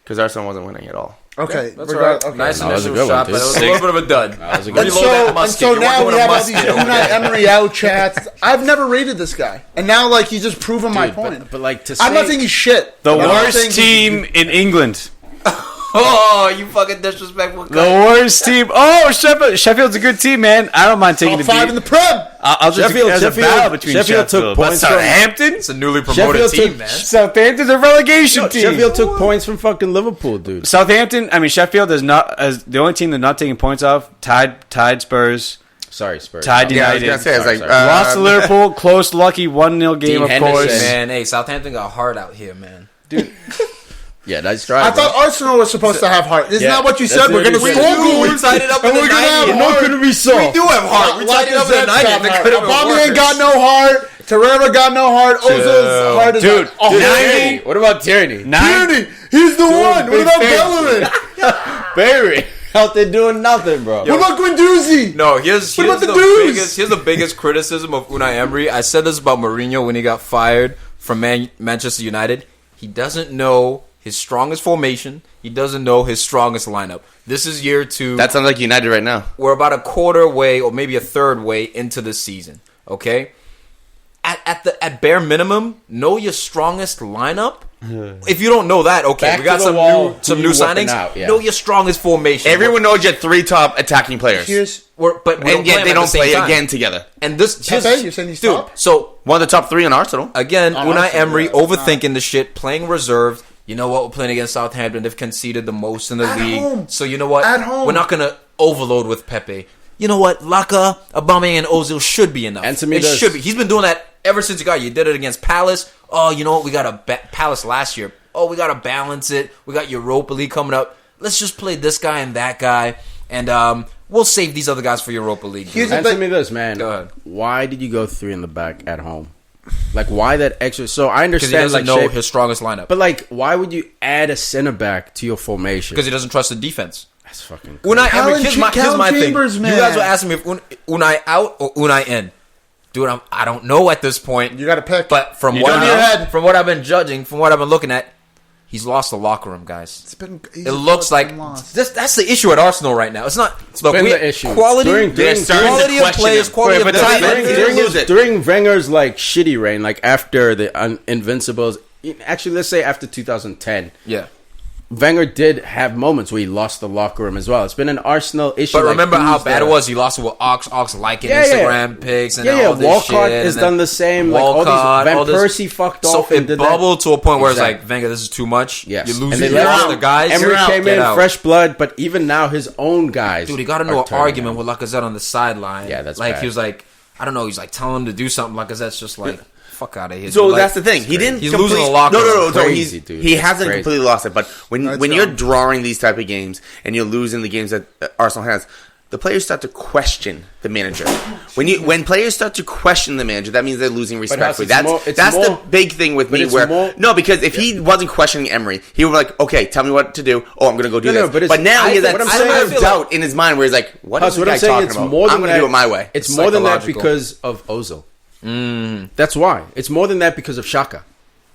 [SPEAKER 5] because Arsenal wasn't winning at all.
[SPEAKER 2] Okay,
[SPEAKER 3] that's right. Okay. Nice initial shot, but it was a little bit of a dud.
[SPEAKER 2] So now we have all these Unai Emery out chats. I've never rated this guy, and now like he's just proven my point.
[SPEAKER 1] But like
[SPEAKER 2] I'm not saying he's shit.
[SPEAKER 4] The worst team in England.
[SPEAKER 3] Oh, you fucking disrespectful.
[SPEAKER 4] The worst team. Oh, Sheffield's a good team, man. I don't mind taking the beat.
[SPEAKER 2] 5 in the Prem.
[SPEAKER 4] I'll just Sheffield
[SPEAKER 1] took points from
[SPEAKER 4] Southampton.
[SPEAKER 3] It's a newly promoted team, man.
[SPEAKER 4] Southampton's a relegation team.
[SPEAKER 1] Sheffield took points from fucking Liverpool, dude.
[SPEAKER 4] Southampton. I mean, Sheffield is not as the only team they're not taking points off. Tied Spurs.
[SPEAKER 1] Sorry, Spurs.
[SPEAKER 4] Tied United.
[SPEAKER 5] I was gonna say,
[SPEAKER 4] lost to Liverpool. Close, lucky 1-0 game. Of course,
[SPEAKER 3] man. Hey, Southampton got hard out here, man.
[SPEAKER 4] Dude.
[SPEAKER 1] Yeah, nice try.
[SPEAKER 2] I thought Arsenal was supposed to have heart. Isn't that what you said? We're going to score goals.
[SPEAKER 3] We tied it up in the 90th.
[SPEAKER 1] We're not going to be soft.
[SPEAKER 3] We do have heart. We tied it up in the 90th.
[SPEAKER 2] Aubameyang got no heart. Torreira got no heart. Ozil's heart is
[SPEAKER 1] dude, 90. What about Tierney?
[SPEAKER 2] Tierney, he's the one. What about Bellerin?
[SPEAKER 1] Barry out there doing nothing, bro.
[SPEAKER 2] What about Guendouzi?
[SPEAKER 3] No, here's the biggest criticism of Unai Emery. I said this about Mourinho when he got fired from Manchester United. He doesn't know his strongest formation. He doesn't know his strongest lineup. This is year 2.
[SPEAKER 5] That sounds like United right now.
[SPEAKER 3] We're about a quarter way or maybe a third way into the season. Okay? At bare minimum, know your strongest lineup. If you don't know that, okay,
[SPEAKER 1] Back
[SPEAKER 3] we got some new signings. Know your strongest formation.
[SPEAKER 5] Everyone knows your 3 top attacking players.
[SPEAKER 3] But yet
[SPEAKER 5] they don't play again together.
[SPEAKER 3] And this,
[SPEAKER 2] Pepe, you're saying he's top?
[SPEAKER 3] So
[SPEAKER 5] one of the top 3 in Arsenal.
[SPEAKER 3] Again, Unai Emery overthinking the shit, playing reserved. You know what? We're playing against Southampton. They've conceded the most in the league.
[SPEAKER 2] Home.
[SPEAKER 3] So you know what?
[SPEAKER 2] At home.
[SPEAKER 3] We're not going to overload with Pepe. You know what? Laka, Aubameyang, and Ozil should be enough.
[SPEAKER 1] And to me,
[SPEAKER 3] it should be. He's been doing that ever since he got. You did it against Palace. Oh, you know what? We got a Palace last year. Oh, we got to balance it. We got Europa League coming up. Let's just play this guy and that guy, and we'll save these other guys for Europa League.
[SPEAKER 1] Answer me this, man.
[SPEAKER 3] Go ahead.
[SPEAKER 1] Why did you go 3 in the back at home? Like, why that extra? So I understand.
[SPEAKER 3] Because he doesn't know his strongest lineup.
[SPEAKER 1] But like, why would you add a center back to your formation?
[SPEAKER 3] Because he doesn't trust the defense.
[SPEAKER 1] That's fucking crazy.
[SPEAKER 3] Unai Emery, here's my thing.
[SPEAKER 2] Man.
[SPEAKER 3] You guys were asking me if Unai out or Unai in. Dude, I don't know at this point.
[SPEAKER 2] You got to pick.
[SPEAKER 3] But from what I've been judging, from what I've been looking at, he's lost the locker room, guys. It looks like that's the issue at Arsenal right now. It's not. Look,
[SPEAKER 1] the issue.
[SPEAKER 3] Quality of players, quality of talent.
[SPEAKER 1] During Wenger's like shitty reign, like after the Invincibles, actually, let's say after 2010.
[SPEAKER 3] Yeah.
[SPEAKER 1] Wenger did have moments where he lost the locker room as well. It's been an Arsenal issue.
[SPEAKER 3] But remember how bad it was? He lost it with Ox liking Instagram pics and all this
[SPEAKER 1] Walcott
[SPEAKER 3] shit.
[SPEAKER 1] has done the same.
[SPEAKER 3] Walcott,
[SPEAKER 1] like all these, Van Persie fucked off.
[SPEAKER 3] So it bubbled to a point where it's like, Wenger, this is too much.
[SPEAKER 1] Yes.
[SPEAKER 3] You're losing your other guys.
[SPEAKER 1] Emery came in, fresh blood, but even now his own guys.
[SPEAKER 3] Dude, he got into an argument with Lacazette on the sideline.
[SPEAKER 1] Yeah, that's
[SPEAKER 3] like
[SPEAKER 1] bad.
[SPEAKER 3] He was like, I don't know, he's like telling him to do something. Lacazette's just like, fuck out of here.
[SPEAKER 5] So that's the thing. He didn't.
[SPEAKER 3] He's losing the locker room.
[SPEAKER 5] No.
[SPEAKER 1] Dude.
[SPEAKER 5] He hasn't completely lost it. But when you're drawing these type of games and you're losing the games that Arsenal has, the players start to question the manager. When players start to question the manager, that means they're losing respect for you. That's the big thing with me. Because if he wasn't questioning Emery, he would be like, okay, tell me what to do. Oh, I'm going to go do this. But now he has that doubt in his mind where he's like, what is this guy talking about? I'm going to do it my way.
[SPEAKER 1] It's more than that because of Ozil. That's why. It's more than that because of Xhaka.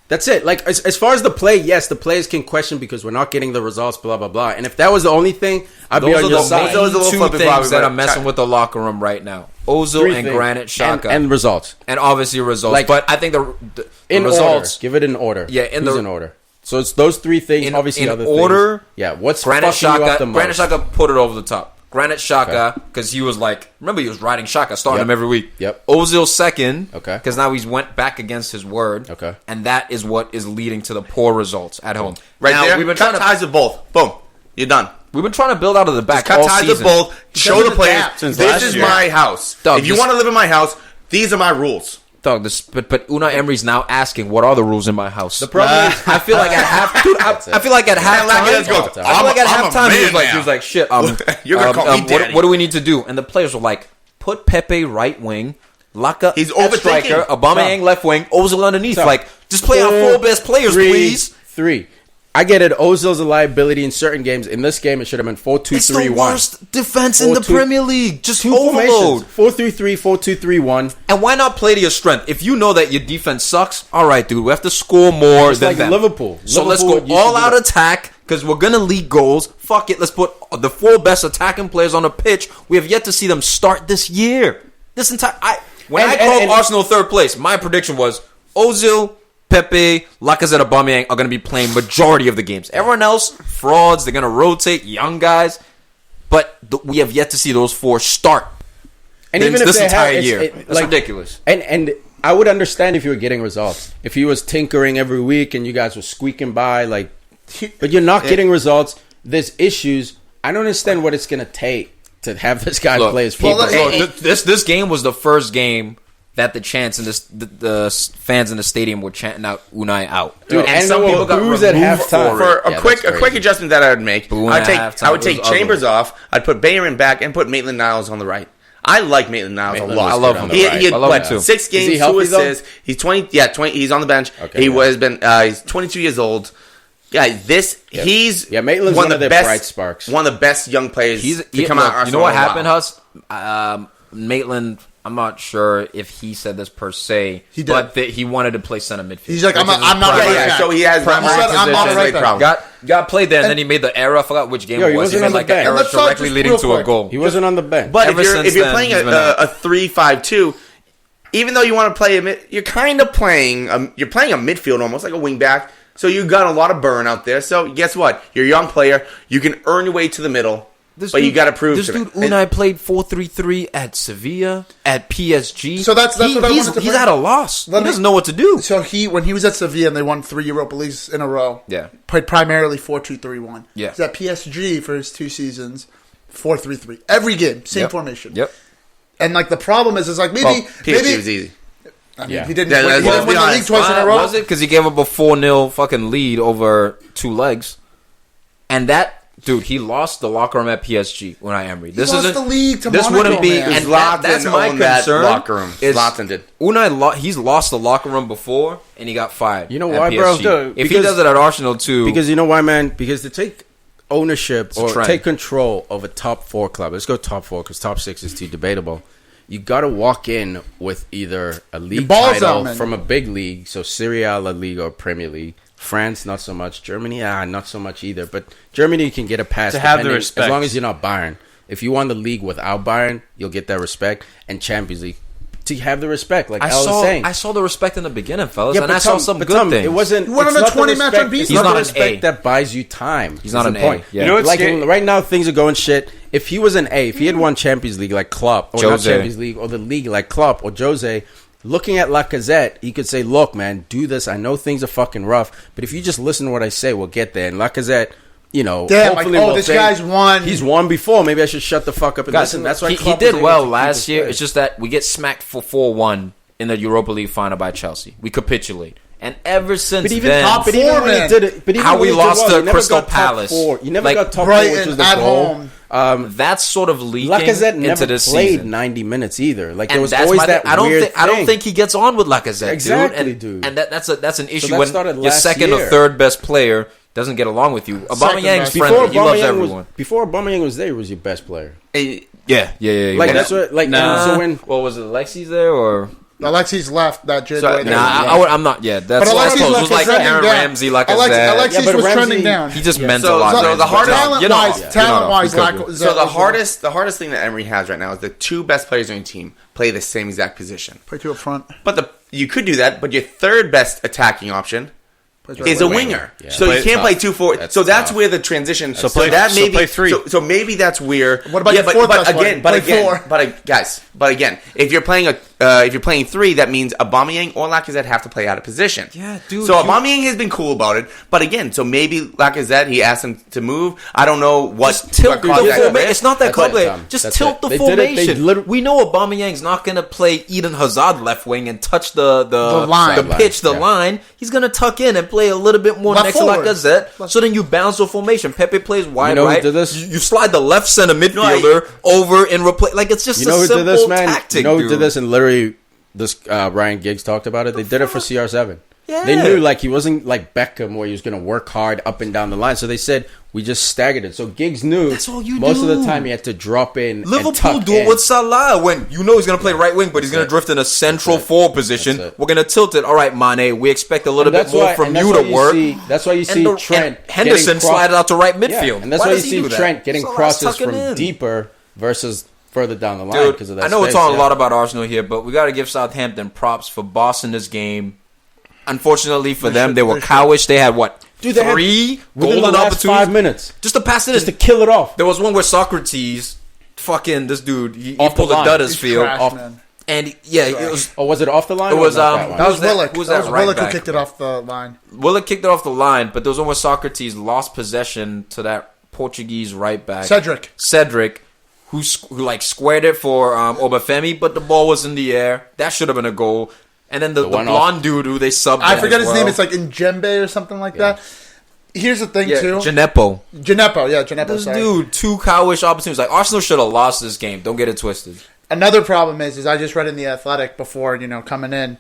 [SPEAKER 1] That's it. Like, as far as the play, yes, the players can question because we're not getting the results, blah, blah, blah. And if that was the only thing, I'd be on your side.
[SPEAKER 3] Those are the two things that are messing with the locker room right now. Ozil and Garnett, Xhaka.
[SPEAKER 1] And results.
[SPEAKER 3] And obviously results.
[SPEAKER 1] Like,
[SPEAKER 3] but I think the
[SPEAKER 1] in
[SPEAKER 3] results...
[SPEAKER 1] Order. Give it in order.
[SPEAKER 3] Yeah, in
[SPEAKER 1] order. So it's those 3 things, obviously other things. In order... Yeah, what's
[SPEAKER 3] Granit
[SPEAKER 1] fucking you up the most?
[SPEAKER 3] Granit Xhaka put it over the top. Granit Xhaka, because he was like, remember he was riding Xhaka, starting him every week.
[SPEAKER 1] Yep.
[SPEAKER 3] Ozil second,
[SPEAKER 1] okay,
[SPEAKER 3] because now he's went back against his word.
[SPEAKER 1] Okay.
[SPEAKER 3] And that is what is leading to the poor results at home.
[SPEAKER 5] Right
[SPEAKER 3] now,
[SPEAKER 5] there,
[SPEAKER 3] we've been
[SPEAKER 5] cut ties with both. Boom. You're done.
[SPEAKER 3] We've been trying to build out of the back
[SPEAKER 5] cut
[SPEAKER 3] all
[SPEAKER 5] ties
[SPEAKER 3] season.
[SPEAKER 5] with both. Show the players, this is my house. If you want to live in my house, these are my rules.
[SPEAKER 3] But Unai Emery's now asking, what are the rules in my house? The problem is, I feel like at halftime, I feel like at halftime, he was like, shit,
[SPEAKER 5] you're gonna call me daddy.
[SPEAKER 3] What do we need to do? And the players were like, put Pepe right wing, Laka
[SPEAKER 5] he's
[SPEAKER 3] at striker, Aubameyang left wing, Ozil underneath. Like, Just play our 4 best players, please.
[SPEAKER 1] 3. I get it. Ozil's a liability in certain games. In this game, it should have been 4-2-3-1.
[SPEAKER 3] It's the worst defense in the Premier League. Just overload.
[SPEAKER 1] 4-3-3, 4-2-3-1.
[SPEAKER 3] And why not play to your strength? If you know that your defense sucks, all right, dude, we have to score more than them.
[SPEAKER 1] Liverpool.
[SPEAKER 3] So let's go all-out attack because we're going to lead goals. Fuck it. Let's put the 4 best attacking players on the pitch. We have yet to see them start this year. When I called Arsenal 3rd place, my prediction was Ozil, Pepe, Lacazette, Aubameyang are going to be playing majority of the games. Everyone else, frauds. They're going to rotate, young guys. But we have yet to see those 4 start.
[SPEAKER 1] And even if
[SPEAKER 3] this
[SPEAKER 1] they
[SPEAKER 3] entire
[SPEAKER 1] have,
[SPEAKER 3] year, it's ridiculous.
[SPEAKER 1] And I would understand if you were getting results. If he was tinkering every week and you guys were squeaking by, but you're not getting results. There's issues. I don't understand what it's going to take to have this guy play his people.
[SPEAKER 3] This game was the first game that the chants and the fans in the stadium were chanting out Unai out.
[SPEAKER 1] Dude, and some people got removed
[SPEAKER 5] at halftime. For a quick adjustment that I would make, I would take Chambers off. I'd put Bayern back and put Maitland-Niles on the right. I like Maitland-Niles a lot.
[SPEAKER 3] I love him.
[SPEAKER 5] He had 6 games, 2 assists. He's 20. Yeah, 20. He's on the bench. Okay, he's 22 years old. Yeah, he's
[SPEAKER 1] Maitland's one of the best bright sparks.
[SPEAKER 5] One of the best young players to come out of Arsenal.
[SPEAKER 3] You know what happened, Huss? Maitland, I'm not sure if he said this per se, but he wanted to play center midfield.
[SPEAKER 2] He's like, I'm not right back.
[SPEAKER 5] So he has primary problem.
[SPEAKER 3] Got played there, and then he made the error. I forgot which game it was. He made an error directly leading to a goal.
[SPEAKER 1] He wasn't on the bench.
[SPEAKER 5] But if you're playing a 3-5-2, even though you want to play you're kind of playing a midfield almost like a wing back. So you got a lot of burn out there. So guess what? You're a young player. You can earn your way to the middle. You got to prove
[SPEAKER 3] this dude Unai played 4-3-3 at Sevilla, at PSG.
[SPEAKER 2] So that's what I wanted to
[SPEAKER 3] he's at a loss. He doesn't know what to do.
[SPEAKER 2] So when he was at Sevilla and they won 3 Europa Leagues in a row, played primarily 4-2-3-1.
[SPEAKER 3] Yeah,
[SPEAKER 2] he's at PSG for his 2 seasons, 4-3-3 every game, same formation.
[SPEAKER 3] Yep.
[SPEAKER 2] And the problem is maybe
[SPEAKER 5] PSG was easy.
[SPEAKER 2] I mean, he didn't win the league twice in a row.
[SPEAKER 3] Was it because he gave up a 4-0 fucking lead over 2 legs, and that. Dude, he lost the locker room at PSG when Emery.
[SPEAKER 2] This lost the league to
[SPEAKER 3] This
[SPEAKER 2] Monaco,
[SPEAKER 3] wouldn't be.
[SPEAKER 2] man.
[SPEAKER 3] And that's my concern.
[SPEAKER 5] Locker room. Zlatan did.
[SPEAKER 3] Unai, he's lost the locker room before, and he got fired.
[SPEAKER 1] You know why, bro?
[SPEAKER 3] If he does it at Arsenal too,
[SPEAKER 1] because you know why, man? Because to take ownership or take control of a top 4 club. Let's go top 4 because top 6 is too debatable. You got to walk in with either a league title from a big league, so Serie A, La Liga, or Premier League. France, not so much. Germany, not so much either. But Germany, you can get a pass
[SPEAKER 4] to have the respect.
[SPEAKER 1] As long as you're not Bayern. If you won the league without Bayern, you'll get that respect. And Champions League, to have the respect, like I was saying.
[SPEAKER 3] I saw the respect in the beginning, fellas, and I saw some good things.
[SPEAKER 1] It wasn't.
[SPEAKER 2] You won on a 20-match unbeaten.
[SPEAKER 1] He's not the respect that buys you time.
[SPEAKER 3] He's not an A.
[SPEAKER 1] Yeah. You know what's right now, things are going shit. If he was an A, if he had won Champions League like Klopp, or not Champions League, or the league like Klopp or Jose, looking at Lacazette, he could say, look, man, do this. I know things are fucking rough, but if you just listen to what I say, we'll get there. And Lacazette, hopefully
[SPEAKER 2] this guy's won.
[SPEAKER 1] He's won before. Maybe I should shut the fuck up and listen. That's why
[SPEAKER 3] he did well last year. It's just that we get smacked for 4-1 in the Europa League final by Chelsea. We capitulate. And ever since then, how we lost to Crystal Palace.
[SPEAKER 1] You never got top 4, which was the goal.
[SPEAKER 3] That's sort of leaking
[SPEAKER 1] Lacazette
[SPEAKER 3] into
[SPEAKER 1] never
[SPEAKER 3] this
[SPEAKER 1] played
[SPEAKER 3] season.
[SPEAKER 1] 90 minutes either. Like there was always that weird thing.
[SPEAKER 3] I don't think he gets on with Lacazette,
[SPEAKER 1] exactly, dude.
[SPEAKER 3] And that's an issue when your second or third best player doesn't get along with you. Aubameyang's friendly. He loves everyone.
[SPEAKER 1] Before Aubameyang was there, he was your best player.
[SPEAKER 3] Yeah.
[SPEAKER 1] Like that's what. Like so when
[SPEAKER 3] was it? Alexis there or?
[SPEAKER 2] Alexis left that Jade.
[SPEAKER 3] I'm not. Yeah, that's what I suppose. It was like Aaron Ramsey,
[SPEAKER 2] Alexis was trending down.
[SPEAKER 3] He just meant a lot.
[SPEAKER 5] So the hardest,
[SPEAKER 2] talent-wise,
[SPEAKER 5] the hardest thing that Emery has right now is the 2 best players on your team play the same exact position.
[SPEAKER 2] Play 2 up front.
[SPEAKER 5] But you could do that. But your 3rd best attacking option is a winger. Yeah. So you can't play 2 forward. So that's where the transition.
[SPEAKER 4] So play 3.
[SPEAKER 5] So maybe that's where.
[SPEAKER 2] What about your 4th best one?
[SPEAKER 5] But again, if you're playing 3, that means Aubameyang or Lacazette have to play out of position.
[SPEAKER 3] Yeah, dude.
[SPEAKER 5] So Aubameyang has been cool about it, but again, so maybe Lacazette, he asked him to move. I don't know what.
[SPEAKER 3] Just tilt the formation. It's not that complicated. Just tilt the formation. We know Aubameyang's not going to play Eden Hazard left wing and touch the line. He's going to tuck in and play a little bit more next to Lacazette. So then you bounce the formation. Pepe plays wide right. You slide the left center midfielder over and replace. Like it's just a simple tactic.
[SPEAKER 1] You know who did this? And literally, this Ryan Giggs talked about it. They did it for CR7.
[SPEAKER 3] Yeah.
[SPEAKER 1] They knew like he wasn't like Beckham where he was going to work hard up and down the line. So they said we just staggered it. So Giggs knew
[SPEAKER 3] That's all you
[SPEAKER 1] most
[SPEAKER 3] do.
[SPEAKER 1] of the time he had to drop in.
[SPEAKER 3] Liverpool
[SPEAKER 1] and
[SPEAKER 3] do it with Salah when you know he's going to play right wing, but he's going to drift in a central forward position. We're going to tilt it. All right, Mane, we expect a little bit more from you to work.
[SPEAKER 1] That's why you see Trent
[SPEAKER 3] and Henderson slide out to right midfield.
[SPEAKER 1] And that's why you see Trent getting crosses from deeper versus further down the line because of that.
[SPEAKER 3] I know we're talking a lot about Arsenal here, but we got to give Southampton props for bossing this game. Unfortunately for them, they were cowish. They had what?
[SPEAKER 1] Dude, they
[SPEAKER 3] 3
[SPEAKER 1] had within
[SPEAKER 3] golden
[SPEAKER 1] the last
[SPEAKER 3] opportunities
[SPEAKER 1] 5 minutes
[SPEAKER 3] just to pass it
[SPEAKER 1] just
[SPEAKER 3] in.
[SPEAKER 1] to kill it off.
[SPEAKER 3] There was one where Socrates, fucking this dude, he
[SPEAKER 1] Off the
[SPEAKER 3] pulled a
[SPEAKER 1] line.
[SPEAKER 3] Huddersfield off,
[SPEAKER 2] man.
[SPEAKER 3] and it was.
[SPEAKER 1] Oh, was it off the line?
[SPEAKER 3] It was
[SPEAKER 2] That was Willock.
[SPEAKER 3] Who was
[SPEAKER 2] that
[SPEAKER 3] that
[SPEAKER 2] was
[SPEAKER 3] right
[SPEAKER 2] Willock who
[SPEAKER 3] back?
[SPEAKER 2] kicked it off the line.
[SPEAKER 3] Willock kicked it off the line, but there was one where Socrates lost possession to that Portuguese right back, Cedric, who like squared it for Obafemi, but the ball was in the air. That should have been a goal. And then the blonde dude who they subbed.
[SPEAKER 2] I forget his name. It's like Njembe or something like that. Here's the thing too.
[SPEAKER 3] Gineppo.
[SPEAKER 2] This
[SPEAKER 3] dude, 2 cowish opportunities. Like Arsenal should have lost this game. Don't get it twisted.
[SPEAKER 2] Another problem is I just read in the Athletic before coming in.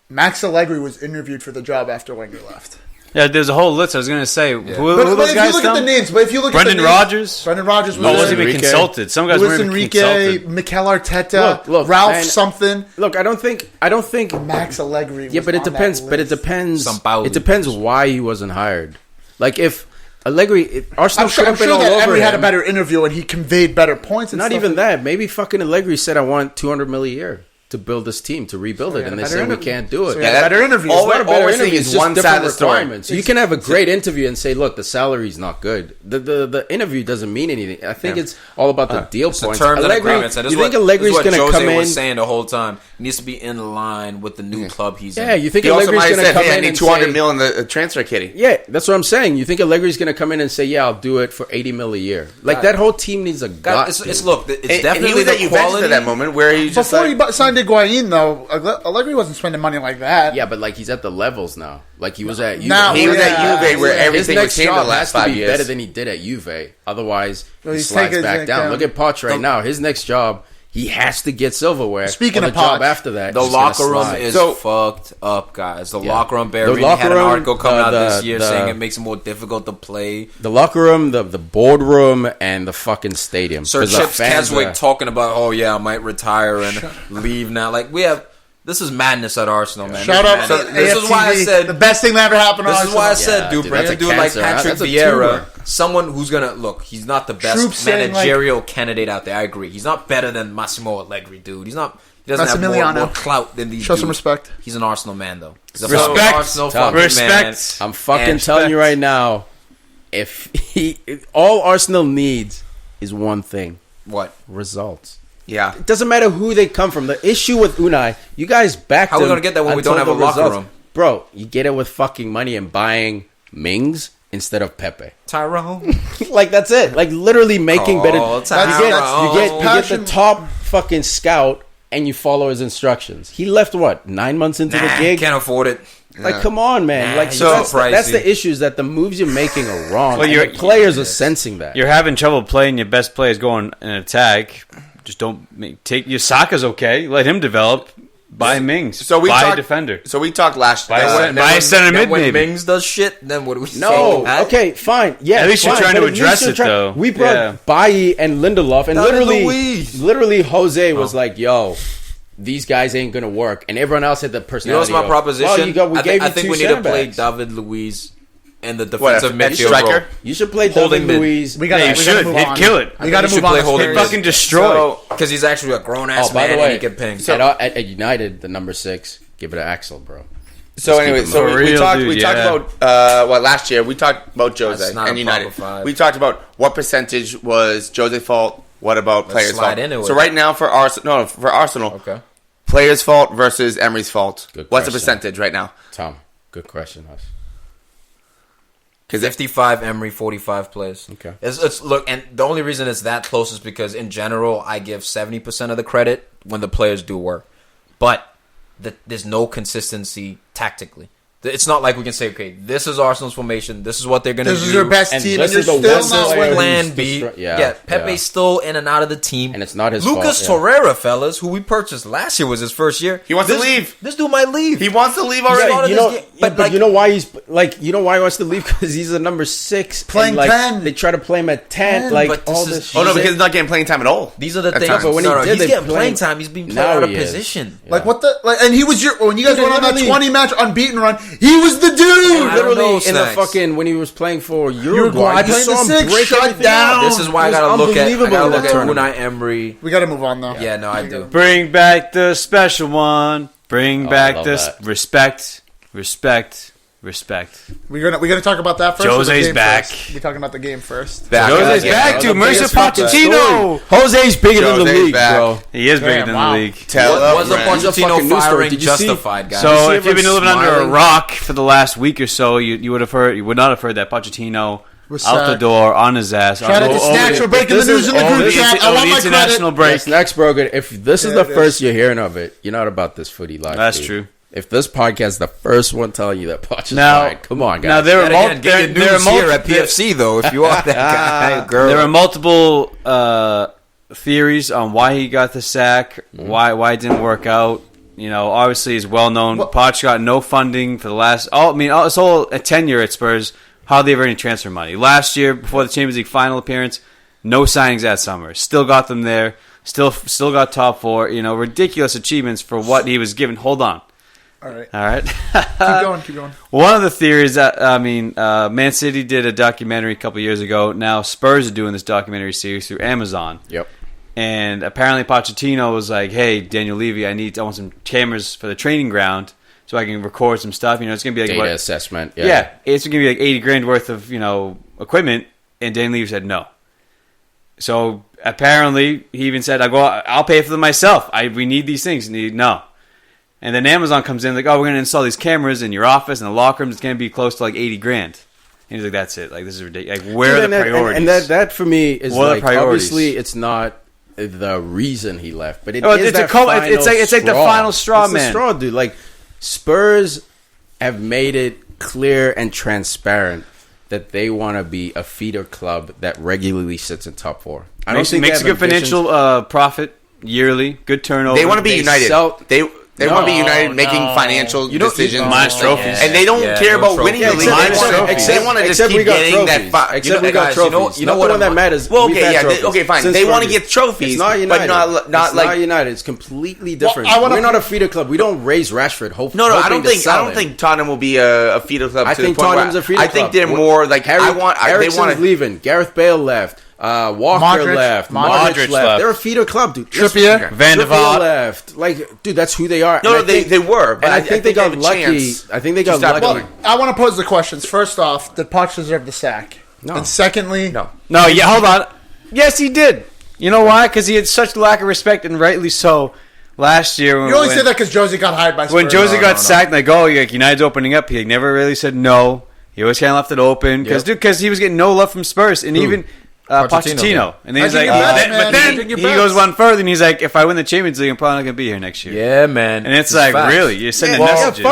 [SPEAKER 2] Max Allegri was interviewed for the job after Wenger left.
[SPEAKER 4] Yeah, there's a whole list. I was going to say, who
[SPEAKER 2] But
[SPEAKER 4] those
[SPEAKER 2] if
[SPEAKER 4] guys
[SPEAKER 2] you look at the names,
[SPEAKER 4] Brendan Rodgers?
[SPEAKER 2] Brendan Rodgers was
[SPEAKER 4] wasn't even consulted. Some guys weren't even consulted.
[SPEAKER 2] Mikel Arteta,
[SPEAKER 1] Look,
[SPEAKER 2] Ralph
[SPEAKER 1] man,
[SPEAKER 2] something.
[SPEAKER 1] Look, I don't think
[SPEAKER 2] Max Allegri.
[SPEAKER 1] Yeah, but it depends. But it depends. It depends why he wasn't hired. Like if Allegri, Arsenal should have been all
[SPEAKER 2] that
[SPEAKER 1] over
[SPEAKER 2] Emery
[SPEAKER 1] him.
[SPEAKER 2] had a better interview and he conveyed better points. And
[SPEAKER 1] Not
[SPEAKER 2] stuff
[SPEAKER 1] even that. Maybe fucking Allegri said, "I want 200 million a year to build this team to rebuild it," and they said we can't do it.
[SPEAKER 2] So better interview.
[SPEAKER 1] It's not a better
[SPEAKER 5] we're
[SPEAKER 1] interview.
[SPEAKER 5] seeing
[SPEAKER 1] It's
[SPEAKER 5] is
[SPEAKER 1] just
[SPEAKER 5] one
[SPEAKER 1] different
[SPEAKER 5] side of the story.
[SPEAKER 1] requirements. You can have a great interview and say, "Look, the salary's not good." The interview doesn't mean anything. I think it's all about the deal
[SPEAKER 3] It's the
[SPEAKER 1] points.
[SPEAKER 3] terms and agreements. And
[SPEAKER 1] you think Allegri's going to
[SPEAKER 3] Jose
[SPEAKER 1] come in?
[SPEAKER 3] was saying the whole time. He needs to be in line with the new club he's in.
[SPEAKER 1] Yeah, you think
[SPEAKER 5] He also
[SPEAKER 1] Allegri's
[SPEAKER 5] might have
[SPEAKER 1] going to
[SPEAKER 5] said,
[SPEAKER 1] come
[SPEAKER 5] "Hey, I
[SPEAKER 1] in
[SPEAKER 5] need
[SPEAKER 1] and
[SPEAKER 5] 200
[SPEAKER 1] say,
[SPEAKER 5] mil in the transfer kitty."
[SPEAKER 1] Yeah, that's what I'm saying. You think Allegri's going to come in and say, "Yeah, I'll do it for 80 mil a year"? Like that whole team needs a gut.
[SPEAKER 3] It's
[SPEAKER 5] And
[SPEAKER 3] definitely
[SPEAKER 5] he was
[SPEAKER 3] the
[SPEAKER 5] at Juventus
[SPEAKER 3] quality.
[SPEAKER 5] at that moment where he just
[SPEAKER 2] Before
[SPEAKER 5] like,
[SPEAKER 2] he signed Higuain, though, Allegri wasn't spending money like that.
[SPEAKER 1] Yeah, but like he's at the levels now. Like he was at Juve.
[SPEAKER 2] Now,
[SPEAKER 5] he was at Juve where
[SPEAKER 1] His
[SPEAKER 5] everything
[SPEAKER 1] next
[SPEAKER 5] became the
[SPEAKER 1] job
[SPEAKER 5] last
[SPEAKER 1] has to
[SPEAKER 5] 5
[SPEAKER 1] be
[SPEAKER 5] years.
[SPEAKER 1] better than he did at Juve. Otherwise, he
[SPEAKER 2] he's
[SPEAKER 1] slides
[SPEAKER 2] taking
[SPEAKER 1] back
[SPEAKER 2] it
[SPEAKER 1] down.
[SPEAKER 2] down.
[SPEAKER 1] Look at Poch right now. His next job, he has to get silverware.
[SPEAKER 2] Speaking
[SPEAKER 1] or
[SPEAKER 2] of
[SPEAKER 1] the job
[SPEAKER 2] Poch,
[SPEAKER 1] after that,
[SPEAKER 3] The
[SPEAKER 1] he's gonna
[SPEAKER 3] locker room
[SPEAKER 1] slide.
[SPEAKER 3] is
[SPEAKER 5] So-
[SPEAKER 3] fucked up, guys. The
[SPEAKER 1] Yeah.
[SPEAKER 3] locker room,
[SPEAKER 1] The
[SPEAKER 3] Barry
[SPEAKER 1] locker
[SPEAKER 3] had an
[SPEAKER 1] room,
[SPEAKER 3] article coming out
[SPEAKER 1] the-
[SPEAKER 3] this year
[SPEAKER 1] the-
[SPEAKER 3] saying it makes it more difficult to play.
[SPEAKER 1] The locker room, the boardroom, and the fucking stadium.
[SPEAKER 3] Sir
[SPEAKER 1] 'Cause the
[SPEAKER 3] Chips
[SPEAKER 1] fans
[SPEAKER 3] Keswick
[SPEAKER 1] are-
[SPEAKER 3] talking about, oh yeah, I might retire and leave now. Like this is madness at Arsenal, man.
[SPEAKER 2] Shout out
[SPEAKER 3] This
[SPEAKER 2] to
[SPEAKER 3] is this is why I
[SPEAKER 2] AFTV,
[SPEAKER 3] said
[SPEAKER 2] the best thing that ever happened to
[SPEAKER 3] This is why I
[SPEAKER 2] Arsenal.
[SPEAKER 3] said, dude,
[SPEAKER 1] dude,
[SPEAKER 3] bring
[SPEAKER 1] that's
[SPEAKER 3] a
[SPEAKER 1] a
[SPEAKER 3] dude like
[SPEAKER 1] cancer.
[SPEAKER 3] Patrick
[SPEAKER 1] That's a
[SPEAKER 3] Vieira,
[SPEAKER 1] tumor.
[SPEAKER 3] someone who's gonna look. He's not the best
[SPEAKER 2] Troops saying,
[SPEAKER 3] managerial candidate out there. I agree. He's not better than Massimo Allegri, dude. He's not. He doesn't have
[SPEAKER 2] Massimiliano.
[SPEAKER 3] more clout than these.
[SPEAKER 2] Show some
[SPEAKER 3] dudes.
[SPEAKER 2] respect.
[SPEAKER 3] He's an Arsenal man, though. He's a
[SPEAKER 4] Respect.
[SPEAKER 3] fucking Arsenal
[SPEAKER 1] Tom.
[SPEAKER 3] fucking
[SPEAKER 4] Respect.
[SPEAKER 3] man.
[SPEAKER 1] I'm fucking
[SPEAKER 3] And
[SPEAKER 1] telling you right now, if all Arsenal needs is one thing:
[SPEAKER 3] What?
[SPEAKER 1] results.
[SPEAKER 5] yeah.
[SPEAKER 1] It doesn't matter who they come from. The issue with Unai, you guys backed
[SPEAKER 3] How are we
[SPEAKER 1] him
[SPEAKER 3] gonna get that when we
[SPEAKER 1] until
[SPEAKER 3] don't have a
[SPEAKER 1] the
[SPEAKER 3] locker
[SPEAKER 1] results.
[SPEAKER 3] room?
[SPEAKER 1] Bro, you get it with fucking money and buying Mings instead of Pepe.
[SPEAKER 3] Tyrone.
[SPEAKER 1] Like that's it. Like literally making better. You
[SPEAKER 3] Tyrone.
[SPEAKER 1] get the top fucking scout and you follow his instructions. He left what 9 months into the gig.
[SPEAKER 3] Can't afford it.
[SPEAKER 1] Like come on, man. Like
[SPEAKER 3] he's
[SPEAKER 1] so
[SPEAKER 3] so
[SPEAKER 1] that's
[SPEAKER 3] pricey.
[SPEAKER 1] the issue is that the moves you're making are wrong.
[SPEAKER 4] Well,
[SPEAKER 1] and
[SPEAKER 4] you're-
[SPEAKER 1] the players are sensing that.
[SPEAKER 4] You're having trouble playing your best players going in attack. Just don't take your Saka's okay. Let him develop. Buy Mings.
[SPEAKER 5] So we
[SPEAKER 4] buy
[SPEAKER 5] talked-
[SPEAKER 4] a defender.
[SPEAKER 5] So we talked last.
[SPEAKER 4] Buy a center mid,
[SPEAKER 3] when
[SPEAKER 4] maybe.
[SPEAKER 3] Mings does shit, then what do we
[SPEAKER 1] No,
[SPEAKER 3] say?
[SPEAKER 1] okay, fine. Yeah,
[SPEAKER 4] At least you're
[SPEAKER 1] fine,
[SPEAKER 4] trying to
[SPEAKER 1] but at least
[SPEAKER 4] address
[SPEAKER 1] you're
[SPEAKER 4] it, though.
[SPEAKER 1] We brought
[SPEAKER 4] Yeah.
[SPEAKER 1] Bailly and Lindelof, and
[SPEAKER 3] David Luiz.
[SPEAKER 1] literally, Jose was like, "Yo, these guys ain't gonna work," and everyone else had the
[SPEAKER 3] You know
[SPEAKER 1] personality.
[SPEAKER 3] what's my
[SPEAKER 1] of,
[SPEAKER 3] proposition?
[SPEAKER 1] Well, we gave
[SPEAKER 3] I
[SPEAKER 1] you
[SPEAKER 3] think
[SPEAKER 1] two
[SPEAKER 3] we need to
[SPEAKER 1] center
[SPEAKER 3] play
[SPEAKER 1] backs.
[SPEAKER 3] David Luiz in the
[SPEAKER 5] What,
[SPEAKER 3] defensive
[SPEAKER 5] at
[SPEAKER 3] midfield
[SPEAKER 5] striker?
[SPEAKER 3] role.
[SPEAKER 1] You should play
[SPEAKER 3] Holding
[SPEAKER 1] David
[SPEAKER 3] mid.
[SPEAKER 1] Luiz.
[SPEAKER 2] We got
[SPEAKER 4] Yeah, you should.
[SPEAKER 2] move
[SPEAKER 4] He'd
[SPEAKER 2] on.
[SPEAKER 4] kill it.
[SPEAKER 2] We got to
[SPEAKER 3] You
[SPEAKER 2] move
[SPEAKER 3] should
[SPEAKER 2] on.
[SPEAKER 3] play
[SPEAKER 2] this
[SPEAKER 3] holding
[SPEAKER 2] period.
[SPEAKER 3] mid.
[SPEAKER 4] Fucking destroy.
[SPEAKER 3] Because he's actually a grown ass
[SPEAKER 1] Oh, by
[SPEAKER 3] man
[SPEAKER 1] the way,
[SPEAKER 3] and he can ping.
[SPEAKER 1] at United, the number 6, give it to Axel, bro.
[SPEAKER 5] So
[SPEAKER 1] Let's
[SPEAKER 5] anyway,
[SPEAKER 1] keep him
[SPEAKER 5] so
[SPEAKER 1] up.
[SPEAKER 5] we
[SPEAKER 4] Real
[SPEAKER 5] talked.
[SPEAKER 4] dude,
[SPEAKER 5] We talked
[SPEAKER 4] yeah.
[SPEAKER 5] about last year we talked about Jose
[SPEAKER 3] That's not
[SPEAKER 5] and
[SPEAKER 3] a
[SPEAKER 5] United.
[SPEAKER 3] proper five.
[SPEAKER 5] We talked about what percentage was Jose's fault. What about players'
[SPEAKER 3] slide
[SPEAKER 5] fault?
[SPEAKER 3] into
[SPEAKER 5] So
[SPEAKER 3] it.
[SPEAKER 5] right now for Arsenal,
[SPEAKER 3] Okay.
[SPEAKER 5] players' fault versus Emery's fault.
[SPEAKER 1] Good
[SPEAKER 5] What's the
[SPEAKER 1] question.
[SPEAKER 5] percentage right now?
[SPEAKER 1] Tom, good question, Huss.
[SPEAKER 3] 55 Emery, 45 plays.
[SPEAKER 1] Okay.
[SPEAKER 3] It's look, and the only reason it's that close is because in general I give 70% of the credit when the players do work, but there's no consistency tactically. It's not like we can say, okay, this is Arsenal's formation. This is what they're going to do.
[SPEAKER 2] This is your best team, and you're still not winning.
[SPEAKER 3] Plan B. Pepe's still in and out of the team.
[SPEAKER 1] And it's not his
[SPEAKER 3] Lucas
[SPEAKER 1] fault.
[SPEAKER 3] Torreira, fellas, who we purchased last year, was his first year.
[SPEAKER 5] He wants to leave.
[SPEAKER 3] This dude might leave.
[SPEAKER 5] He wants to leave already.
[SPEAKER 1] But you know why he's you know why he wants to leave? Because he's a number 6
[SPEAKER 2] playing 10.
[SPEAKER 1] They try to play him at 10.
[SPEAKER 5] Because he's not getting playing time at all.
[SPEAKER 3] These are the things.
[SPEAKER 1] But when he's
[SPEAKER 3] getting playing time, he's being played out of position.
[SPEAKER 2] Like what the? And he was when you guys went on that 20-match unbeaten run. He was the dude.
[SPEAKER 1] Literally in the fucking when he was playing for Uruguay,
[SPEAKER 2] playing the 6, shut down.
[SPEAKER 3] This is why I gotta look at Unai Emery.
[SPEAKER 2] We gotta move on though.
[SPEAKER 3] Yeah, no, I do.
[SPEAKER 4] Bring back the special one. Bring back the respect.
[SPEAKER 2] We're gonna talk about that first.
[SPEAKER 4] Jose's back.
[SPEAKER 2] We're talking about the game first.
[SPEAKER 4] Jose's back, dude. Mauricio Pochettino.
[SPEAKER 1] Jose's bigger than the league, bro.
[SPEAKER 4] He is bigger than the league.
[SPEAKER 3] Was the Pochettino firing justified, guys?
[SPEAKER 4] So if you've been living under a rock for the last week or so, you would not have heard that Pochettino out the door on his ass.
[SPEAKER 2] Shout out to Snacks for breaking the news in the group chat. I want my
[SPEAKER 4] international
[SPEAKER 2] credit.
[SPEAKER 4] break.
[SPEAKER 1] Next, bro. If this is the first you're hearing of it, you're not about this footy life.
[SPEAKER 4] That's true.
[SPEAKER 1] If this podcast is the first one telling you that Poch is fine, come on, guys.
[SPEAKER 4] Now there are
[SPEAKER 3] here at PFC though. If you want that guy, girl.
[SPEAKER 4] There are multiple theories on why he got the sack, why it didn't work out. You know, obviously it's well known. Poch got no funding for the last. It's all a tenure at Spurs. How they have any transfer money? Last year, before the Champions League final appearance, no signings that summer. Still got them there. Still got top 4. You know, ridiculous achievements for what he was given. Hold on.
[SPEAKER 2] All right. Keep going.
[SPEAKER 4] One of the theories that Man City did a documentary a couple years ago. Now Spurs are doing this documentary series through Amazon.
[SPEAKER 1] Yep.
[SPEAKER 4] And apparently Pochettino was like, "Hey, Daniel Levy, I want some cameras for the training ground so I can record some stuff. You know, it's gonna be like
[SPEAKER 1] data assessment.
[SPEAKER 4] Yeah, it's gonna be like $80,000 worth of equipment." And Daniel Levy said no. So apparently he even said, I'll pay for them myself. We need these things." No. And then Amazon comes in like, "Oh, we're going to install these cameras in your office and the locker room. It's going to be close to like $80,000." And he's like, "That's it. Like, this is ridiculous. Like, where are the priorities?"
[SPEAKER 1] And that for me is obviously it's not the reason he left, but it's like
[SPEAKER 4] the final straw,
[SPEAKER 1] it's
[SPEAKER 4] man.
[SPEAKER 1] The straw, dude. Like Spurs have made it clear and transparent that they want to be a feeder club that regularly sits in top 4. I don't think
[SPEAKER 4] makes a good financial profit yearly. Good turnover.
[SPEAKER 5] They want to be united. They want to be united, making financial decisions,
[SPEAKER 4] minus trophies,
[SPEAKER 5] and they don't care about winning the league. They want to just keep getting that.
[SPEAKER 1] Except we got trophies. You know what that matters.
[SPEAKER 5] Well, okay, fine. They want to get trophies,
[SPEAKER 1] it's not United.
[SPEAKER 5] but not like
[SPEAKER 1] United. It's completely different.
[SPEAKER 2] Well,
[SPEAKER 1] we're not a feeder club. We don't raise Rashford.
[SPEAKER 5] No, I don't think Tottenham will be a feeder club.
[SPEAKER 1] I think Tottenham's a feeder club.
[SPEAKER 5] I think they're more like
[SPEAKER 1] Eriksen's leaving. Gareth Bale left. Walker left. Modric left. They're a feeder club, dude.
[SPEAKER 2] Trippier,
[SPEAKER 4] Van der Vaart
[SPEAKER 1] left. Like, dude, that's who they are.
[SPEAKER 5] No, they were. But
[SPEAKER 1] I think they got lucky. I think they got lucky.
[SPEAKER 2] Well, I want to pose the questions. First off, did Poch deserve the sack?
[SPEAKER 1] No.
[SPEAKER 2] And secondly,
[SPEAKER 4] no. Yeah, hold on. Yes, he did. You know why? Because he had such lack of respect, and rightly so. Last year,
[SPEAKER 2] you only say that because Josie got hired by Spurs.
[SPEAKER 4] When Josie got sacked, like, United's opening up. He never really said no. He always kind of left it open because he was getting no love from Spurs, and even. Pochettino. And then he's like, but then he goes one further and he's like, if I win the Champions League, I'm probably not going to be here next year.
[SPEAKER 3] Yeah, man.
[SPEAKER 4] And it's like, really? You're sending messages.
[SPEAKER 5] You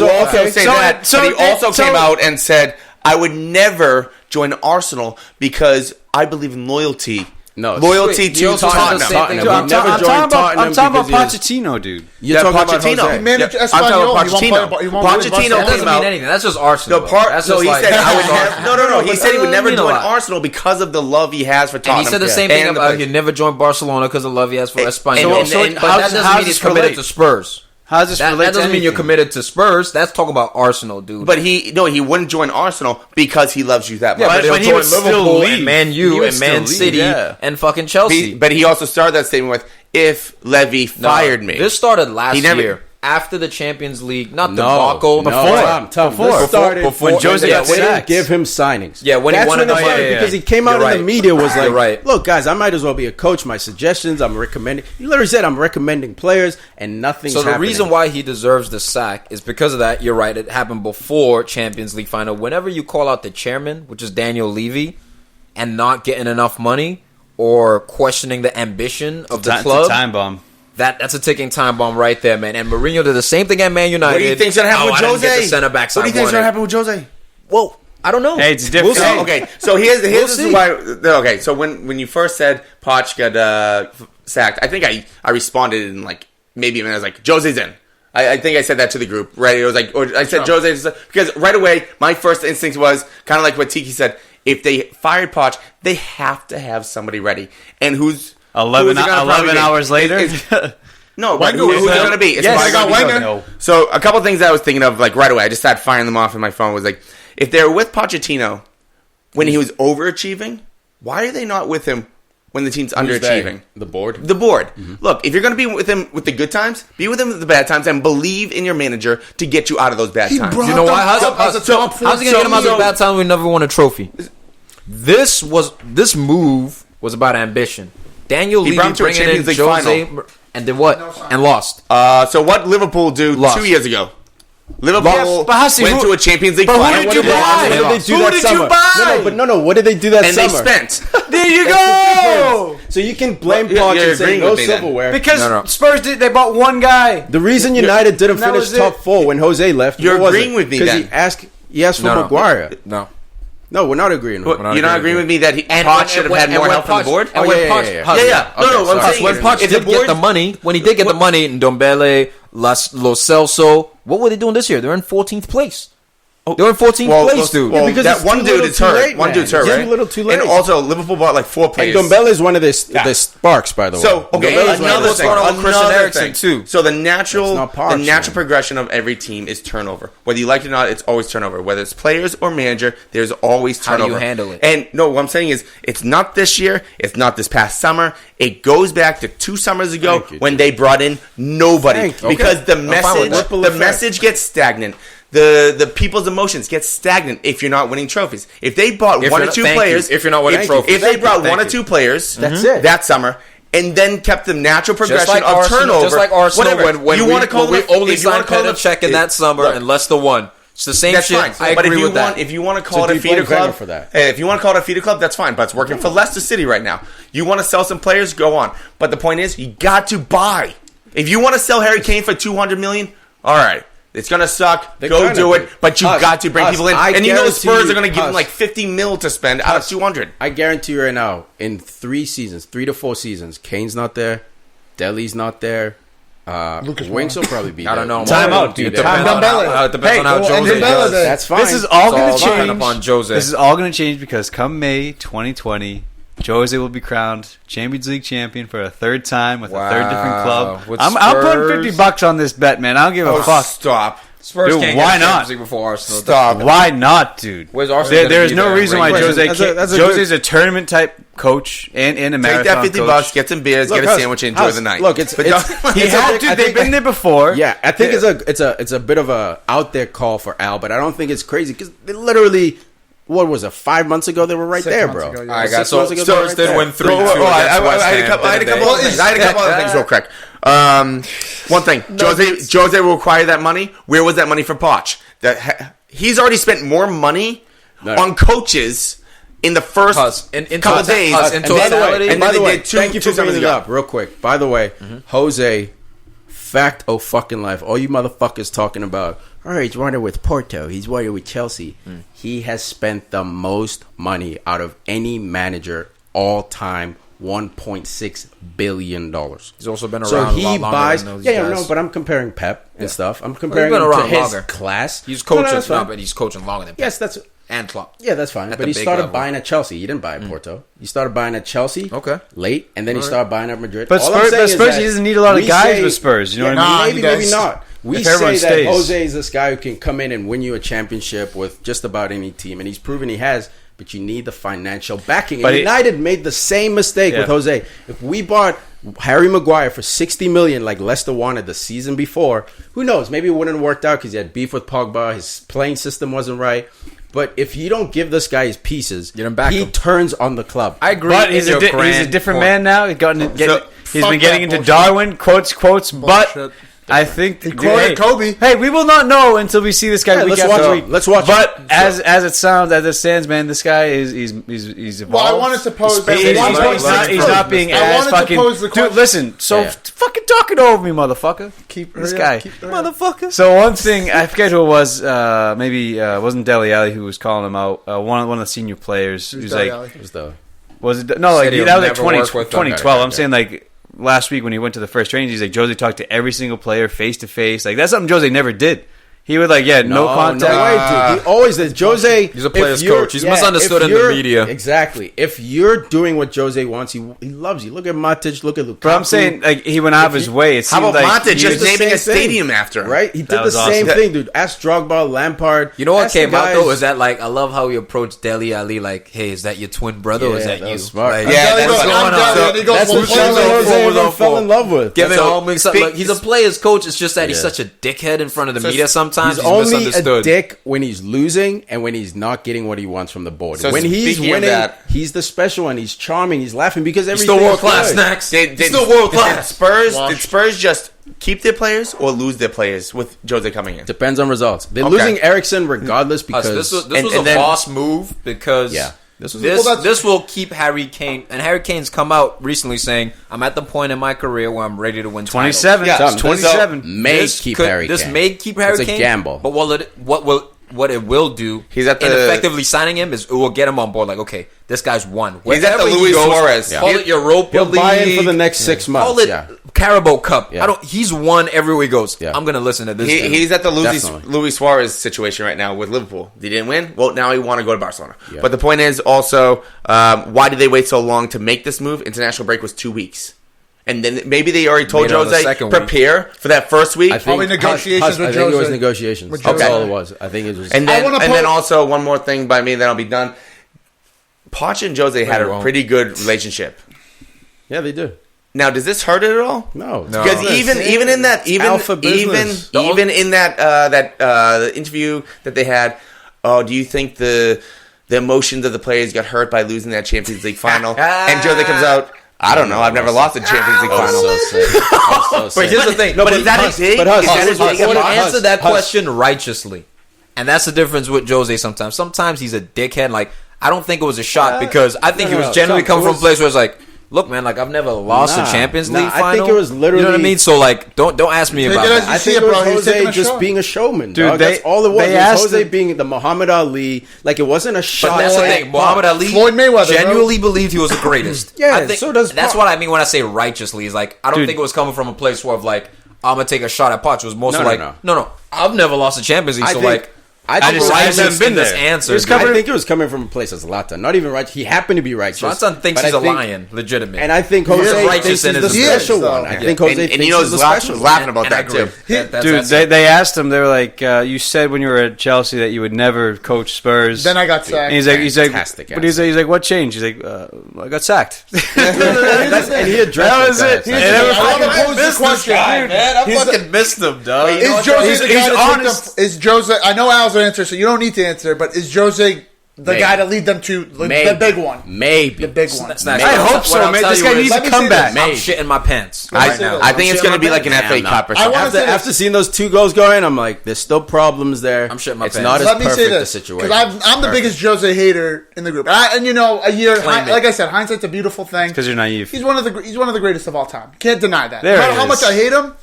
[SPEAKER 5] also say that, but he also came out and said, I would never join Arsenal because I believe in loyalty.
[SPEAKER 1] No,
[SPEAKER 5] loyalty to Tottenham.
[SPEAKER 4] I'm talking about Pochettino, dude.
[SPEAKER 5] You're talking about Pochettino.
[SPEAKER 2] He managed Espanyol.
[SPEAKER 5] Pochettino
[SPEAKER 3] doesn't mean anything. That's just Arsenal.
[SPEAKER 5] So he said, no. He said he would never join Arsenal because of the love he has for Tottenham.
[SPEAKER 3] And he said the same thing about he'd never join Barcelona because of the love he has for Espanyol. But that doesn't mean he's committed to Spurs.
[SPEAKER 4] How does this relate
[SPEAKER 3] that doesn't mean you're committed to Spurs. That's talking about Arsenal, dude.
[SPEAKER 5] But he wouldn't join Arsenal because he loves you that much.
[SPEAKER 3] Yeah, but he'll join Liverpool and Man U and Man City and fucking Chelsea.
[SPEAKER 5] But he also started that statement with, if Levy fired me.
[SPEAKER 3] This started last year. After the Champions League, not debacle.
[SPEAKER 1] Before
[SPEAKER 4] when Jose got
[SPEAKER 1] sacked.
[SPEAKER 4] sacked.
[SPEAKER 1] Give him signings.
[SPEAKER 3] Yeah, when he wanted to
[SPEAKER 1] because he came out in the media was like, look, guys, I might as well be a coach. My suggestions, I'm recommending. He literally said, I'm recommending players, and nothing's happening.
[SPEAKER 3] So the reason why he deserves the sack is because of that. You're right. It happened before Champions League final. Whenever you call out the chairman, which is Daniel Levy, and not getting enough money or questioning the ambition of the club.
[SPEAKER 4] It's a time bomb.
[SPEAKER 3] That's a ticking time bomb right there, man. And Mourinho did the same thing at Man United.
[SPEAKER 5] What do you think's gonna happen with Jose?
[SPEAKER 3] The center backs.
[SPEAKER 5] What do you think's gonna happen with Jose?
[SPEAKER 3] Well, I don't know.
[SPEAKER 4] Hey, it's different.
[SPEAKER 5] We'll see. Okay, so here's why. Okay, so when you first said Poch got sacked, I think I responded in like maybe a minute. I was like, Jose's in. I think I said that to the group, right? It was like, or I said Jose, because right away my first instinct was kind of like what Tiki said. If they fired Poch, they have to have somebody ready. And who's
[SPEAKER 4] 11 hours later?
[SPEAKER 5] No, but who's it going to be? It's Wenger. No. So a couple things I was thinking of like right away. I just started firing them off in my phone. Was like, if they're with Pochettino when he was overachieving, why are they not with him when the team's underachieving?
[SPEAKER 1] The board?
[SPEAKER 5] The board. Mm-hmm. Look, if you're going to be with him with the good times, be with him with the bad times and believe in your manager to get you out of those bad times.
[SPEAKER 3] You know why? How's he going to get him out of the bad times when we never won a trophy? This move was about ambition. Daniel Levy bringing in Jose and then what? And lost.
[SPEAKER 5] So what Liverpool do 2 years ago? Liverpool went to a Champions League final.
[SPEAKER 1] What did they do that summer? No. What did they do that summer?
[SPEAKER 5] And they spent.
[SPEAKER 4] There you go.
[SPEAKER 1] So you can blame Poch and say no silverware.
[SPEAKER 4] Because Spurs they bought one guy.
[SPEAKER 1] The reason United didn't finish top 4 when Jose left.
[SPEAKER 5] You're agreeing with me then?
[SPEAKER 1] Because he asked for Maguire. No, we're not agreeing.
[SPEAKER 5] You're not agreeing with me that Poch should have had more help on the board?
[SPEAKER 3] And when Poch did get the money, when he did get the money, Ndombele, Lo Celso, what were they doing this year? They're in 14th place. They were in 14th place, dude.
[SPEAKER 5] Well, because that one dude is hurt. One dude's hurt, right?
[SPEAKER 1] A little too late.
[SPEAKER 5] And also, Liverpool bought like 4 players.
[SPEAKER 1] And Ndombele is one of the sparks, by the way.
[SPEAKER 5] So, okay, another thing.
[SPEAKER 3] Christian Eriksen, too.
[SPEAKER 5] So the natural progression of every team is turnover. Whether you like it or not, it's always turnover. Whether it's players or manager, there's always turnover.
[SPEAKER 3] How do you handle it?
[SPEAKER 5] And no, what I'm saying is, it's not this year. It's not this past summer. It goes back to 2 summers ago when they brought in nobody. Because the message gets stagnant. The people's emotions get stagnant if you're not winning trophies. If they bought one or two players,
[SPEAKER 3] if you're not winning trophies,
[SPEAKER 5] if they brought one or two players,
[SPEAKER 1] that's it
[SPEAKER 5] that summer, and then kept the natural progression of turnover,
[SPEAKER 3] just like Arsenal,
[SPEAKER 5] whatever.
[SPEAKER 3] when we only signed Petr in that summer and Leicester won. It's the same shit.
[SPEAKER 5] Fine.
[SPEAKER 3] I agree with that.
[SPEAKER 5] If you want to call it a feeder club, if you want to call it a feeder club, that's fine. But it's working for Leicester City right now. You want to sell some players, go on. But the point is, you got to buy. If you want to sell Harry Kane for $200 million, all right. It's going to suck. Go do it. But you've got to bring people in. And you know Spurs are going to give him like $50 million to spend out of 200.
[SPEAKER 1] I guarantee you right now, in 3 to 4 seasons, Kane's not there. Dele's not there. Winks will probably be there.
[SPEAKER 3] I don't know.
[SPEAKER 4] Time out, dude.
[SPEAKER 3] It depends on how Jose does.
[SPEAKER 1] That's fine.
[SPEAKER 4] This is all going to change.
[SPEAKER 3] On Jose.
[SPEAKER 4] This is all going to change because come May 2020, Jose will be crowned Champions League champion for a 3rd time with a 3rd different club. I'm putting $50 on this bet, man. I don't give a fuck.
[SPEAKER 5] Stop.
[SPEAKER 4] Spurs dude, why not?
[SPEAKER 3] Before Arsenal.
[SPEAKER 5] Stop.
[SPEAKER 4] Why not, dude?
[SPEAKER 3] Where's Arsenal?
[SPEAKER 4] There's no reason why Jose's a tournament type coach and a marathon
[SPEAKER 5] Take that $50, get some beers, get a sandwich, and enjoy the night.
[SPEAKER 1] Look,
[SPEAKER 4] they've been there before.
[SPEAKER 1] Yeah, I think it's a bit of a out there call for Al, but I don't think it's crazy because they literally. What was it? 5 months ago, they were right there, bro.
[SPEAKER 3] All right, guys. So Spurs did win 3-2. I
[SPEAKER 5] had a couple other things real quick. One thing, Jose will require that money. Where was that money for Poch? He's already spent more money on coaches in the first couple days.
[SPEAKER 1] And by the way, thank you for bringing it up real quick. By the way, Jose, fact of fucking life. All you motherfuckers talking about. All right, he's running with Porto. He's running with Chelsea. He has spent the most money out of any manager all time. $1.6 billion.
[SPEAKER 3] He's also been around a lot longer than those guys.
[SPEAKER 1] But I'm comparing Pep and stuff. I'm comparing him to his class.
[SPEAKER 3] He's coaching, but he's coaching longer than Pep.
[SPEAKER 1] Yes, that's
[SPEAKER 3] and Klopp.
[SPEAKER 1] Yeah, that's fine. But he started buying at Chelsea. He didn't buy at Porto. He started buying at Chelsea late, and then he started buying at Madrid.
[SPEAKER 4] But Spurs, he doesn't need a lot of guys with Spurs. You know what I mean?
[SPEAKER 1] Maybe not. We say that Jose is this guy who can come in and win you a championship with just about any team, and he's proven he has. But you need the financial backing. And United made the same mistake with Jose. If we bought Harry Maguire for $60 million like Leicester wanted the season before, who knows? Maybe it wouldn't have worked out because he had beef with Pogba. His playing system wasn't right. But if you don't give this guy his pieces, he turns on the club.
[SPEAKER 4] I agree. But he's a different man now. He's been getting into Darwin, quotes, but I think
[SPEAKER 2] he quoted Kobe.
[SPEAKER 4] Hey, we will not know until we see this guy week after week.
[SPEAKER 1] Let's watch.
[SPEAKER 4] But as it stands, man, this guy is he's evolved.
[SPEAKER 2] Well, I wanted to pose.
[SPEAKER 4] He's not being as fucking. Dude, listen. So fucking talk it over me, motherfucker. Keep this guy, motherfucker. So one thing I forget who it was. Maybe it wasn't Dele Alli who was calling him out. One of the senior players. He was like, was it no? Like that was like 2012. I'm saying like. Last week when he went to the first training, he's like, Jose talked to every single player face to face. Like that's something Jose never did. He would like, no contact.
[SPEAKER 1] No way, dude. He always did. Jose,
[SPEAKER 3] he's a player's coach. He's misunderstood in the media.
[SPEAKER 1] Exactly. If you're doing what Jose wants, he loves you. Look at Matic. Look at Lukaku.
[SPEAKER 4] But I'm saying, like, he went out of his way.
[SPEAKER 5] How about like Matic just naming a stadium after him?
[SPEAKER 1] Right? He did the same thing, dude. Ask Drogba, Lampard.
[SPEAKER 3] You know what came out though is that like I love how he approached Dele Alli. Like, hey, is that your twin brother or is that you?
[SPEAKER 1] Smart.
[SPEAKER 3] Like, that's what's going on.
[SPEAKER 1] That's what Jose fell in love with.
[SPEAKER 3] Giving all mixed up. Like, he's a player's coach. It's just that he's such a dickhead in front of the media. Sometimes
[SPEAKER 1] he's only a dick when he's losing and when he's not getting what he wants from the board. So when he's winning, he's the special one. He's charming. He's laughing because everything's
[SPEAKER 3] still world class. Snacks. Still world class.
[SPEAKER 5] Did Spurs just keep their players or lose their players with Jose coming in?
[SPEAKER 1] Depends on results. They're losing Eriksson regardless because
[SPEAKER 3] this was a boss move because this will keep Harry Kane, and Harry Kane's come out recently saying, I'm at the point in my career where I'm ready to win
[SPEAKER 4] 27.
[SPEAKER 3] titles.
[SPEAKER 4] 27.
[SPEAKER 1] This may keep Harry Kane.
[SPEAKER 3] It's a
[SPEAKER 1] gamble.
[SPEAKER 3] But what it will do in effectively signing him is it will get him on board. Like, okay, this guy's won.
[SPEAKER 5] He's at the Luis Suarez.
[SPEAKER 3] Call it Europa League.
[SPEAKER 1] He'll buy in for the next 6 months.
[SPEAKER 3] Call it Carabao Cup. He's won everywhere he goes. I'm going to listen to this.
[SPEAKER 5] He's at the Luis Suarez situation right now with Liverpool. They didn't win. Well, now he want to go to Barcelona. Yeah. But the point is also, why did they wait so long to make this move? International break was 2 weeks. And then maybe they already told Jose, prepare for that first week.
[SPEAKER 2] Probably negotiations with Jose.
[SPEAKER 1] I think it was negotiations. That's all it was. I think it was.
[SPEAKER 5] And then also, one more thing by me, then I'll be done. Poch and Jose had a pretty good relationship.
[SPEAKER 1] Yeah, they do.
[SPEAKER 5] Now, does this hurt it at all?
[SPEAKER 1] No.
[SPEAKER 5] Because even in that interview that they had, do you think the emotions of the players got hurt by losing that Champions League final? And Jose comes out, I don't know. I've never lost a Champions League final.
[SPEAKER 3] But here's the thing.
[SPEAKER 5] No, but is that his dig?
[SPEAKER 3] He would answer that question righteously. And that's the difference with Jose sometimes. Sometimes he's a dickhead. Like, I don't think it was a shot because I think he was genuinely coming from a place where it's like, look, man, like I've never lost a Champions League final.
[SPEAKER 1] I think it was literally,
[SPEAKER 3] you know what I mean. So like, don't ask me about that.
[SPEAKER 1] I think it was Jose just being a showman, dude. That's all it was. It was Jose being the Muhammad Ali. Like it wasn't a shot.
[SPEAKER 3] But that's the thing. Muhammad Ali,
[SPEAKER 2] Floyd Mayweather,
[SPEAKER 3] genuinely believed he was the greatest.
[SPEAKER 1] Yeah, so does.
[SPEAKER 3] That's what I mean when I say righteously. Is like I don't think it was coming from a place where like I'm gonna take a shot at Poch. It was mostly no. I've never lost a Champions League, so like. I just been this answer.
[SPEAKER 1] I think it was coming from a place as Zlatan. Not even right. He happened to be righteous.
[SPEAKER 3] Zlatan thinks he's a lion, legitimate.
[SPEAKER 1] And I think Jose thinks he's the special one. I think Jose thinks he's the special one.
[SPEAKER 5] Laughing about that too.
[SPEAKER 4] Dude, they asked him. They were like, "You said when you were at Chelsea that you would never coach Spurs."
[SPEAKER 2] Then I got sacked.
[SPEAKER 4] And he's like, "What changed?" He's like, "I got sacked."
[SPEAKER 1] And he addressed it.
[SPEAKER 2] I want to pose this question,
[SPEAKER 3] man. I fucking missed him, dog.
[SPEAKER 2] Is Jose the guy to take them? Is Jose? I know Al's answer, so you don't need to answer. But is Jose the guy to lead them to the big one?
[SPEAKER 1] Maybe
[SPEAKER 2] the big one.
[SPEAKER 4] I hope so, man. This guy needs to come back.
[SPEAKER 3] I'm shitting my pants.
[SPEAKER 5] I think it's going to be like an FA Cup or something.
[SPEAKER 1] After seeing those 2 goals going, I'm like, there's still problems there.
[SPEAKER 3] I'm shitting my pants.
[SPEAKER 1] It's not as perfect a situation.
[SPEAKER 2] Because I'm the biggest Jose hater in the group, and you know, like I said, hindsight's a beautiful thing.
[SPEAKER 4] Because you're naive.
[SPEAKER 2] He's one of the greatest of all time. Can't deny that. No matter how much I hate him,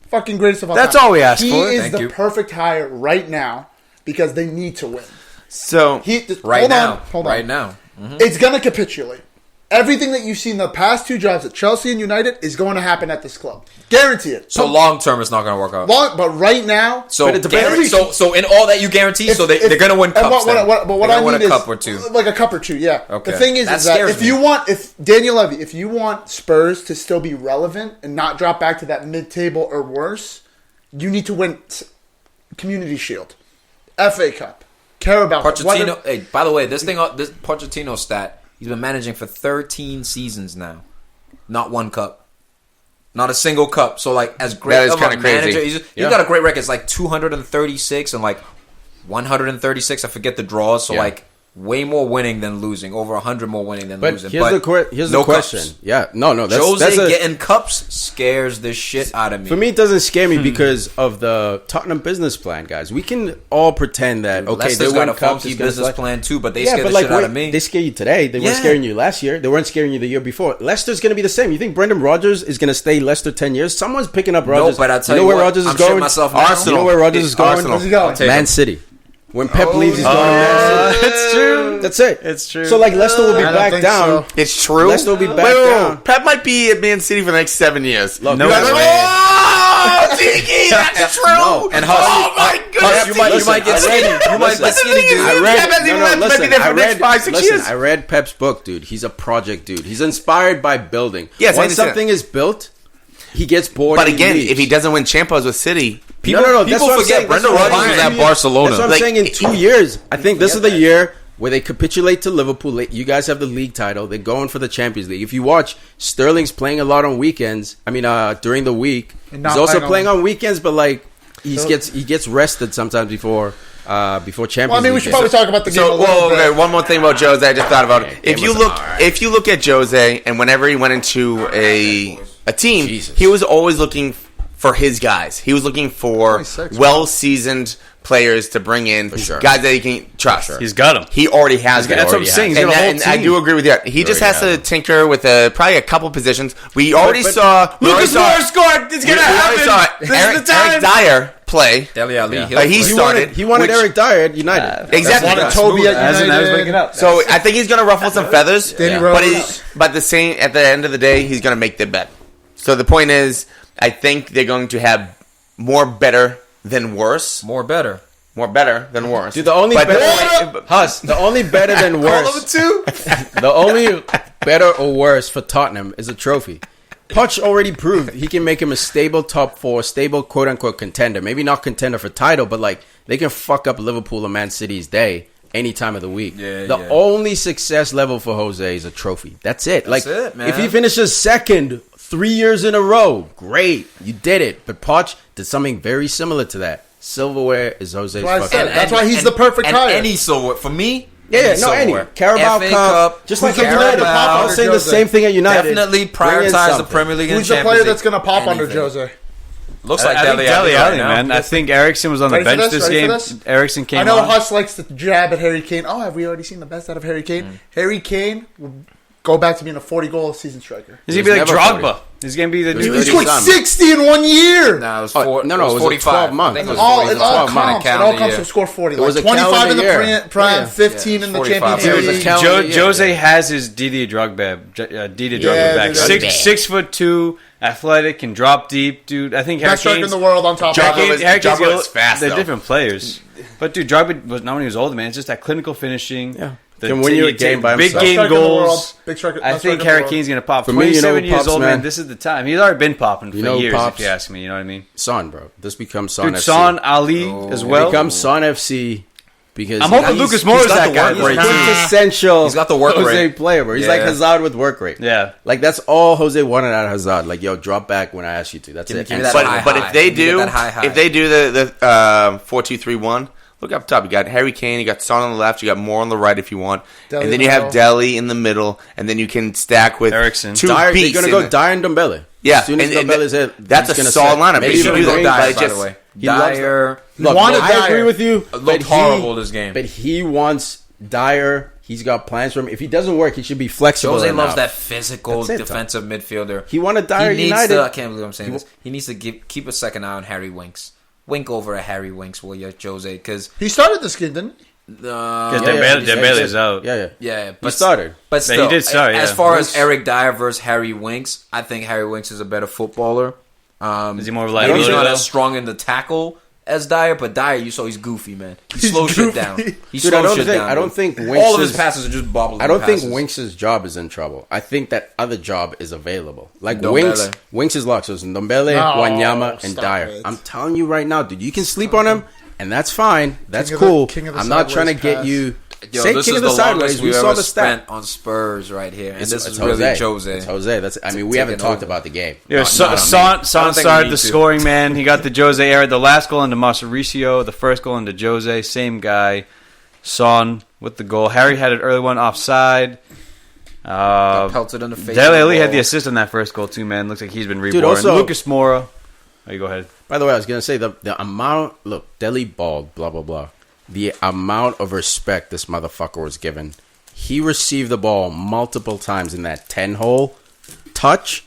[SPEAKER 2] fucking greatest of all time.
[SPEAKER 4] That's all we ask for.
[SPEAKER 2] He is the perfect hire right now because they need to win.
[SPEAKER 5] So
[SPEAKER 2] hold on.
[SPEAKER 3] Mm-hmm.
[SPEAKER 2] It's gonna capitulate. Everything that you've seen the past 2 jobs at Chelsea and United is going to happen at this club. Guarantee it.
[SPEAKER 3] So long term, it's not going to work out.
[SPEAKER 2] But right now,
[SPEAKER 3] so in all that you guarantee, they're going to win cups.
[SPEAKER 2] But what I mean is
[SPEAKER 3] a cup or 2,
[SPEAKER 2] like a cup or 2. Yeah.
[SPEAKER 3] Okay.
[SPEAKER 2] The thing is that if Daniel Levy, if you want Spurs to still be relevant and not drop back to that mid-table or worse, you need to win Community Shield, FA Cup, Carabao.
[SPEAKER 3] Pochettino. Hey, by the way, this Pochettino stat, he's been managing for 13 seasons now. Not 1 cup. Not a single cup. So, like, as great of a manager, he's got a great record. It's like 236 and like 136. I forget the draws. So, like, way more winning than losing. Over 100 more winning than
[SPEAKER 1] But
[SPEAKER 3] losing.
[SPEAKER 1] here's the question.
[SPEAKER 3] Cups.
[SPEAKER 1] Yeah, no.
[SPEAKER 3] Jose getting cups scares the shit out of me.
[SPEAKER 1] For me, it doesn't scare me because of the Tottenham business plan, guys. We can all pretend that
[SPEAKER 3] Leicester's
[SPEAKER 1] they win
[SPEAKER 3] got a
[SPEAKER 1] cups.
[SPEAKER 3] funky business plan too, but they scare the shit out of me.
[SPEAKER 1] They scare you today. They weren't scaring you last year. They weren't scaring you the year before. Leicester's going to be the same. You think Brendan Rodgers is going to stay Leicester 10 years? Someone's picking up Rodgers.
[SPEAKER 3] No, but I'll tell you
[SPEAKER 1] where
[SPEAKER 3] what,
[SPEAKER 1] Rodgers is
[SPEAKER 3] I'm
[SPEAKER 1] going.
[SPEAKER 3] shitting myself now.
[SPEAKER 1] Arsenal. You know where Rodgers is going?
[SPEAKER 2] Where's he going?
[SPEAKER 1] Man City. When Pep leaves, he's going to Man City.
[SPEAKER 4] It's true.
[SPEAKER 1] That's it.
[SPEAKER 4] It's true.
[SPEAKER 1] So Leicester will be back down.
[SPEAKER 2] So.
[SPEAKER 5] It's true.
[SPEAKER 1] Leicester will be back down.
[SPEAKER 5] Pep might be at Man City for the next 7 years.
[SPEAKER 1] Look,
[SPEAKER 4] no way.
[SPEAKER 5] Oh, Tiki, that's true.
[SPEAKER 1] No.
[SPEAKER 5] And Huss, oh my goodness,
[SPEAKER 3] you might get skinny. You might get skinny, dude.
[SPEAKER 1] I read Pep's book, dude. He's a project dude. He's inspired by building.
[SPEAKER 5] Yes,
[SPEAKER 1] once something is built, he gets bored.
[SPEAKER 5] But again, if he doesn't win Champions with City,
[SPEAKER 3] People forget Brendan Rodgers was at Barcelona.
[SPEAKER 1] That's what I'm saying. In 2 years, I think this is the year where they capitulate to Liverpool. You guys have the league title. They're going for the Champions League. If you watch, Sterling's playing a lot on weekends. I mean, during the week, he's also playing on weekends. But he gets rested sometimes before Champions League.
[SPEAKER 2] Well, I mean, we should probably talk about the game.
[SPEAKER 5] Okay, one more thing about Jose. I just thought about it. If you look at Jose, and whenever he went into a team, he was always looking for his guys. He was looking for well-seasoned players to bring in, guys that he can trust.
[SPEAKER 4] He's got them.
[SPEAKER 5] He already has them.
[SPEAKER 4] That's what I'm saying.
[SPEAKER 5] And I do agree with you. He just has to tinker with probably a couple positions. We already saw
[SPEAKER 4] Lucas Moura scored. It's gonna happen. This is the time.
[SPEAKER 5] Eric Dyer play.
[SPEAKER 3] Dele Alli.
[SPEAKER 5] He started.
[SPEAKER 1] He wanted Eric Dyer at United.
[SPEAKER 5] Exactly.
[SPEAKER 2] Wanted Toby at United.
[SPEAKER 5] So I think he's going to ruffle some feathers.
[SPEAKER 2] Rose.
[SPEAKER 5] But at the end of the day, he's going to make the bet. So the point is, I think they're going to have more better than worse.
[SPEAKER 3] More better
[SPEAKER 5] than worse.
[SPEAKER 1] Dude, the only better than worse. The only better or worse for Tottenham is a trophy. Poch already proved he can make him a stable top four, stable quote unquote contender. Maybe not contender for title, but they can fuck up Liverpool or Man City's day any time of the week. The only success level for Jose is a trophy. That's it. That's it, man. If he finishes second 3 years in a row, great, you did it. But Poch did something very similar to that. Silverware is Jose's fucking.
[SPEAKER 2] That's why he's the perfect hire.
[SPEAKER 3] Any silverware for me.
[SPEAKER 1] Any Carabao Cup, just like United. I was saying the same thing at United.
[SPEAKER 3] Definitely prioritize the Premier League.
[SPEAKER 2] Who's the player that's going to pop under Jose?
[SPEAKER 3] Looks like
[SPEAKER 4] Dele Alli, man. I think Eriksson was on the bench this game. Eriksson came on.
[SPEAKER 2] I know Huss likes to jab at Harry Kane. Oh, have we already seen the best out of Harry Kane? Harry Kane will go back to being a 40-goal season striker.
[SPEAKER 4] He's going to be like Drogba. He's going to be the new...
[SPEAKER 2] He scored 60 in 1 year!
[SPEAKER 3] No, it was 45.
[SPEAKER 1] 12 months.
[SPEAKER 2] It all comes from score 40. It was 25 in the prime, 15 in the Champions League.
[SPEAKER 4] Jose has his Didier Drogba back. 6'2", athletic, can drop deep, dude. I think Harry
[SPEAKER 2] Best striker in the world on top of
[SPEAKER 5] Drogba was fast,
[SPEAKER 4] they're different players. But, dude, Drogba was not when he was older, man. It's just that clinical finishing.
[SPEAKER 1] Yeah. Can win you a game by himself.
[SPEAKER 4] Big game goals. I think Harry Kane's going to pop. 27 years old, man. This is the time. He's already been popping for years, if you ask me. You know what I mean?
[SPEAKER 1] Son, bro. This becomes Son FC.
[SPEAKER 4] Son, Ali as well.
[SPEAKER 1] It becomes Son FC because
[SPEAKER 4] I'm hoping Lucas Moura is that guy.
[SPEAKER 1] He's essential.
[SPEAKER 3] He's got the work
[SPEAKER 1] Jose
[SPEAKER 3] rate.
[SPEAKER 1] player, bro. He's like Hazard with work rate.
[SPEAKER 4] Yeah.
[SPEAKER 1] That's all Jose wanted out of Hazard. Yo, drop back when I ask you to. That's it.
[SPEAKER 5] But if they do the 4-2-3-1, look up top. You got Harry Kane. You got Son on the left. You got Moore on the right if you want. And then you have Dele in the middle. And then you can stack with
[SPEAKER 4] Eriksson.
[SPEAKER 5] Two
[SPEAKER 1] Dyer,
[SPEAKER 5] beats.
[SPEAKER 1] they're going to go Dyer and Ndombele.
[SPEAKER 5] Yeah.
[SPEAKER 1] As soon as Ndombele's hit,
[SPEAKER 5] that's a solid lineup.
[SPEAKER 1] Maybe
[SPEAKER 5] you do
[SPEAKER 3] that,
[SPEAKER 5] Dyer,
[SPEAKER 3] by the way.
[SPEAKER 5] Dyer.
[SPEAKER 1] Look, I agree with you.
[SPEAKER 3] Looked horrible this game.
[SPEAKER 1] But he wants Dyer. He's got plans for him. If he doesn't work, he should be flexible.
[SPEAKER 3] Jose
[SPEAKER 1] enough.
[SPEAKER 3] loves that physical defensive midfielder.
[SPEAKER 1] He wanted Dyer United.
[SPEAKER 3] I can't believe I'm saying this. He needs to keep a second eye on Harry Winks. Wink over at Harry Winks, will you, Jose? Because
[SPEAKER 2] he started this game, didn't he?
[SPEAKER 4] Because Dembele's out.
[SPEAKER 1] Yeah.
[SPEAKER 3] But
[SPEAKER 1] he started.
[SPEAKER 3] But still,
[SPEAKER 4] he did start,
[SPEAKER 3] as far as Eric Dyer versus Harry Winks, I think Harry Winks is a better footballer.
[SPEAKER 4] Is he more of
[SPEAKER 3] maybe he's not as strong in the tackle as Dyer, but Dyer, you saw he's goofy, man. He slows shit down.
[SPEAKER 1] I don't think Winks
[SPEAKER 3] all of his passes are just bobbling.
[SPEAKER 1] I don't think Winks' job is in trouble. I think that other job is available. Winks is locked. So it's Ndombele, Wanyama, and Dyer. I'm telling you right now, dude, you can sleep on him, and that's fine. That's cool. I'm not trying to get you. Say
[SPEAKER 3] this
[SPEAKER 1] king
[SPEAKER 3] is
[SPEAKER 1] of the
[SPEAKER 3] the
[SPEAKER 1] sideways. We saw the stat
[SPEAKER 3] on Spurs right here, and this is
[SPEAKER 1] Jose.
[SPEAKER 3] really Jose.
[SPEAKER 1] It's Jose. We haven't talked about the game.
[SPEAKER 4] Yeah, Son started the scoring, man. He got the Jose era. The last goal into Mauricio, the first goal into Jose. Same guy. Son with the goal. Harry had an early one offside.
[SPEAKER 3] Pelted in the face.
[SPEAKER 4] Dele Alli had the assist on that first goal too, man. Looks like he's been reborn.
[SPEAKER 1] Dude, also,
[SPEAKER 4] Lucas Moura. Oh, you go ahead.
[SPEAKER 1] By the way, I was gonna say the amount. Look, Dele balled. Blah blah blah. The amount of respect this motherfucker was given. He received the ball multiple times in that 10-hole. Touch.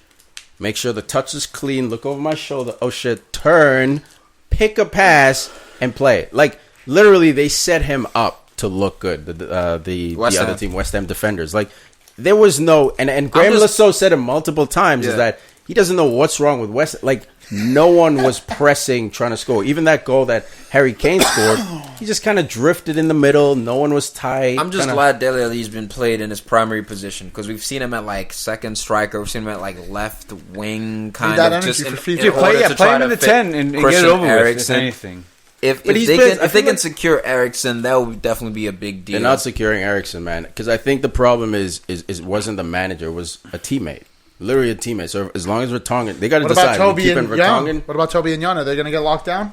[SPEAKER 1] Make sure the touch is clean. Look over my shoulder. Oh shit! Turn. Pick a pass and play it. Like literally, they set him up to look good. The other team, West Ham defenders. Like there was no and Graham Lasso said it multiple times is that he doesn't know what's wrong with West. Like no one was pressing trying to score. Even that goal that Harry Kane scored, he just kind of drifted in the middle. No one was tight.
[SPEAKER 3] I'm just glad Dele Alli's been played in his primary position because we've seen him at like second striker. We've seen him at like left wing kind of. Just
[SPEAKER 4] play him in the 10 and get it over with. If anything.
[SPEAKER 3] If they can secure Eriksen, that would definitely be a big deal.
[SPEAKER 1] They're not securing Eriksen, man, because I think the problem is wasn't the manager, it was a teammate. Literally a teammate. So as long as Vertonghen, they got to decide.
[SPEAKER 2] What about Toby and Jan? Are they going to get locked down?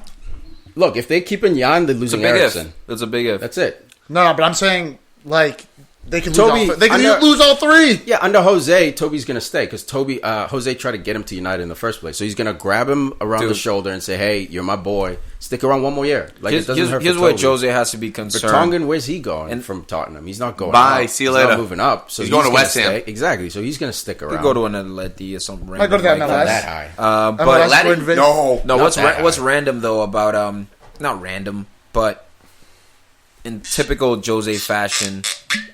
[SPEAKER 1] Look, if they keep in Jan, they're losing Eriksen.
[SPEAKER 3] It's a big if.
[SPEAKER 1] That's it.
[SPEAKER 2] No, but I'm saying like they can lose all three.
[SPEAKER 1] Yeah, under Jose, Toby's going to stay because Jose tried to get him to United in the first place. So he's going to grab him around the shoulder and say, "Hey, you're my boy. Stick around one more year." Like
[SPEAKER 3] here's where Jose has to be concerned.
[SPEAKER 1] Vertonghen, where's he going from Tottenham? He's not going.
[SPEAKER 5] Bye.
[SPEAKER 1] Up.
[SPEAKER 5] See you later.
[SPEAKER 1] He's not moving up. So
[SPEAKER 5] he's going to West Ham.
[SPEAKER 1] Exactly. So he's going to stick around.
[SPEAKER 3] He'll go to an Atleti or something.
[SPEAKER 2] Might go to that MLS.
[SPEAKER 1] Not that high.
[SPEAKER 3] But
[SPEAKER 5] no.
[SPEAKER 3] What's random though about not random, but in typical Jose fashion,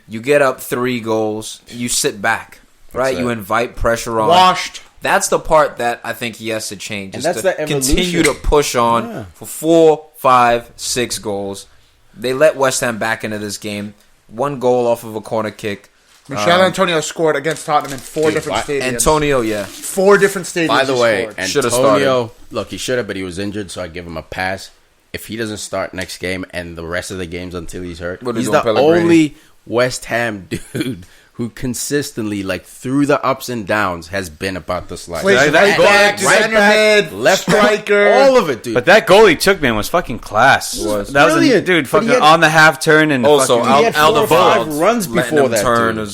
[SPEAKER 3] you get up 3 goals, you sit back, right? You invite pressure on.
[SPEAKER 2] Washed.
[SPEAKER 3] That's the part that I think he has to change.
[SPEAKER 1] And that's the evolution.
[SPEAKER 3] Continue to push on for 4, 5, 6 goals. They let West Ham back into this game. 1 goal off of a corner kick.
[SPEAKER 2] Michel Antonio scored against Tottenham in 4 different stadiums.
[SPEAKER 3] Antonio,
[SPEAKER 2] 4 different stadiums.
[SPEAKER 1] By the way,
[SPEAKER 3] Antonio,
[SPEAKER 1] look, he should have, but he was injured, so I give him a pass. If he doesn't start next game and the rest of the games until he's hurt, he's the only West Ham dude who consistently, like through the ups and downs, has been about this life.
[SPEAKER 2] Right back,
[SPEAKER 1] left striker, all of it, dude.
[SPEAKER 4] But that goal he took, man, was fucking class.
[SPEAKER 1] It was
[SPEAKER 4] that
[SPEAKER 1] brilliant,
[SPEAKER 4] dude. Fucking on the half turn and
[SPEAKER 3] also
[SPEAKER 1] he had 4 or 5 runs before that
[SPEAKER 3] turn.
[SPEAKER 1] Dude.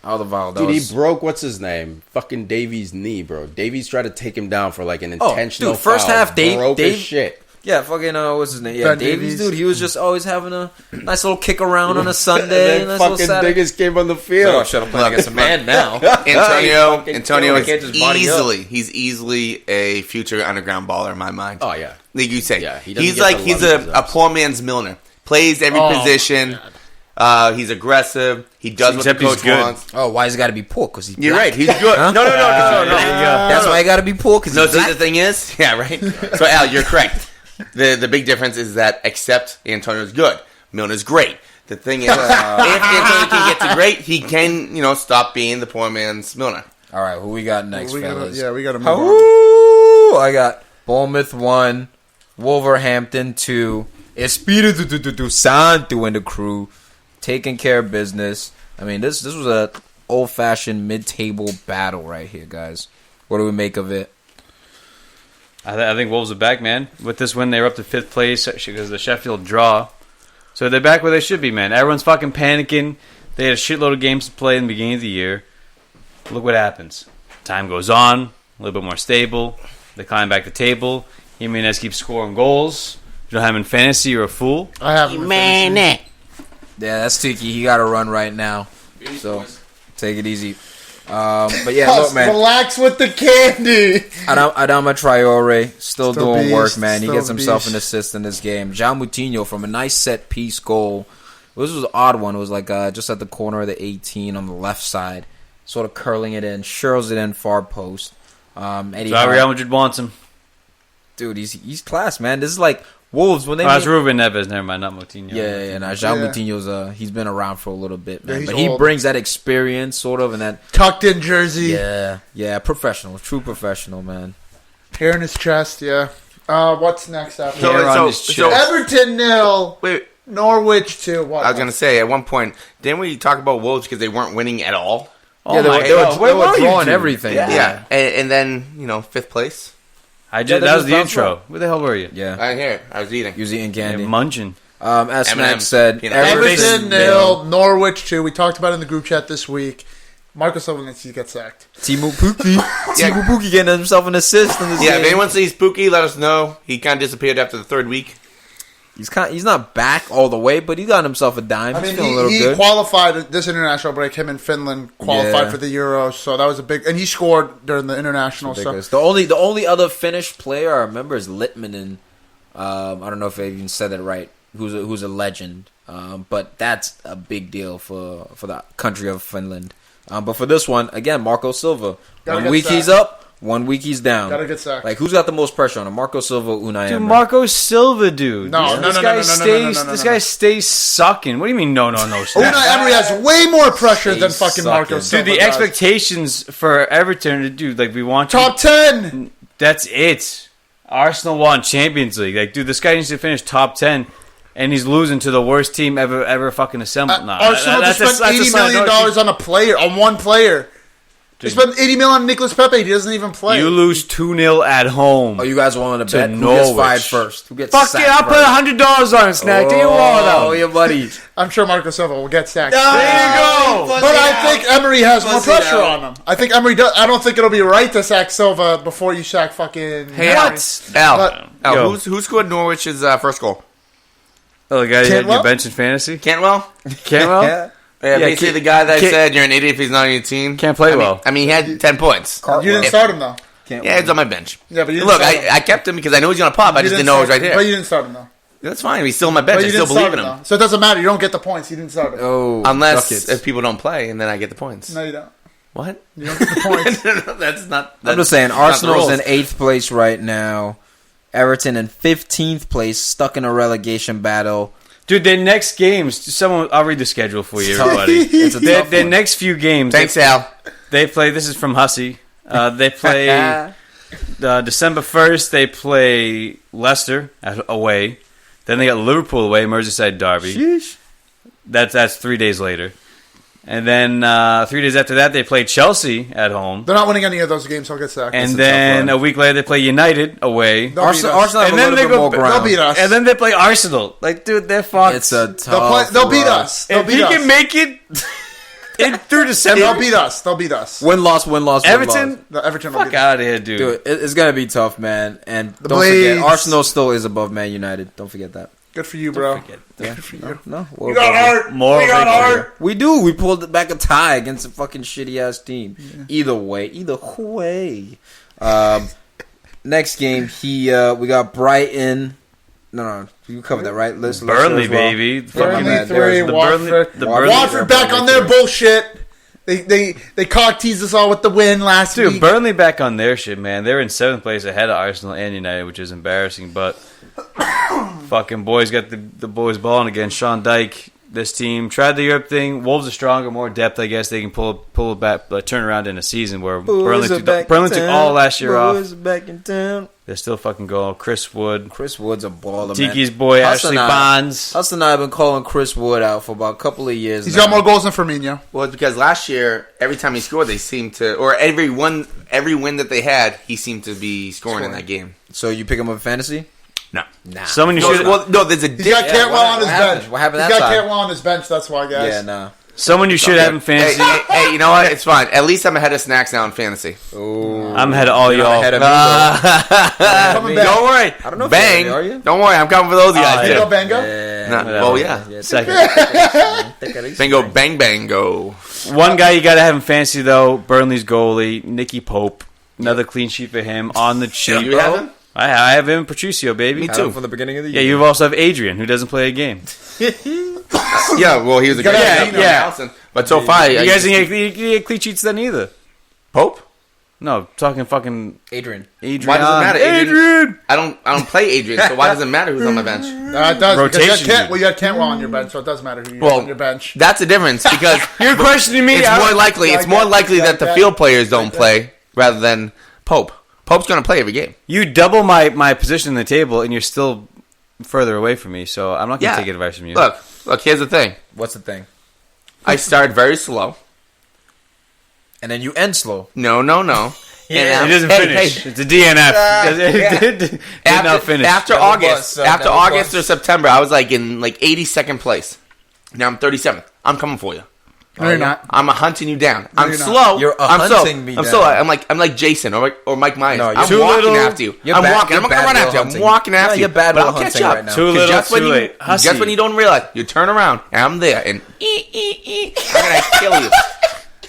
[SPEAKER 3] Alderweireld,
[SPEAKER 1] dude, he broke what's his name? Fucking Davies' knee, bro. Davies tried to take him down for like an intentional
[SPEAKER 3] first
[SPEAKER 1] foul.
[SPEAKER 3] half,
[SPEAKER 1] broke his shit.
[SPEAKER 3] Yeah, fucking what's his name? Yeah, Davies, dude. He was just always having a nice little kick around on a Sunday.
[SPEAKER 1] And then fucking Diggins came on the field.
[SPEAKER 3] Oh, shut up, playing against a man now.
[SPEAKER 5] Antonio is easily a future underground baller in my mind.
[SPEAKER 1] Oh yeah,
[SPEAKER 5] like you say,
[SPEAKER 1] yeah,
[SPEAKER 5] he's a poor man's Milner. Plays every position. He's aggressive. He does what the coach wants.
[SPEAKER 3] Oh, why has he got to be poor? Because he's black.
[SPEAKER 5] You're right. He's good. Huh? No.
[SPEAKER 3] That's why he got to be poor. Because
[SPEAKER 5] see, the thing is, yeah, right. So Al, you're correct. The big difference is that except Antonio's good, Milner's great. The thing is, if Antonio can get to great, he can stop being the poor man's Milner.
[SPEAKER 3] All right, who we got next, fellas?
[SPEAKER 2] We got to move on.
[SPEAKER 3] I got Bournemouth 1, Wolverhampton 2, Espiritu Santo and the crew taking care of business. I mean, this was a old-fashioned mid-table battle right here, guys. What do we make of it?
[SPEAKER 4] I think Wolves are back, man. With this win, they were up to 5th place because of the Sheffield draw. So they're back where they should be, man. Everyone's fucking panicking. They had a shitload of games to play in the beginning of the year. Look what happens. Time goes on, a little bit more stable. They climb back the table. Jimenez keeps scoring goals. You don't have him in fantasy, you're a fool.
[SPEAKER 2] I have him in fantasy.
[SPEAKER 3] Yeah, that's Tiki. He got a run right now. So take it easy. But yeah,
[SPEAKER 2] Huss,
[SPEAKER 3] look, man.
[SPEAKER 2] Relax with the candy.
[SPEAKER 3] Adama Traore still doing
[SPEAKER 2] beast,
[SPEAKER 3] work, man. He
[SPEAKER 2] still
[SPEAKER 3] gets himself
[SPEAKER 2] beast.
[SPEAKER 3] an assist in this game. Jean Moutinho from a nice set piece goal. This was an odd one. It was like just at the corner of the 18 on the left side, sort of curling it in, shirls it in far post. Eddie
[SPEAKER 4] Real Madrid wants him.
[SPEAKER 3] Dude, he's class, man. This is like Wolves when they.
[SPEAKER 4] That's Ruben Neves. Never mind, not Moutinho.
[SPEAKER 3] Yeah. Jean Moutinho's he's been around for a little bit, man.
[SPEAKER 2] Yeah,
[SPEAKER 3] but he brings that experience, sort of, and that
[SPEAKER 2] tucked in jersey.
[SPEAKER 3] Yeah, professional, true professional, man.
[SPEAKER 2] Hair in his chest. Yeah. What's next after?
[SPEAKER 5] So
[SPEAKER 2] Everton 0.
[SPEAKER 5] Wait.
[SPEAKER 2] Norwich 2. What?
[SPEAKER 5] I was gonna say at one point, didn't we talk about Wolves because they weren't winning at all?
[SPEAKER 3] Yeah, they were drawing everything.
[SPEAKER 5] Yeah. And then 5th place.
[SPEAKER 4] That was the intro. Where the hell were you?
[SPEAKER 3] Yeah.
[SPEAKER 5] I didn't hear it. I was eating.
[SPEAKER 3] He was eating candy.
[SPEAKER 4] Munching.
[SPEAKER 3] As Snack said,
[SPEAKER 2] Everton 0, Norwich 2. We talked about it in the group chat this week. Marco Silva needs to get sacked.
[SPEAKER 3] Timo Pukki getting himself an assist in this game.
[SPEAKER 5] If anyone sees Pukki, let us know. He kind of disappeared after the third week.
[SPEAKER 3] He's not back all the way, but he got himself a dime.
[SPEAKER 2] I mean, he qualified this international break. Him and Finland qualified for the Euros, so that was a big. And he scored during the international. So
[SPEAKER 3] the only other Finnish player I remember is Litmanen. I don't know if I even said that right. Who's a legend, but that's a big deal for the country of Finland. But for this one, again, Marco Silva. 1 week he's up. 1 week he's down.
[SPEAKER 2] Gotta get sacked.
[SPEAKER 3] Like, who's got the most pressure on him? Marco Silva, Unai Emery.
[SPEAKER 4] Marco Silva, dude.
[SPEAKER 2] This
[SPEAKER 4] guy stays sucking. What do you mean? No.
[SPEAKER 2] Unai Emery has way more pressure than fucking Marco Silva.
[SPEAKER 4] Dude, the expectations for Everton to do, like, we want
[SPEAKER 2] top 10.
[SPEAKER 4] That's it. Arsenal won Champions League. Like, dude, this guy needs to finish top 10. And he's losing to the worst team ever fucking assembled.
[SPEAKER 2] Arsenal just spent $80 million on one player. They spent $80 million on Nicolas Pepe. He doesn't even play.
[SPEAKER 4] You lose 2-0 at home.
[SPEAKER 3] Oh, you guys wanted to bet?
[SPEAKER 4] Norwich.
[SPEAKER 3] Who gets fired first? Who gets
[SPEAKER 4] Fuck it, I'll put $100 on it, Snack. Do you want them?
[SPEAKER 3] Oh, your buddy.
[SPEAKER 2] I'm sure Marco Silva will get sacked.
[SPEAKER 4] There you go.
[SPEAKER 2] But I think Emery has more pressure on him. I think Emery does. I don't think it'll be right to sack Silva before you sack fucking...
[SPEAKER 5] Hey, Al, who scored Norwich's first goal?
[SPEAKER 4] Oh, the guy you bench in fantasy?
[SPEAKER 5] Cantwell?
[SPEAKER 4] Yeah.
[SPEAKER 5] Basically the guy that said you're an idiot if he's not on your team.
[SPEAKER 4] Can't play well.
[SPEAKER 5] I mean, he had 10 points.
[SPEAKER 2] You didn't start him, though.
[SPEAKER 5] He's on my bench.
[SPEAKER 2] Yeah, but you
[SPEAKER 5] Look, I kept him because I know he's going to pop. I just didn't know he was right here.
[SPEAKER 2] But you didn't start him, though.
[SPEAKER 5] That's fine. He's still on my bench. I still believe in him.
[SPEAKER 2] So it doesn't matter. You don't get the points. You didn't start him.
[SPEAKER 3] Oh,
[SPEAKER 5] unless if people don't play, and then I get the points.
[SPEAKER 2] No, you don't.
[SPEAKER 5] What?
[SPEAKER 2] You don't get the points.
[SPEAKER 5] That's not...
[SPEAKER 3] I'm just saying, Arsenal's in 8th place right now. Everton in 15th place, stuck in a relegation battle.
[SPEAKER 4] Dude, their next games, I'll read the schedule for you, everybody. Their next few games.
[SPEAKER 5] Thanks, Al.
[SPEAKER 4] They play, this is from Hussy. They play December 1st, they play Leicester away. Then they got Liverpool away, Merseyside derby.
[SPEAKER 3] Sheesh.
[SPEAKER 4] That's 3 days later. And then 3 days after that, they play Chelsea at home.
[SPEAKER 2] They're not winning any of those games, so I'll get sacked.
[SPEAKER 4] And then a week later, they play United away.
[SPEAKER 3] Arsenal have
[SPEAKER 4] and then they
[SPEAKER 3] more ground.
[SPEAKER 2] They'll beat us.
[SPEAKER 4] And then they play Arsenal. Like, dude, they're fucked.
[SPEAKER 3] It's a tough
[SPEAKER 2] They'll beat us.
[SPEAKER 4] If he can make it through December,
[SPEAKER 2] they'll beat us. They'll beat us.
[SPEAKER 3] Win-loss.
[SPEAKER 4] Everton?
[SPEAKER 2] Everton will
[SPEAKER 4] fuck out of here, dude.
[SPEAKER 3] It's going to be tough, man. And
[SPEAKER 2] The
[SPEAKER 3] don't
[SPEAKER 2] Blades.
[SPEAKER 3] forget, Arsenal still is above Man United. Don't forget that.
[SPEAKER 2] Good for you, bro.
[SPEAKER 3] Yeah.
[SPEAKER 2] Good for you.
[SPEAKER 3] No.
[SPEAKER 2] You got heart.
[SPEAKER 4] More
[SPEAKER 2] we got heart.
[SPEAKER 3] We do. We pulled back a tie against a fucking shitty-ass team. Yeah. Either way. Next game, we got Brighton. No, you covered that, right?
[SPEAKER 4] Burnley, baby.
[SPEAKER 2] Burnley 3, Watford back on their bullshit. They cock teased us all with the win last week.
[SPEAKER 4] Dude, Burnley back on their shit, man. They're in 7th place ahead of Arsenal and United, which is embarrassing, but fucking boys got the boys balling again. Sean Dyke, this team tried the Europe thing. Wolves are stronger, more depth, I guess. They can pull it back, turn around in a season where Burnley took all last year off.
[SPEAKER 3] Back in town.
[SPEAKER 4] They're still fucking going. Chris Wood's
[SPEAKER 3] a baller,
[SPEAKER 4] Tiki's boy, Ashley Bonds.
[SPEAKER 3] Huss and I have been calling Chris Wood out for about a couple of years
[SPEAKER 2] He's
[SPEAKER 3] now.
[SPEAKER 2] got more goals than Firmino.
[SPEAKER 5] Well, it's because last year, every time he scored, they seemed to... Or every win that they had, he seemed to be scoring in that game.
[SPEAKER 3] So you pick him up in fantasy?
[SPEAKER 5] No.
[SPEAKER 3] Nah.
[SPEAKER 4] Someone you should...
[SPEAKER 5] Well, no, there's a...
[SPEAKER 2] He's got Cantwell on his bench.
[SPEAKER 3] What happened
[SPEAKER 2] He's got Cantwell on his bench, that's why, guys.
[SPEAKER 3] Yeah, nah.
[SPEAKER 4] Someone you should have in fantasy.
[SPEAKER 5] Hey, you know what? It's fine. At least I'm ahead of Snacks now in fantasy.
[SPEAKER 3] Ooh.
[SPEAKER 4] I'm ahead of all y'all.
[SPEAKER 3] Ahead of me,
[SPEAKER 5] Don't worry.
[SPEAKER 3] I don't know if
[SPEAKER 5] Bang.
[SPEAKER 3] you're ready, are you?
[SPEAKER 5] Don't worry. I'm coming for those guys.
[SPEAKER 2] You
[SPEAKER 5] too.
[SPEAKER 2] go Bango?
[SPEAKER 5] Yeah.
[SPEAKER 4] Second.
[SPEAKER 5] Bingo, bang, bang, go.
[SPEAKER 4] One guy you got to have in fantasy, though, Burnley's goalie, Nicky Pope. Another clean sheet for him on the cheap.
[SPEAKER 5] You have him?
[SPEAKER 4] I have him, Patricio, baby.
[SPEAKER 5] Me too.
[SPEAKER 3] From the beginning of the year.
[SPEAKER 4] Yeah, you also have Adrian, who doesn't play a game.
[SPEAKER 5] Yeah, well, he was a great
[SPEAKER 4] yeah.
[SPEAKER 5] But so far...
[SPEAKER 4] You guys didn't get clean sheets then either.
[SPEAKER 5] Pope?
[SPEAKER 4] No, talking fucking
[SPEAKER 3] Adrian.
[SPEAKER 5] Why does it matter?
[SPEAKER 4] Adrian!
[SPEAKER 5] I don't play Adrian, so why does it matter who's on my bench?
[SPEAKER 2] It does.
[SPEAKER 4] Rotation.
[SPEAKER 2] You got Cantwell on your bench, so it does matter who you have on your bench.
[SPEAKER 5] That's the difference, because...
[SPEAKER 4] You're questioning me.
[SPEAKER 5] It's more likely that the field players don't play rather than Pope. Pope's going to play every game.
[SPEAKER 4] You double my position in the table, and you're still further away from me, so I'm not going to take advice from you.
[SPEAKER 5] Look, here's the thing.
[SPEAKER 3] What's the thing?
[SPEAKER 5] I start very slow.
[SPEAKER 3] And then you end slow.
[SPEAKER 5] No. Yeah.
[SPEAKER 4] It doesn't finish. It's a DNF. It did not finish.
[SPEAKER 5] After August or September, I was like in 82nd place. Now I'm 37th. I'm coming for you.
[SPEAKER 2] No, you're not.
[SPEAKER 5] I'm hunting you down.
[SPEAKER 2] No,
[SPEAKER 5] I'm
[SPEAKER 2] you're
[SPEAKER 5] slow.
[SPEAKER 2] not.
[SPEAKER 6] You're hunting me down.
[SPEAKER 5] I'm slow. I'm like Jason or Mike Myers.
[SPEAKER 6] No,
[SPEAKER 5] I'm
[SPEAKER 6] too
[SPEAKER 5] walking
[SPEAKER 4] little.
[SPEAKER 5] after you.
[SPEAKER 6] You're
[SPEAKER 5] I'm
[SPEAKER 6] bad-
[SPEAKER 5] walking. I'm
[SPEAKER 6] you're
[SPEAKER 5] not gonna run
[SPEAKER 6] bad
[SPEAKER 5] after you.
[SPEAKER 6] will
[SPEAKER 5] I'm walking after you.
[SPEAKER 6] you're bad
[SPEAKER 5] but
[SPEAKER 6] will
[SPEAKER 5] I'll catch
[SPEAKER 6] hunting
[SPEAKER 5] up.
[SPEAKER 6] right now.
[SPEAKER 4] Too little,
[SPEAKER 5] Just when
[SPEAKER 4] too late. Hussy.
[SPEAKER 5] Just when you don't realize, you turn around and I'm there and I'm gonna kill you.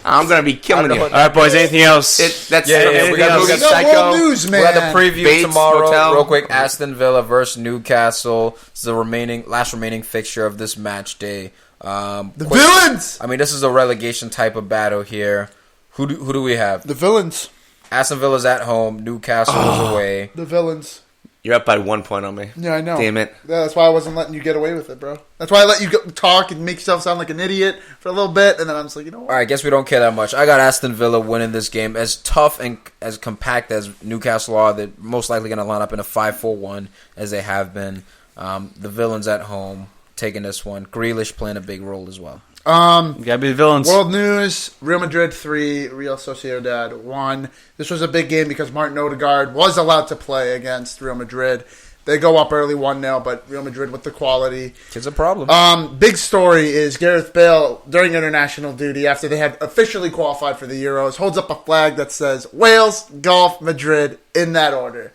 [SPEAKER 5] I'm gonna be killing you.
[SPEAKER 4] All right, boys. Anything else?
[SPEAKER 5] That's
[SPEAKER 6] Yeah, we got
[SPEAKER 2] We got
[SPEAKER 5] Psycho.
[SPEAKER 2] world news, man.
[SPEAKER 6] We'll have the preview
[SPEAKER 5] Bates
[SPEAKER 6] tomorrow.
[SPEAKER 5] Motel.
[SPEAKER 6] Real quick, Aston Villa versus Newcastle. This is the last remaining fixture of this match day.
[SPEAKER 2] The villains.
[SPEAKER 6] I mean, this is a relegation type of battle here. Who do we have?
[SPEAKER 2] The villains.
[SPEAKER 6] Aston Villa's at home. Newcastle is away.
[SPEAKER 2] The villains.
[SPEAKER 5] You're up by 1 point on me.
[SPEAKER 2] Yeah, I know.
[SPEAKER 5] Damn it.
[SPEAKER 2] Yeah, that's why I wasn't letting you get away with it, bro. That's why I let you talk and make yourself sound like an idiot for a little bit, and then I'm just like, you know what?
[SPEAKER 6] All right, I guess we don't care that much. I got Aston Villa winning this game. As tough and as compact as Newcastle are, they're most likely going to line up in a 5-4-1 as they have been. The villains at home taking this one. Grealish playing a big role as well.
[SPEAKER 4] You gotta be the villains.
[SPEAKER 2] World news: Real Madrid 3, Real Sociedad 1. This was a big game because Martin Odegaard was allowed to play against Real Madrid. They go up early 1-0, but Real Madrid with the quality.
[SPEAKER 6] It's a problem.
[SPEAKER 2] Big story is Gareth Bale, during international duty, after they had officially qualified for the Euros, holds up a flag that says Wales, Golf, Madrid, in that order.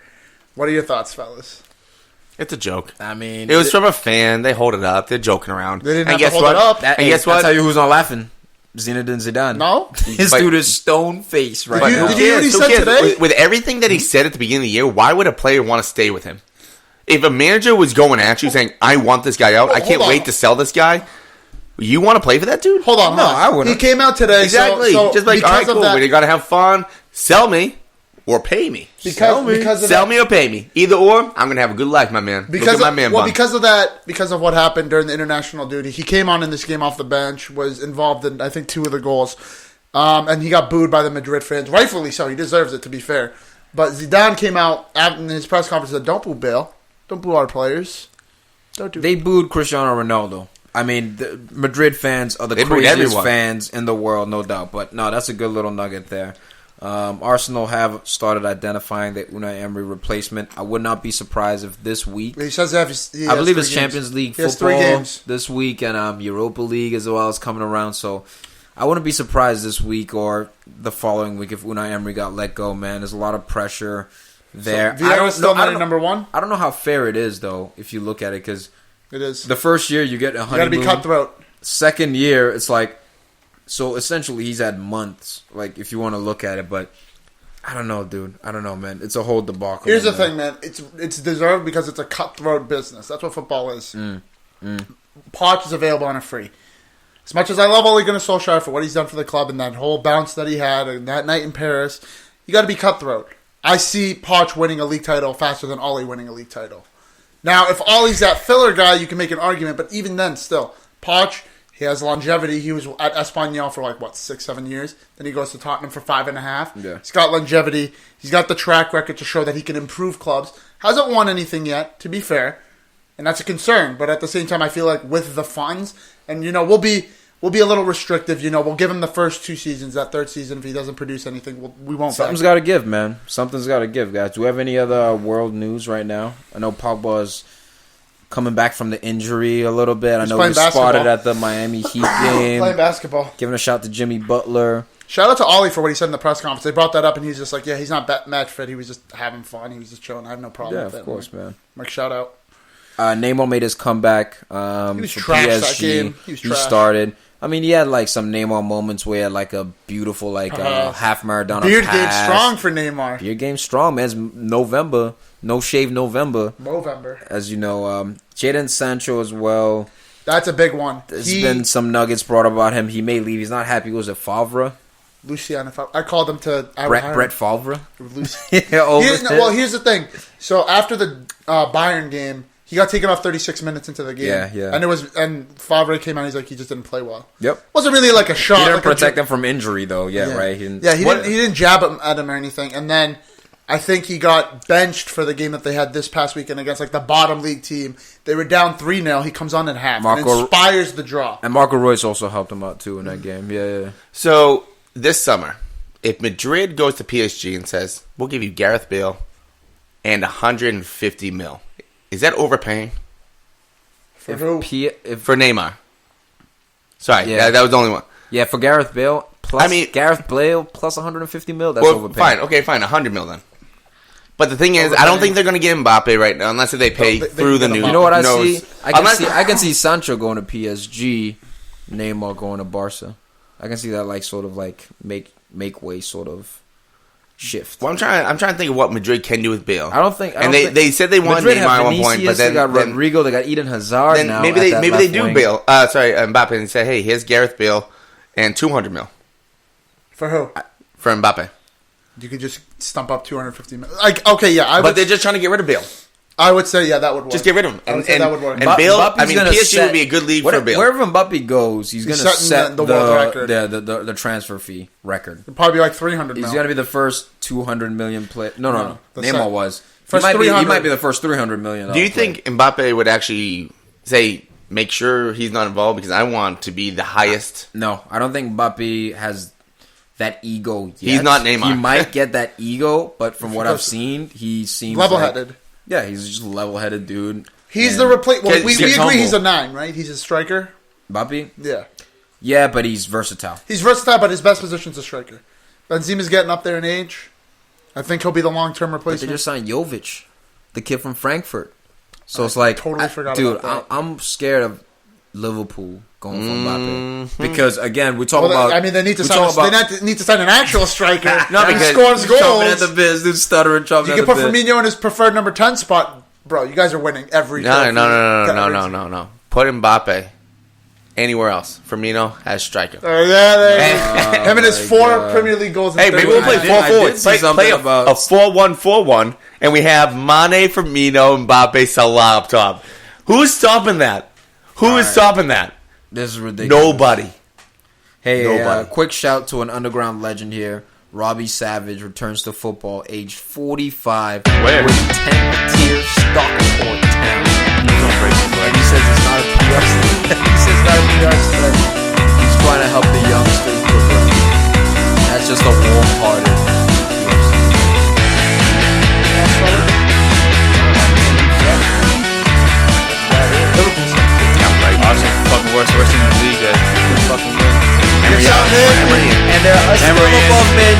[SPEAKER 2] What are your thoughts, fellas?
[SPEAKER 5] It's a joke.
[SPEAKER 6] I mean,
[SPEAKER 5] It was from a fan. They hold it up. They're joking around.
[SPEAKER 2] They didn't
[SPEAKER 5] and
[SPEAKER 2] have to
[SPEAKER 5] guess
[SPEAKER 2] hold
[SPEAKER 5] what?
[SPEAKER 2] it up.
[SPEAKER 5] And guess what?
[SPEAKER 6] I'll tell you who's not laughing. Zinedine Zidane.
[SPEAKER 2] No?
[SPEAKER 6] His
[SPEAKER 5] But-
[SPEAKER 6] dude is stone face right
[SPEAKER 2] Did you-
[SPEAKER 6] now.
[SPEAKER 2] did you hear what he
[SPEAKER 5] Who
[SPEAKER 2] said
[SPEAKER 5] cares?
[SPEAKER 2] today?
[SPEAKER 5] With everything that he said at the beginning of the year, why would a player want to stay with him? If a manager was going at you saying, I want this guy out, I can't
[SPEAKER 2] hold on.
[SPEAKER 5] wait to sell this guy, you want to play for that dude?
[SPEAKER 2] Hold on.
[SPEAKER 6] No,
[SPEAKER 2] hold on.
[SPEAKER 6] I wouldn't.
[SPEAKER 2] He came out today.
[SPEAKER 5] Exactly.
[SPEAKER 2] So
[SPEAKER 5] Just like, all
[SPEAKER 2] because
[SPEAKER 5] right,
[SPEAKER 2] of
[SPEAKER 5] cool.
[SPEAKER 2] that-
[SPEAKER 5] You got to have fun. Sell me or pay me.
[SPEAKER 2] because of
[SPEAKER 5] Sell
[SPEAKER 2] that,
[SPEAKER 5] me or pay me. Either or, I'm going to have a good life, my man.
[SPEAKER 2] Because
[SPEAKER 5] Look at my
[SPEAKER 2] of,
[SPEAKER 5] man
[SPEAKER 2] well,
[SPEAKER 5] bun.
[SPEAKER 2] because of that, because of what happened during the international duty, he came on in this game off the bench, was involved in I think 2 of the goals, and he got booed by the Madrid fans, rightfully so. He deserves it, to be fair. But Zidane came out in his press conference and said, "Don't boo Bale, don't boo our players, don't do."
[SPEAKER 6] They booed Cristiano Ronaldo. I mean, the Madrid fans are the
[SPEAKER 5] They booed
[SPEAKER 6] craziest
[SPEAKER 5] everyone.
[SPEAKER 6] fans in the world, no doubt. But no, that's a good little nugget there. Arsenal have started identifying the Unai Emery replacement. I would not be surprised if this week.
[SPEAKER 2] He says he
[SPEAKER 6] I
[SPEAKER 2] has
[SPEAKER 6] believe
[SPEAKER 2] 3
[SPEAKER 6] it's
[SPEAKER 2] games.
[SPEAKER 6] Champions League
[SPEAKER 2] He has 3
[SPEAKER 6] football
[SPEAKER 2] games.
[SPEAKER 6] this week and Europa League as well is coming around. So I wouldn't be surprised this week or the following week if Unai Emery got let go. Man, there's a lot of pressure there.
[SPEAKER 2] So Vieira's still not number 1.
[SPEAKER 6] I don't know how fair it is though if you look at it because
[SPEAKER 2] It is.
[SPEAKER 6] the first year you get a
[SPEAKER 2] You got to
[SPEAKER 6] honeymoon.
[SPEAKER 2] be cutthroat.
[SPEAKER 6] Second year, it's like, so essentially he's had months, like if you want to look at it, but I don't know, dude. I don't know, man. It's a whole debacle.
[SPEAKER 2] Here's the
[SPEAKER 6] man.
[SPEAKER 2] thing, man. It's deserved because it's a cutthroat business. That's what football is. Poch is available on a free. As much as I love Ole Gunnar Solskjaer for what he's done for the club and that whole bounce that he had and that night in Paris, you got to be cutthroat. I see Poch winning a league title faster than Ole winning a league title. Now, if Ole's that filler guy, you can make an argument, but even then, still, Poch, he has longevity. He was at Espanyol for 6-7 years. Then he goes to Tottenham for 5.5.
[SPEAKER 6] Yeah.
[SPEAKER 2] He's got longevity. He's got the track record to show that he can improve clubs. Hasn't won anything yet, to be fair, and that's a concern. But at the same time, I feel like with the funds, and we'll be a little restrictive. We'll give him the first 2 seasons. That third season, if he doesn't produce anything, we won't.
[SPEAKER 6] Something's got to give, man. Something's got to give, guys. Do we have any other world news right now? I know Pogba is coming back from the injury a little bit. I know we spotted at the Miami Heat game.
[SPEAKER 2] Playing basketball.
[SPEAKER 6] Giving a shout to Jimmy Butler.
[SPEAKER 2] Shout out to Ollie for what he said in the press conference. They brought that up, and he's just like, yeah, he's not match fit. He was just having fun. He was just chilling. I have no problem
[SPEAKER 6] Yeah,
[SPEAKER 2] with that.
[SPEAKER 6] of course, man.
[SPEAKER 2] Like, shout out.
[SPEAKER 6] Neymar made his comeback
[SPEAKER 2] He was
[SPEAKER 6] for
[SPEAKER 2] trash
[SPEAKER 6] PSG.
[SPEAKER 2] that game. He was trash.
[SPEAKER 6] Started. I mean, he had some Neymar moments where he had a beautiful half Maradona
[SPEAKER 2] Beard
[SPEAKER 6] pass.
[SPEAKER 2] game strong for Neymar.
[SPEAKER 6] Beard game strong, man. It's November. No shave November.
[SPEAKER 2] November.
[SPEAKER 6] As you know. Jadon Sancho as well.
[SPEAKER 2] That's a big one.
[SPEAKER 6] There's been some nuggets brought up about him. He may leave. He's not happy. Was it Favre?
[SPEAKER 2] Luciano. I called him to...
[SPEAKER 6] Brett Favre?
[SPEAKER 2] Here's the thing. So after the Bayern game, he got taken off 36 minutes into the game.
[SPEAKER 6] Yeah.
[SPEAKER 2] And Favre came out. He's like, he just didn't play well.
[SPEAKER 6] Yep.
[SPEAKER 2] Wasn't really like a shot.
[SPEAKER 6] He didn't
[SPEAKER 2] like
[SPEAKER 6] protect him from injury, though. Yeah, right.
[SPEAKER 2] He didn't jab at him or anything. And then I think he got benched for the game that they had this past weekend against the bottom league team. They were down 3-0. He comes on at half and inspires the draw.
[SPEAKER 6] And Marco Royce also helped him out too in that game. Yeah.
[SPEAKER 5] So this summer, if Madrid goes to PSG and says, we'll give you Gareth Bale and 150 mil, is that overpaying?
[SPEAKER 2] For who?
[SPEAKER 5] For Neymar. Sorry,
[SPEAKER 6] Yeah.
[SPEAKER 5] that was the only one.
[SPEAKER 6] Yeah, for Gareth Bale plus Gareth Bale plus 150 mil. That's overpaying.
[SPEAKER 5] Fine, 100 mil then. But the thing is, I don't think they're going to get Mbappe right now unless they pay through the new.
[SPEAKER 6] You know what I see? I can see Sancho going to PSG, Neymar going to Barca. I can see that like sort of like make way sort of shift.
[SPEAKER 5] Well, I'm trying to think of what Madrid can do with Bale. They said they wanted
[SPEAKER 6] Madrid
[SPEAKER 5] Neymar at one point, but then
[SPEAKER 6] they got Rodrigo, they got Eden Hazard.
[SPEAKER 5] Then
[SPEAKER 6] now
[SPEAKER 5] maybe they do
[SPEAKER 6] wing.
[SPEAKER 5] Bale. Mbappe, and say, hey, here's Gareth Bale and 200 mil
[SPEAKER 2] For who?
[SPEAKER 5] for Mbappe.
[SPEAKER 2] You could just stump up 250 million. Like, okay, yeah.
[SPEAKER 5] But they're just trying to get rid of Bale.
[SPEAKER 2] I would say, yeah, that would work.
[SPEAKER 5] Just get rid of him.
[SPEAKER 2] I would say that would work.
[SPEAKER 5] And Bale,
[SPEAKER 6] Mbappe's
[SPEAKER 5] PSG would be a good league for Bale.
[SPEAKER 6] Wherever Mbappe goes, he's going to set
[SPEAKER 2] the world record.
[SPEAKER 6] The transfer fee record.
[SPEAKER 2] It'd probably be like 300
[SPEAKER 6] He's
[SPEAKER 2] mil.
[SPEAKER 6] going to be the first 200 million play. No.
[SPEAKER 2] That's
[SPEAKER 6] Neymar
[SPEAKER 2] it.
[SPEAKER 6] was. He
[SPEAKER 2] First
[SPEAKER 6] might
[SPEAKER 2] 300.
[SPEAKER 6] be the first 300 million.
[SPEAKER 5] Do you think Mbappe would actually say, make sure he's not involved because I want to be the highest?
[SPEAKER 6] No, I don't think Mbappe has that ego yet.
[SPEAKER 5] He's not Neymar.
[SPEAKER 6] He might get that ego, but from what I've seen, he seems
[SPEAKER 2] level-headed.
[SPEAKER 6] He's just a level-headed dude.
[SPEAKER 2] He's the replacement. Well, we agree
[SPEAKER 6] humble.
[SPEAKER 2] he's a 9, right? He's a striker.
[SPEAKER 6] Mbappe?
[SPEAKER 2] Yeah.
[SPEAKER 6] Yeah, but he's versatile.
[SPEAKER 2] He's versatile, but his best position's a striker. Benzema's getting up there in age. I think he'll be the long-term
[SPEAKER 6] But
[SPEAKER 2] replacement.
[SPEAKER 6] they just signed Jovic, the kid from Frankfurt. So it's like,
[SPEAKER 2] totally forgot
[SPEAKER 6] dude,
[SPEAKER 2] about that.
[SPEAKER 6] I'm scared of Liverpool going for Mbappe because again, we talk about.
[SPEAKER 2] I mean, they need to sign an actual striker.
[SPEAKER 5] No,
[SPEAKER 2] who
[SPEAKER 5] because
[SPEAKER 2] scores
[SPEAKER 6] chomping
[SPEAKER 2] goals.
[SPEAKER 6] at the biz, dude, stuttering, chomping
[SPEAKER 2] You
[SPEAKER 6] at
[SPEAKER 2] can
[SPEAKER 6] the
[SPEAKER 2] put
[SPEAKER 6] bit.
[SPEAKER 2] Firmino in his preferred number 10 spot, bro. You guys are winning every.
[SPEAKER 5] No. Put Mbappe anywhere else. Firmino as striker.
[SPEAKER 2] Him and his 4 Premier League goals.
[SPEAKER 5] Hey, maybe we'll play 4 forwards. Play a 4-1-4-1, and we have Mane, Firmino, Mbappe, Salah up top. Who's stopping that? Who is stopping that?
[SPEAKER 6] This is ridiculous.
[SPEAKER 5] Nobody.
[SPEAKER 6] Hey, quick shout to an underground legend here. Robbie Savage returns to football, age 45,
[SPEAKER 5] Where?
[SPEAKER 6] with 10-tier Stockport Town. And he says it's not a PR stunt. He says it's not a PR stunt. He's trying to help the youngsters progress. That's just a warm-hearted.
[SPEAKER 4] Arsenal fucking worst team in the league. Fucking win.
[SPEAKER 6] And they're still above Man